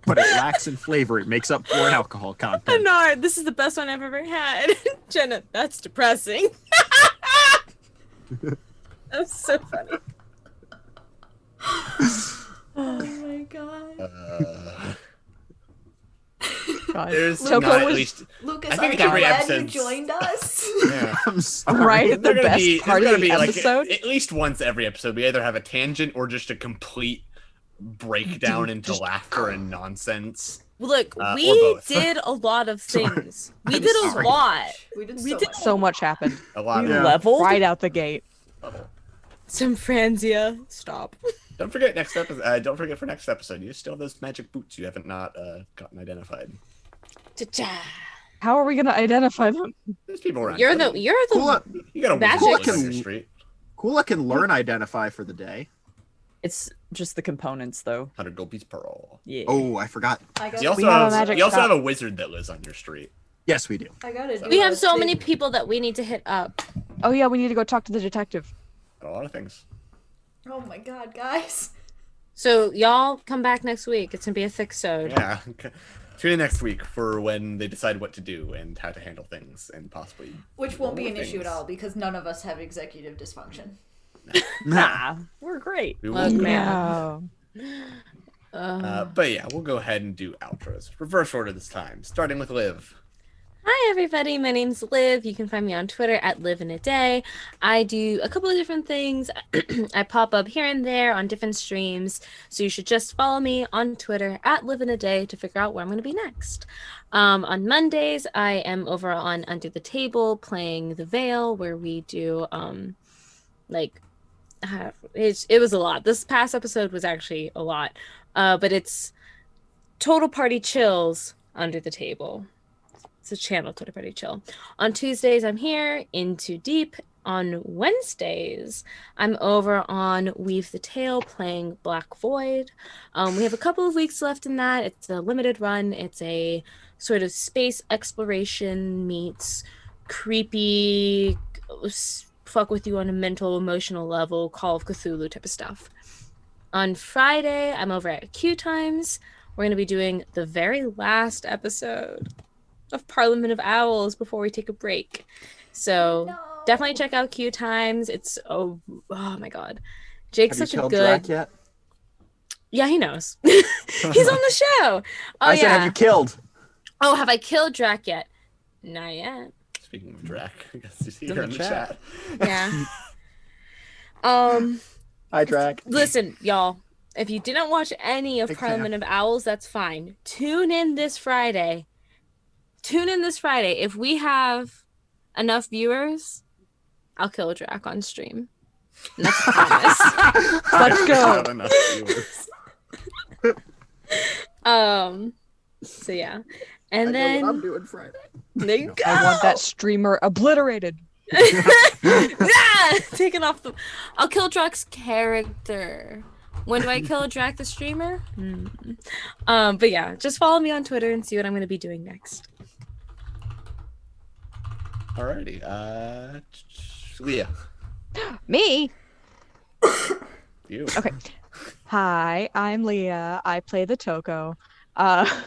But it lacks in flavor. It makes up for alcohol content. Anar, this is the best one I've ever had. Jenna, that's depressing. That's so funny. Oh my god. God. There's Toko not at was least. Lucas, I I'm think glad every you episode's- joined us. Yeah. I'm sorry. right at the They're gonna best be, part there's of gonna the be episode. like at least once every episode we either have a tangent or just a complete breakdown into Just- laughter and nonsense. Look, Or we both. did a lot of things. We I'm did a sorry. lot. We did We so did much. So much happened A lot We of leveled. right out the gate. level. Some Franzia. Stop. Don't forget next episode. Don't forget for next episode. You still have those magic boots you haven't gotten identified. Cha-cha. How are we gonna identify them? There's people around. You're you. the Kula, You got a Magic. wizard on your street. Kula can learn identify for the day. It's just the components, though. 100 gold piece pearl. Yeah. Oh, I forgot. I got You also, We have a have, magic you also shop. have a wizard that lives on your street. Yes, we do. I gotta do We a have so thing. many people that we need to hit up. Oh yeah, we need to go talk to the detective. Got a lot of things. Oh my god, guys. So y'all come back next week. It's gonna be a thick sode. Yeah. Tune in next week for when they decide what to do and how to handle things and possibly. Which won't be more an issue at things. all because none of us have executive dysfunction. Nah, we're great. We Look, will. man. But yeah, we'll go ahead and do outros. Reverse order this time, starting with Liv. Hi everybody, my name's Liv. You can find me on Twitter at Live in a Day. I do a couple of different things. I pop up here and there on different streams, so you should just follow me on Twitter at Live in a Day to figure out where I'm going to be next. On Mondays, I am over on Under the Table playing The Veil, where we do it was a lot. This past episode was actually a lot, but it's Total Party Chills Under the Table. It's a channel, Total Party Chill. On Tuesdays, I'm here in Too Deep. On Wednesdays, I'm over on Weave the Tale playing Black Void. We have a couple of weeks left in that. It's a limited run. It's a sort of space exploration meets creepy, fuck with you on a mental, emotional level, Call of Cthulhu type of stuff. On Friday, I'm over at Q Times. We're going to be doing the very last episode of Parliament of Owls before we take a break. So No. definitely check out Q Times. It's oh my god. Jake's Have you such a killed good Drac yet? Yeah, he knows. He's on the show. Oh I said, have you killed? Oh, have I killed Drac yet? Not yet. Speaking of Drac, I guess he's in here in the the chat. Yeah. Hi, Drac. Listen, y'all. If you didn't watch any of Big Parliament of Owls, that's fine. Tune in this Friday. If we have enough viewers, I'll kill Drac on stream. And that's a promise. Let's go. Not enough viewers. So yeah. I And know what I'm then doing Friday. there you go. I want that streamer obliterated. Ah! Taking off the I'll kill Drac's character. When do I kill Drac the streamer? But yeah, just follow me on Twitter and see what I'm gonna be doing next. Alrighty. Leah. Me? You. Okay. Hi, I'm Leah. I play the Toko. I'm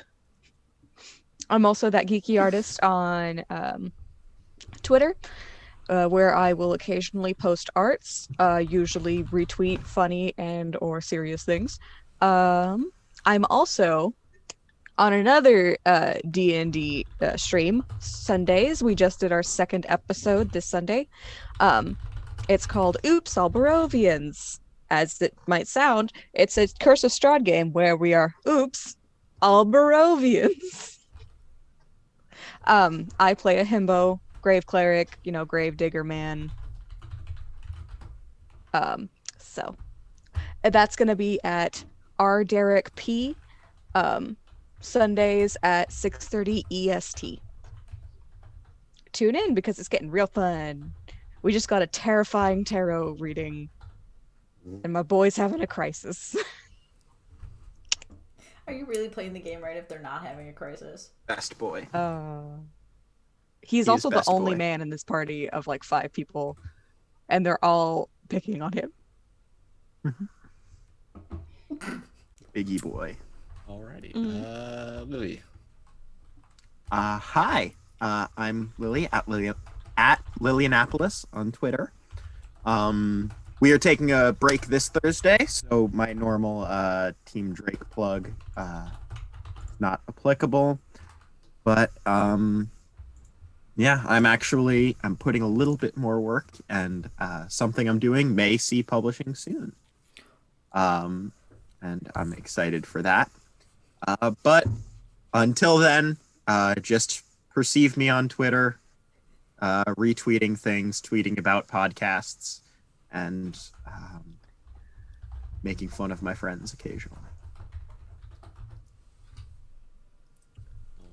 also that geeky artist on Twitter, where I will occasionally post arts, usually retweet funny and or serious things. I'm also on another D&D stream Sundays. We just did our second episode this Sunday. It's called Oops, All Barovians. As it might sound, it's a Curse of Strahd game where we are, oops, all Barovians. I play a himbo, grave cleric, grave digger man. So that's gonna be at R Derek P. Sundays at 6:30 EST. Tune in because it's getting real fun. We just got a terrifying tarot reading, and my boy's having a crisis. Are you really playing the game right if they're not having a crisis? Best boy. He's He also is the best only boy. man in this party of like 5 people, and they're all picking on him. Biggie boy. Alrighty. Mm-hmm. Lily. Hi. I'm Lily at Lillianapolis on Twitter. We are taking a break this Thursday, so my normal Team Drake plug is not applicable. But yeah, I'm putting a little bit more work, and something I'm doing may see publishing soon. And I'm excited for that. But until then, just perceive me on Twitter, retweeting things, tweeting about podcasts, and making fun of my friends occasionally.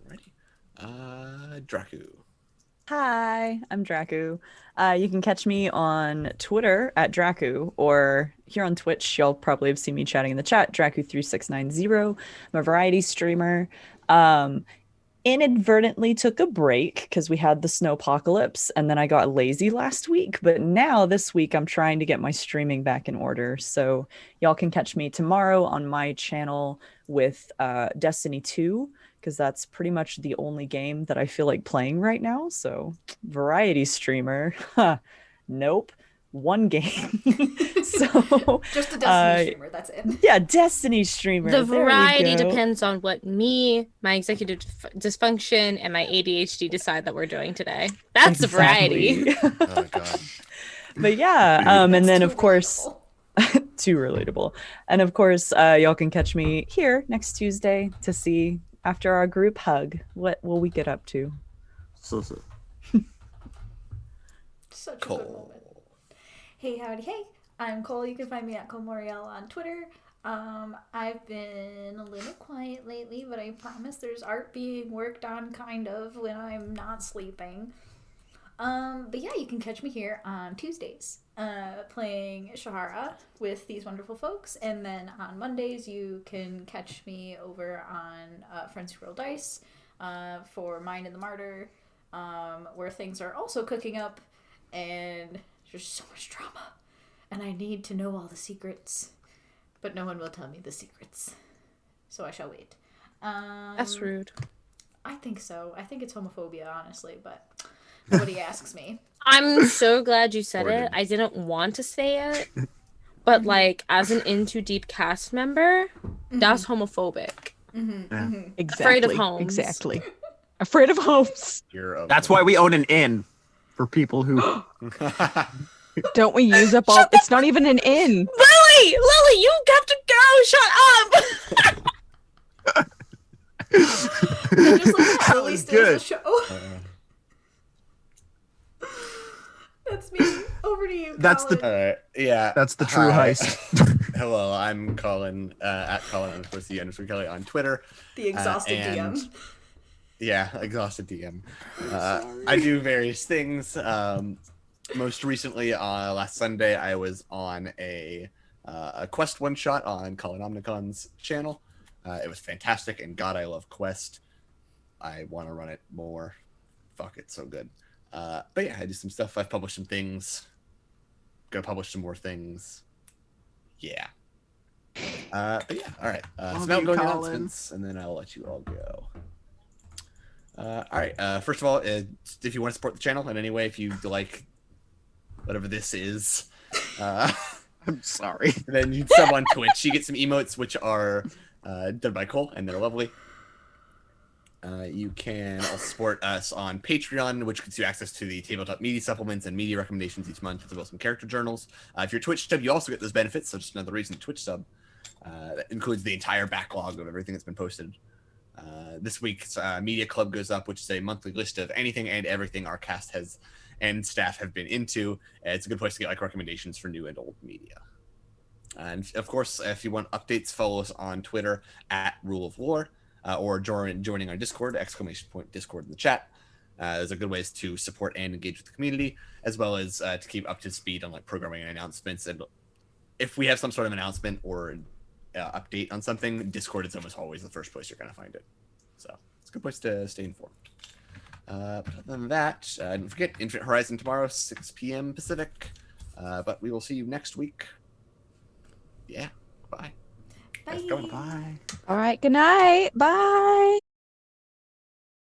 Alrighty. Draku. Hi, I'm Draku. You can catch me on Twitter at Draku, or here on Twitch, y'all probably have seen me chatting in the chat, Draku3690. I'm a variety streamer. Inadvertently took a break because we had the snowpocalypse, and then I got lazy last week. But now this week, I'm trying to get my streaming back in order. So y'all can catch me tomorrow on my channel with Destiny 2, because that's pretty much the only game that I feel like playing right now. So variety streamer, nope, one game. So Just a Destiny streamer, that's it. yeah, Destiny streamer. The There we variety go. depends on what my executive dysfunction, and my ADHD decide that we're doing today. That's the variety. Exactly. Oh god. But yeah, and That's then too of course, relatable. too relatable. And of course, y'all can catch me here next Tuesday to see, after our group hug, what will we get up to. So. Such a good Cole. moment. Hey, howdy, hey. I'm Cole. You can find me at Cole Moriel on Twitter. I've been a little quiet lately, but I promise there's art being worked on kind of when I'm not sleeping. But yeah, you can catch me here on Tuesdays, playing Shahara with these wonderful folks. And then on Mondays, you can catch me over on Friends Who Roll Dice for Mind and the Martyr, where things are also cooking up, and there's so much drama. And I need to know all the secrets, but no one will tell me the secrets. So I shall wait. That's rude. I think so. I think it's homophobia, honestly, but nobody asks me. I'm so glad you said Gordon. it. I didn't want to say it, but like as an In Too Deep cast member, that's homophobic. Exactly. Afraid of homes. Exactly. Afraid of homes. You're a That's why we own an inn for people who. Don't we use up all? It's not even an inn. Lily, you have to go. Shut up. And just like that, Lily was steals the good. show. That's me. Over to you, That's the- Colin. Alright, yeah. That's the true Hi. heist. Hello, I'm Colin, at Colin_C_Kelly on Twitter. The exhausted and- DM. Yeah, exhausted DM. I do various things. Most recently, last Sunday, I was on a Quest one-shot on Colin Omnicon's channel. It was fantastic, and God, I love Quest. I want to run it more. Fuck, it's so good. But yeah, I do some stuff. I've published some things. Go publish some more things. Yeah. But yeah, all right. So Love now you, going to Colin. announcements, and then I'll let you all go. All right. First of all, if you want to support the channel in any way, if you like whatever this is, I'm sorry. then you sub on Twitch. You get some emotes, which are done by Cole, and they're lovely. You can also support us on Patreon, which gives you access to the tabletop media supplements and media recommendations each month, as well as some character journals. If you're Twitch sub, you also get those benefits, so just another reason to Twitch sub. That includes the entire backlog of everything that's been posted. This week's Media Club goes up, which is a monthly list of anything and everything our cast has and staff have been into. It's a good place to get like recommendations for new and old media. And of course, if you want updates, follow us on Twitter at Rule of Lore, or joining our Discord, !Discord in the chat. Those are good ways to support and engage with the community, as well as to keep up to speed on like programming and announcements. And if we have some sort of announcement or update on something, Discord is almost always the first place you're going to find it. So it's a good place to stay informed. But other than that, don't forget Infinite Horizon tomorrow, 6 p.m. Pacific. But we will see you next week. Yeah, bye. Bye. Go. Bye. All right. Good night. Bye.